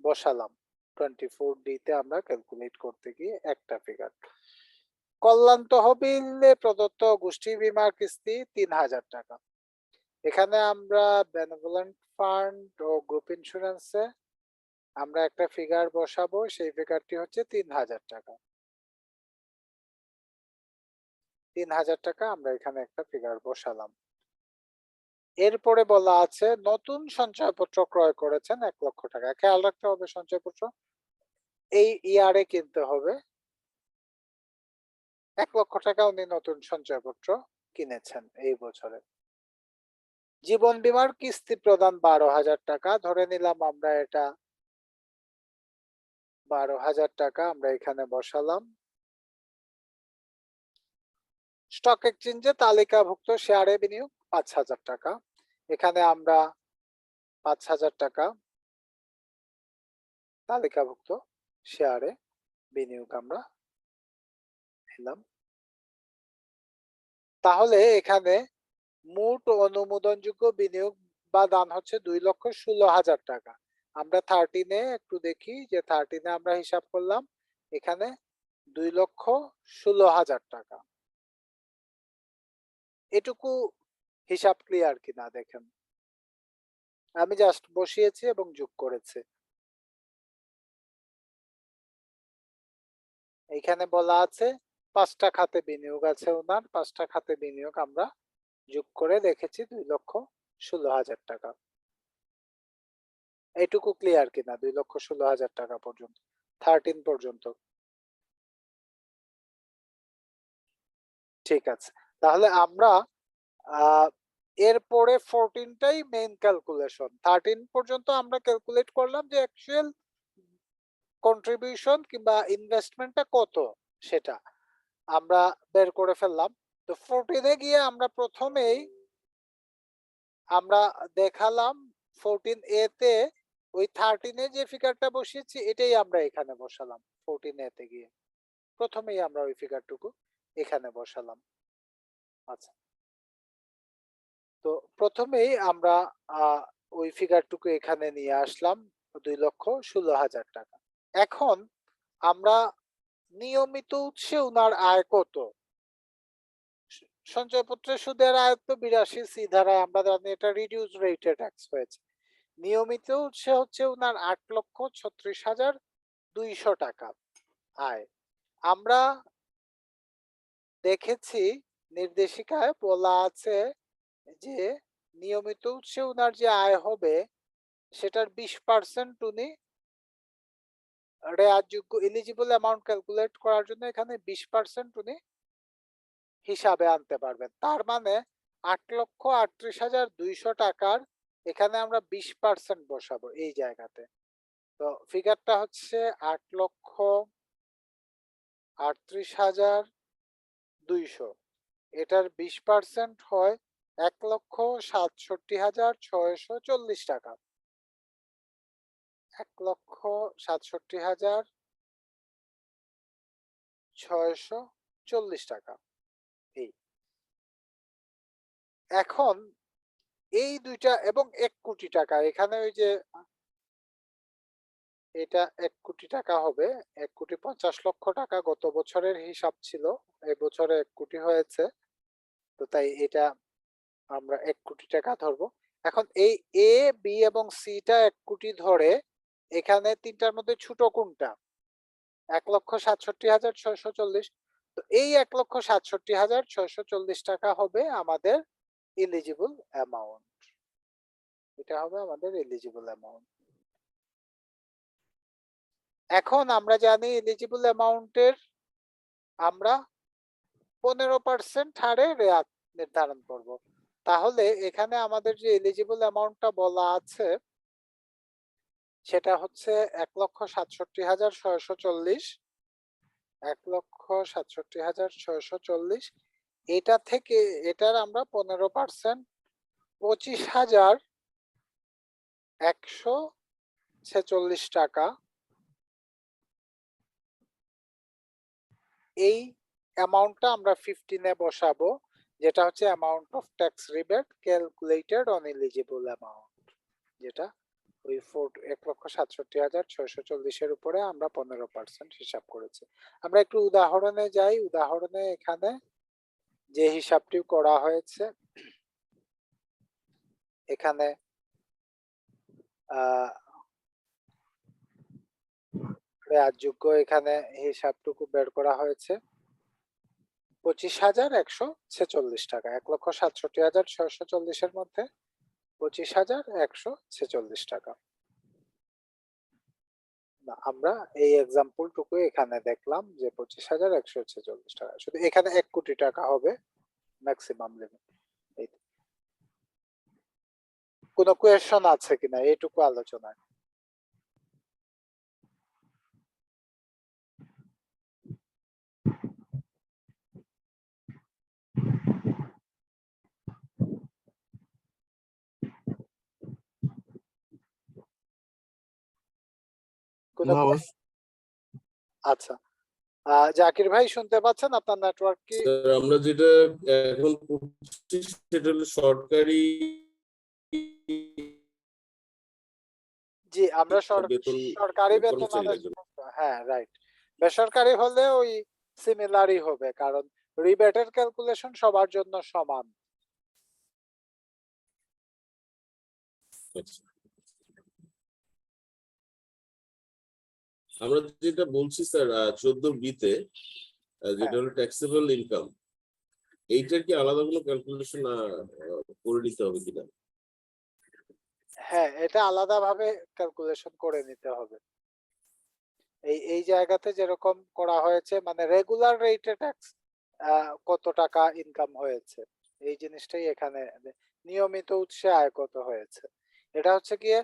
বসালাম। 24D তে আমরা ক্যালকুলেট করতে গিয়ে একটা ফিগার। কল্যাণ তহবিলে প্রদত্ত গোষ্ঠী বীমার কিস্তি 3,000 টাকা। এখানে আমরা বেনেভোলেন্ট ফান্ড ও গ্রুপ ইন্স্যুরেন্সে আমরা একটা ফিগার বসাবো, সেই ফিগারটি হচ্ছে 3,000 টাকা। 3,000 টাকা আমরা এখানে একটা ফিগার বসালাম। এরপরে বলা আছে নতুন সঞ্চয়পত্র ক্রয় করেছেন 1 লক্ষ টাকা। খেয়াল রাখতে হবে সঞ্চয়পত্র এই ইয়ারে কিনতে হবে। 1 লক্ষ টাকা উনি নতুন সঞ্চয়পত্র কিনেছেন এই বছরে। জীবন বীমার কিস্তি প্রদান 12,000 টাকা, ধরে নিলাম আমরা এটা 12,000 টাকা আমরা এখানে বসালাম। স্টক এক্সচেঞ্জে তালিকাভুক্ত শেয়ারে বিনিয়োগ 5,000 টাকা, এখানে আমরা 5,000 টাকা তালিকাভুক্ত শেয়ারে বিনিয়োগ আমরা নিলাম। তাহলে এখানে মোট অনুমোদনযোগ্য বিনিয়োগ বা দান হচ্ছে 2,16,000 টাকা। আমরা 13-এ একটু দেখি যে 13-এ আমরা হিসাব করলাম, এখানে 2,16,000 টাকা। এটুকু হিসাব ক্লিয়ার কিনা দেখেন, আমি জাস্ট বসিয়েছি এবং যোগ করেছি। এখানে বলা আছে 5টা খাতে বিনিয়োগ আছে ওনার, 5টা খাতে বিনিয়োগ আমরা যোগ করে দেখেছি 2,16,000 টাকা। এইটুকু ক্লিয়ার কিনা 2,16,000 টাকা পর্যন্ত, 13 পর্যন্ত? ঠিক আছে, তাহলে আমরা এরপরে 14টাই মেইন ক্যালকুলেশন। 13 পর্যন্ত আমরা ক্যালকুলেট করলাম যে অ্যাকচুয়াল কন্ট্রিবিউশন কিংবা ইনভেস্টমেন্টটা কত সেটা আমরা বের করে ফেললাম। তো 14-এ গিয়ে আমরা প্রথমেই আমরা দেখালাম 14A তে ওই 13-এ যে ফিগারটা বসিয়েছি এটাই আমরা এখানে বসালাম। 14A তে গিয়ে প্রথমেই আমরা ওই ফিগারটুকু এখানে বসালাম। আচ্ছা, তো প্রথমেই আমরা ওই ফিগারটুকু এখানে নিয়ে আসলাম 2,16,000 টাকা। এখন আমরা নিয়মিত উৎসে উনার আয় কত সঞ্চয়পত্রের সুদের আয়ত্ত 82 সি ধারায় আমরা জানি এটা রিডিউস রেটে ট্যাক্স হয়েছে। নিয়মিত উৎসে হচ্ছে উনার 8,36,200 টাকা আয়। আমরা দেখেছি নির্দেশিকায় বলা আছে যে নিয়মিত উৎসে উনার যে আয় হবে সেটার 20% উনি রেয়াতযোগ্য এলিজিবল অ্যামাউন্ট ক্যালকুলেট করার জন্য এখানে 20% উনি হিসাবে আনতে পারবেন। তার মানে 8,38,200 টাকার এখানে আমরা 20% বসাবো এই জায়গাতে। তো ফিগারটা হচ্ছে 8,38,200, এটার 20% হয় 1,67,640 টাকা। 1,67,640 টাকা। এই এখন এই দুইটা এবং 1 কোটি টাকা এখানে ওই যে এটা 1 কোটি টাকা হবে। 1,50,00,000 টাকা গত বছরের হিসাব ছিল, এই বছরে 1 কোটি হয়েছে। তো তাই এটা আমরা 1 কোটি টাকা ধরবো। এখন এই এ বি এবং সি টা 1 কোটি ধরে এখানে তিনটার মধ্যে ছোট কোনটা? 1,67,640। তো এই 1,67,640 টাকা হবে আমাদের এলিজিবল অ্যামাউন্ট। এটা হবে আমাদের এলিজিবল অ্যামাউন্ট। এখন আমরা জানি এলিজিবল অ্যামাউন্টের আমরা 15% হারে রেয়াত নির্ধারণ করব। তাহলে এখানে আমাদের যে এলিজিবল অ্যামাউন্টটা বলা আছে সেটা হচ্ছে 1,67,640। 1,67,640 এটা থেকে এটার আমরা 15% 25,146 টাকা এই অ্যামাউন্টটা আমরা 15 এ বসাবো, যেটা হচ্ছে amount of tax rebate calculated on eligible amount, যেটা ওই 1,67,640 এর উপরে আমরা 15% হিসাব করেছি। আমরা একটু উদাহরণে যাই। উদাহরণে এখানে যে হিসাবটি করা হয়েছে এখানে রেয়াতযোগ্য এখানে হিসাবটুকু বের করা হয়েছে 25,146 টাকা। 1,67,640 এর মধ্যে 25,146 টাকা। না, আমরা এই এক্সাম্পল টুকু এখানে দেখলাম যে 25,146 টাকা। শুধু এখানে 1 কোটি টাকা হবে ম্যাক্সিমাম লিমিট। কোনো কোয়েশ্চন আছে কিনা এইটুকু আলোচনায়? কোনো না বস। আচ্ছা, জাকির ভাই শুনতে পাচ্ছেন? আপনার নেটওয়ার্ক কি? স্যার আমরা যেটা এখন করছি সেটা হলো সরকারি জি, আমরা বেতন সরকারি বেতন কর্মচারীদের আদায় জন্য। হ্যাঁ, রাইট। বেসরকারি হলে ওই সিমিলারই হবে, কারণ রিবেটের ক্যালকুলেশন সবার জন্য সমান। আচ্ছা। আমরা যেটা বলছি স্যার 14B-তে যেটা হলো ট্যাক্সেবল ইনকাম, এইটার কি আলাদা কোনো ক্যালকুলেশন করে নিতে হবে কিনা? হ্যাঁ, এটা আলাদাভাবে ক্যালকুলেশন করে নিতে হবে। এই জায়গাতে যেরকম করা হয়েছে, মানে রেগুলার রেটে ট্যাক্স কত টাকা ইনকাম হয়েছে এই জিনিসটাই এখানে নিয়মিত উৎসে আয় কত হয়েছে, এটা হচ্ছে গিয়ে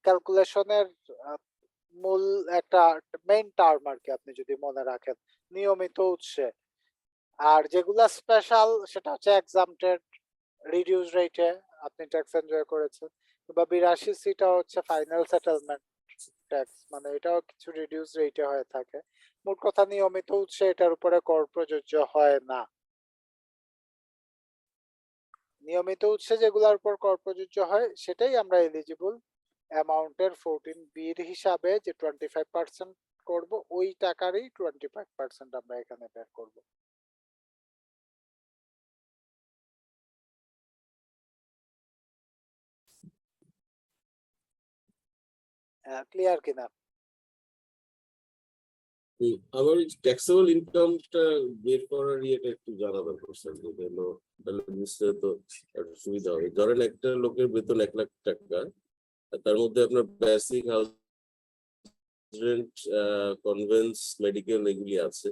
ক্যালকুলেশনের মূল একটা মেইন টার্ম আর কি, আপনি যদি মনে রাখেন নিয়মিত উৎসে। আর যেগুলা স্পেশাল সেটা হচ্ছে এক্সাম্পটেড রিডিউস রেটে আপনি ট্যাক্স এনজয় করেছেন, বা 82 সিটা হচ্ছে ফাইনাল সেটেলমেন্ট ট্যাক্স, মানে এটাও কিছু রিডিউস রেটে হয়ে থাকে। মোট কথা নিয়মিত উৎসে এটার উপরে কর প্রযোজ্য হয় না। নিয়মিত উৎসে যেগুলোর উপর কর প্রযোজ্য হয় সেটাই আমরা এলিজিবল অ্যামাউন্টের 14B এর হিসাবে যে 25% করব, ওই টাকারই 25% আমরা এখানে বের করব। ক্লিয়ার কিনা? আমার ট্যাক্সেবল ইনকামটা বের করার ইয়েটা একটু জানা দরকার স্যার, তাহলে বুঝতে তো একটু সুবিধা হবে। ধরেন একটা লোকের বেতন 1,00,000 টাকা, আর তার মধ্যে আপনার basic house rent, convince, medical এগুলি আছে।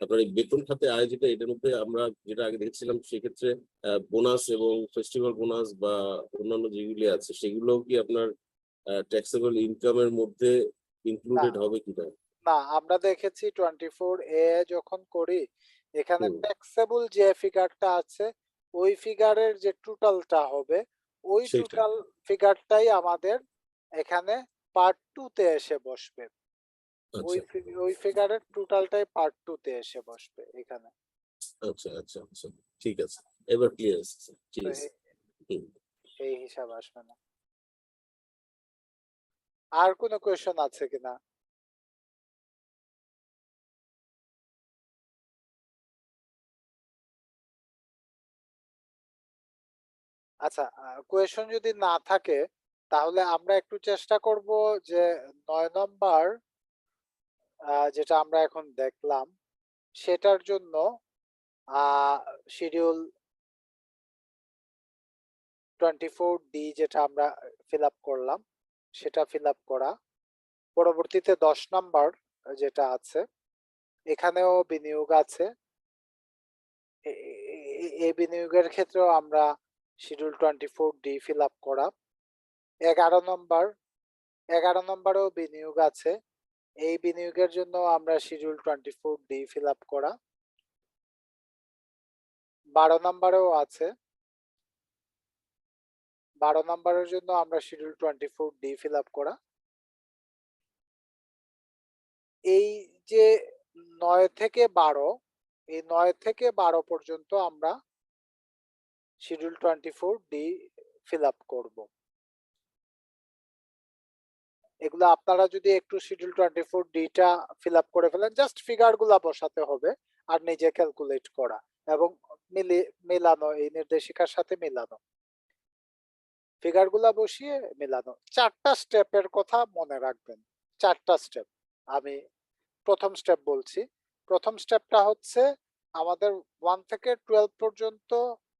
আপনার এই বেতন খাতে আয় যেটা, এটার মধ্যে আমরা যেটা আগে দেখছিলাম সেক্ষেত্রে বোনাস এবং ফেস্টিভ্যাল বোনাস বা অন্যান্য যেগুলি আছে সেগুলো কি আপনার ট্যাক্সেবল ইনকামের মধ্যে ইনক্লুডেড হবে কিনা? না, আমরা দেখেছি 24A যখন করি, এখানে হুম। ট্যাক্সেবল যে ফিগারটা আছে ওই ফিগারের যে টোটালটা হবে, ওই সেটা। টোটাল ফিগারটাই আমাদের এখানে পার্ট 2 তে এসে বসবে। আচ্ছা ওই ফিগারের টোটালটাই পার্ট 2 তে এসে বসবে এখানে। আচ্ছা আচ্ছা আচ্ছা, ঠিক আছে, এবার ক্লিয়ার আছে স্যার, ঠিক তো আছে। হুম। এই হিসাব আসবে না। আর কোনো কোয়েশ্চন আছে কিনা? আচ্ছা, কোয়েশন যদি না থাকে তাহলে আমরা একটু চেষ্টা করব যে 9 নম্বর যেটা আমরা এখন দেখলাম সেটার জন্য শিডিউল 24D যেটা আমরা ফিল আপ করলাম সেটা ফিল আপ করা। পরবর্তীতে 10 নম্বর যেটা আছে এখানেও বিনিয়োগ আছে। এই বিনিয়োগের ক্ষেত্রেও আমরা শিডিউল 24D ফিল আপ করা। 11 নম্বরেও বিনিয়োগ আছে, এই বিনিয়োগের জন্য আমরা শিডিউল 24D ফিল আপ করা। 12 নম্বরেও আছে, 12 নম্বরের জন্য আমরা শিডিউল 24D ফিল আপ করা। এই যে 9 থেকে 12, এই 9 থেকে 12 পর্যন্ত আমরা শিডিউল 24D ফিল আপ করব। এগুলো আপনারা যদি একটু শিডিউল 24D টা ফিল আপ করে ফেলেন, জাস্ট ফিগার গুলা বসাতে হবে আর নিজে ক্যালকুলেট করা এবং মেলানো, এই নির্দেশিকার সাথে মেলানো, ফিগার গুলা বসিয়ে মেলানো। 4টা স্টেপের কথা মনে রাখবেন, 4টা স্টেপ। আমি প্রথম স্টেপ বলছি। প্রথম স্টেপটা হচ্ছে আমাদের 1 থেকে 12 পর্যন্ত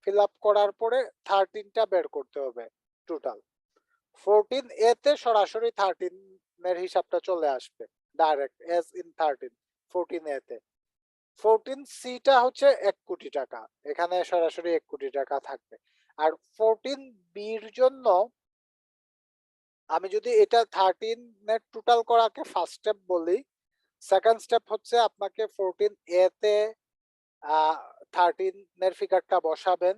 ফিল আপ করার পরে 13টা বের করতে হবে টোটাল। 14A তে সরাসরি 13 এর হিসাবটা চলে আসবে ডাইরেক্ট এস ইন 13 14A তে। 14C টা হচ্ছে 1 কোটি টাকা, এখানে সরাসরি 1 কোটি টাকা থাকবে। আর 14B এর জন্য আমি যদি এটা 13 এর টোটাল করাকে ফার্স্ট স্টেপ বলি, সেকেন্ড স্টেপ হচ্ছে আপনাকে 14A তে 13 এর ফিগারটা বসাবেন।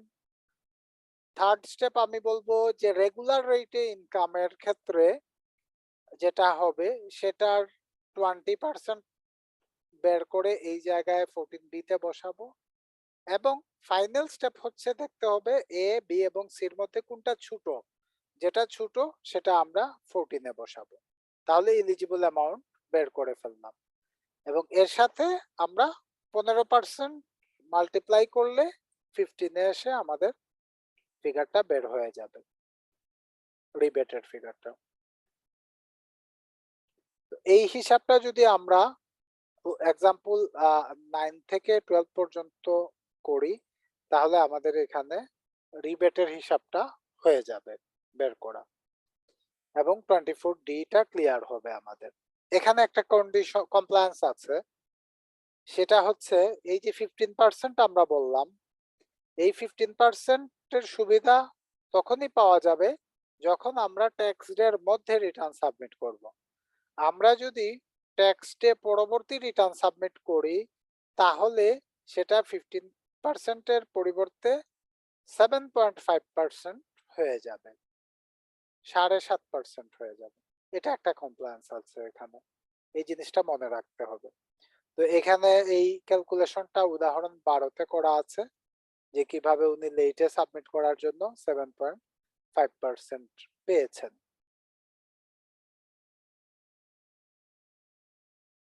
থার্ড স্টেপ আমি বলবো যে রেগুলার রেটে ইনকামের ক্ষেত্রে যেটা হবে সেটার 20% বের করে এই জায়গায় 14B তে বসাবো। এবং ফাইনাল স্টেপ হচ্ছে দেখতে হবে এ, বি এবং সির মধ্যে কোনটা ছোট, যেটা ছোট সেটা আমরা 14 এ বসাবো। তাহলে এলিজিবল অ্যামাউন্ট বের করে ফেললাম। এবং এর সাথে আমরা 15% মাল্টিপ্লাই করলে 15 এ এসে আমাদের ফিগারটা বের হয়ে যাবে, রিবেটেড ফিগারটা। এই হিসাবটা যদি আমরা এক্সাম্পল 9 থেকে 12 পর্যন্ত করি তাহলে আমাদের এখানে রিবেটের হিসাবটা হয়ে যাবে বের করা এবং 24D টা ক্লিয়ার হবে আমাদের। এখানে একটা কন্ডিশন কমপ্লায়েন্স আছে, সেটা হচ্ছে এই যে 15% আমরা বললাম, এই 15% এর সুবিধা তখনই পাওয়া যাবে যখন আমরা ট্যাক্স ডের মধ্যে রিটার্ন সাবমিট করব। আমরা যদি ট্যাক্স ডে পরবর্তী রিটার্ন সাবমিট করি তাহলে সেটা 15% এর পরিবর্তে 7.5% হয়ে যাবে, 7.5% হয়ে যাবে। এটা একটা কমপ্লায়েন্স আছে এখানে, এই জিনিসটা মনে রাখতে হবে। তো এখানে এই ক্যালকুলেশনটা উদাহরণ 12 করা আছে যে কিভাবে উনি লেটে সাবমিট করার জন্য 7.5% পেয়েছেন।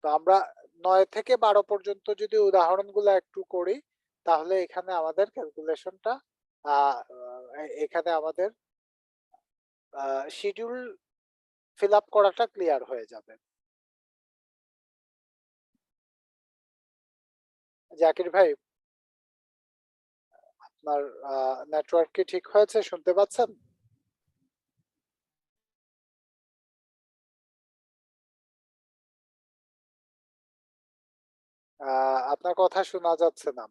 তো আমরা 9 থেকে 12 পর্যন্ত যদি উদাহরণগুলো একটু করি তাহলে এখানে আমাদের ক্যালকুলেশনটা এখানে আমাদের শিডিউল ফিল আপ করাটা ক্লিয়ার হয়ে যাবে। জাকির ভাই, আপনার নেটওয়ার্ক কি ঠিক হয়েছে, শুনতে পাচ্ছেন? আপনার কথা শোনা যাচ্ছে না।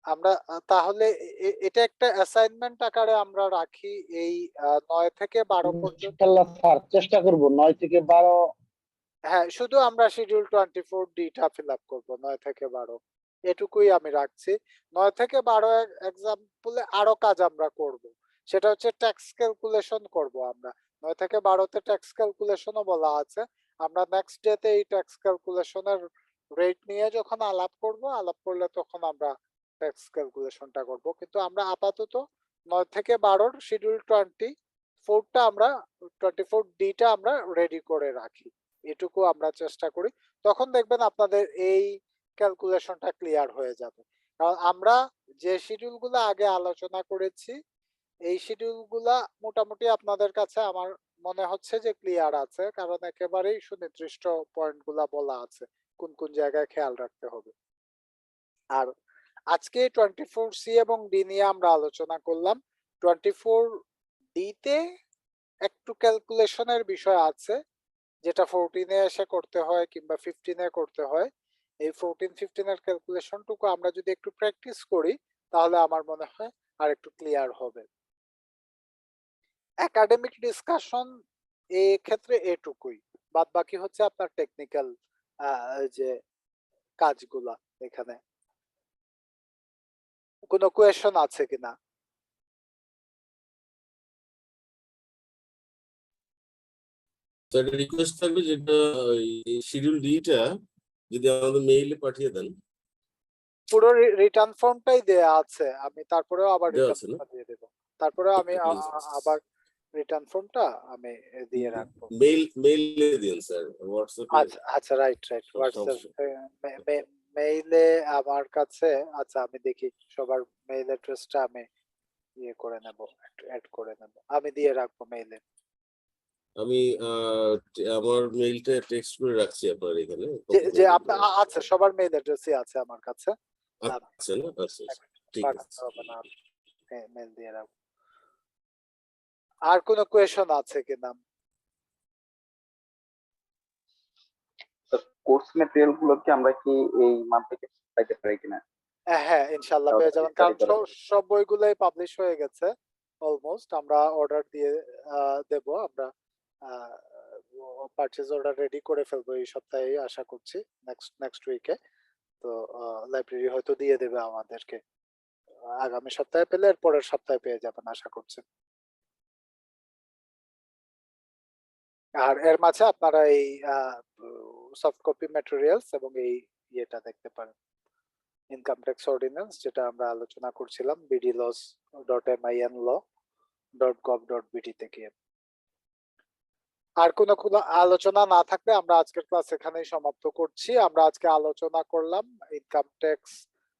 আমরা তাহলে এটা একটা অ্যাসাইনমেন্ট আকারে আমরা রাখি, এই 9 থেকে 12 পর্যন্ত। ইনশাআল্লাহ স্যার চেষ্টা করব 9 থেকে 12। হ্যাঁ, শুধু আমরা শিডিউল 24 ডিটা ফিল আপ করবো 9 থেকে 12, এটুকুই আমি রাখছি। 9 থেকে 12 এক্সাম্পলে আরো কাজ আমরা করব, সেটা হচ্ছে ট্যাক্স ক্যালকুলেশন করব আমরা। 9 থেকে 12 তে ট্যাক্স ক্যালকুলেশনও বলা আছে। আমরা নেক্সট ডে তে এই ট্যাক্স ক্যালকুলেশনের রেট নিয়ে যখন আলাপ করলে তখন আমরা ট্যাক্স ক্যালকুলেশনটা করব। কিন্তু আমরা আপাতত 9 থেকে 12 শিডিউল 24টা আমরা 24 ডিটা আমরা রেডি করে রাখি, এটুকু আমরা চেষ্টা করি। তখন দেখবেন আপনাদের এই ক্যালকুলেশনটা ক্লিয়ার হয়ে যাবে। কারণ আমরা যে শিডিউলগুলো আগে আলোচনা করেছি, এই শিডিউলগুলা মোটামুটি আপনাদের কাছে আমার মনে হচ্ছে যে ক্লিয়ার আছে, কারণ একেবারেই সুনির্দিষ্ট পয়েন্টগুলা বলা আছে কোন কোন জায়গায় খেয়াল রাখতে হবে। আর আজকে 24C এবং ডি নিয়ে আমরা আলোচনা করলাম। 24D তে একটু ক্যালকুলেশনের বিষয় আছে, যেটা 14 এ এসে করতে হয় কিংবা 15 এ করতে হয়। এই 14-15 এর ক্যালকুলেশনটুকু আমরা যদি একটু প্র্যাকটিস করি তাহলে আমার মনে হয় আর একটু ক্লিয়ার হবে। একাডেমিক ডিসকাশন এই ক্ষেত্রে এটুকুই, বাদ বাকি হচ্ছে আপনার টেকনিক্যাল যে কাজগুলা। এখানে কোনো কোয়েশন আছে কিনা? তো একটা রিকোয়েস্ট থাকবে, যেটা শিডিউল ডিটা যদি আমাদের মেইলে পাঠিয়ে দেন। পুরো রিটার্ন ফর্মটাই দেয়া আছে, আমি তারপরেও আবার দেওয়া রিটার্ন আছে না? ফর্মটা দিয়ে দেব। তারপরেও আমি প্লিজ আবার রিটার্ন ফর্মটা আমি দিয়ে রাখবো। মেইলে দিন স্যার, হোয়াটসঅ্যাপে আচ্ছা আচ্ছা, রাইট হোয়াটসঅ্যাপ সমস্যা। মেইলে আমার কাছে। আচ্ছা, আমি দেখি সবার মেইল অ্যাড্রেসটা আমি ইয়ে করে নেব, অ্যাড করে নেব, আমি দিয়ে রাখবো মেইলে। আমি আমার মেইলটা টেক্সট করে রাখছি আপনার এখানে। যে আপনার আচ্ছা, সবার মেইল অ্যাড্রেসই আছে আমার কাছে। আচ্ছা না, আচ্ছা ঠিক আছে। পাঠাতে হবে না, মেইল দিয়ে রাখবো। আর কোনো কোয়েশন আছে কিনা? কোর্স ম্যাটেরিয়াল গুলো কি আমরা কি এই মান্থ থেকে পাইতে পারি কিনা? হ্যাঁ, ইনশাআল্লাহ তাহলে পেয়ে যাবেন, study কারণ করা যাবে। সব বইগুলোই পাবলিশ হয়ে গেছে অলমোস্ট। আমরা অর্ডার দিয়ে দেব, আমরা পারচেজ অর্ডার রেডি করে ফেলবো এই সপ্তাহে আশা করছি, নেক্সট উইকে। তো লাইব্রেরি হয়তো দিয়ে দেবে আমাদেরকে, আগামী সপ্তাহে পেলে এর পরের সপ্তাহে পেয়ে যাবেন আশা করছি। আর এর মাঝে আপনারা এই সফট কপি ম্যাটেরিয়ালস এবং এই ইয়েটা দেখতে পারেন, ইনকাম ট্যাক্স অর্ডিন্যান্স, যেটা আমরা আলোচনা করছিলাম bdlaws.min.law.gov.bt থেকে। আর কোনো আলোচনা না থাকলে আমরা আজকের ক্লাস এখানেই সমাপ্ত করছি। আমরা আজকে আলোচনা করলাম ইনকাম ট্যাক্স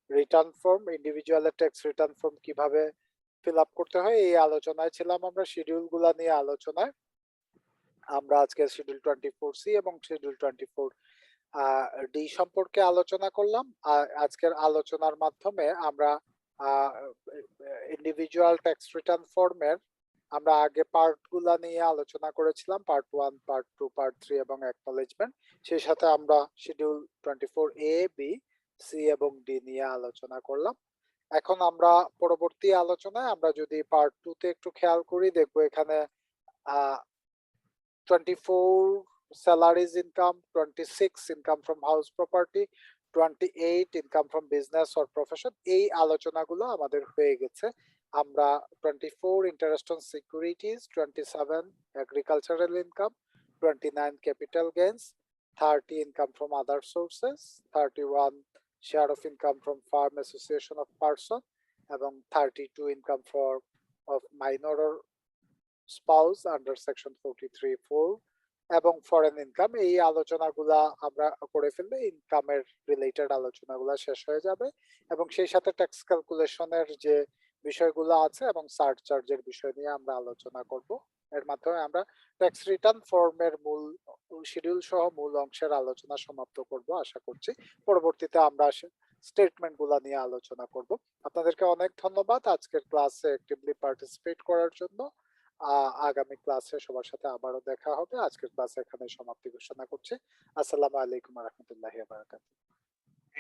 রিটার্ন ফর্ম, ইন্ডিভিজুয়ালের ট্যাক্স রিটার্ন ফর্ম কিভাবে ফিল আপ করতে হয়, এই আলোচনায় ছিলাম আমরা। শিডিউল গুলা নিয়ে আলোচনায় আমরা আজকে শিডিউল 24C এবং শিডিউল 24D সম্পর্কে আলোচনা করলাম। আজকের আলোচনার মাধ্যমে আমরা ইন্ডিভিজুয়াল ট্যাক্স রিটার্ন ফর্মের আমরা আগে পার্ট গুলা নিয়ে আলোচনা করেছিলাম, পার্ট 1, পার্ট 2, পার্ট 3 এবং অ্যাকনলেজমেন্ট। সেই সাথে আমরা শিডিউল 24A, B, C এবং D নিয়ে আলোচনা করলাম। এখন আমরা পরবর্তী আলোচনায় আমরা যদি পার্ট 2 তে একটু খেয়াল করি, দেখবো এখানে 24 salaries income, 26 income from house property, 28 income from business or profession, এই আলোচনাগুলো আমাদের হয়ে গেছে। আমরা 24 interest on securities, 27 agricultural income, 29 capital gains, 30 income from other sources, 31 share of income from farm association of person, এবং 32 income of minor or spouse under section 43(4), এবং foreign income, এই আলোচনাগুলা আমরা করে ফেললে ইনকামের রিলেটেড আলোচনাগুলা শেষ হয়ে যাবে এবং সেই সাথে ট্যাক্স ক্যালকুলেশনের যে বিষয়গুলো আছে এবং সারচার্জের বিষয় নিয়ে আমরা আলোচনা করব। এর মাধ্যমে আমরা ট্যাক্স রিটার্ন ফর্মের মূল শিডিউল সহ মূল অংশের আলোচনা সমাপ্ত করব আশা করছি। পরবর্তীতে আমরা স্টেটমেন্ট গুলা নিয়ে আলোচনা করব। আপনাদেরকে অনেক ধন্যবাদ আজকের ক্লাসে অ্যাক্টিভলি পার্টিসিপেট করার জন্য। আগামী ক্লাসে সবার সাথে আবারও দেখা হবে। আজকের ক্লাস এখানে সমাপ্তি ঘোষণা করছি। আসসালামু আলাইকুম ওয়া রাহমাতুল্লাহি ওয়া বারাকাতুহু।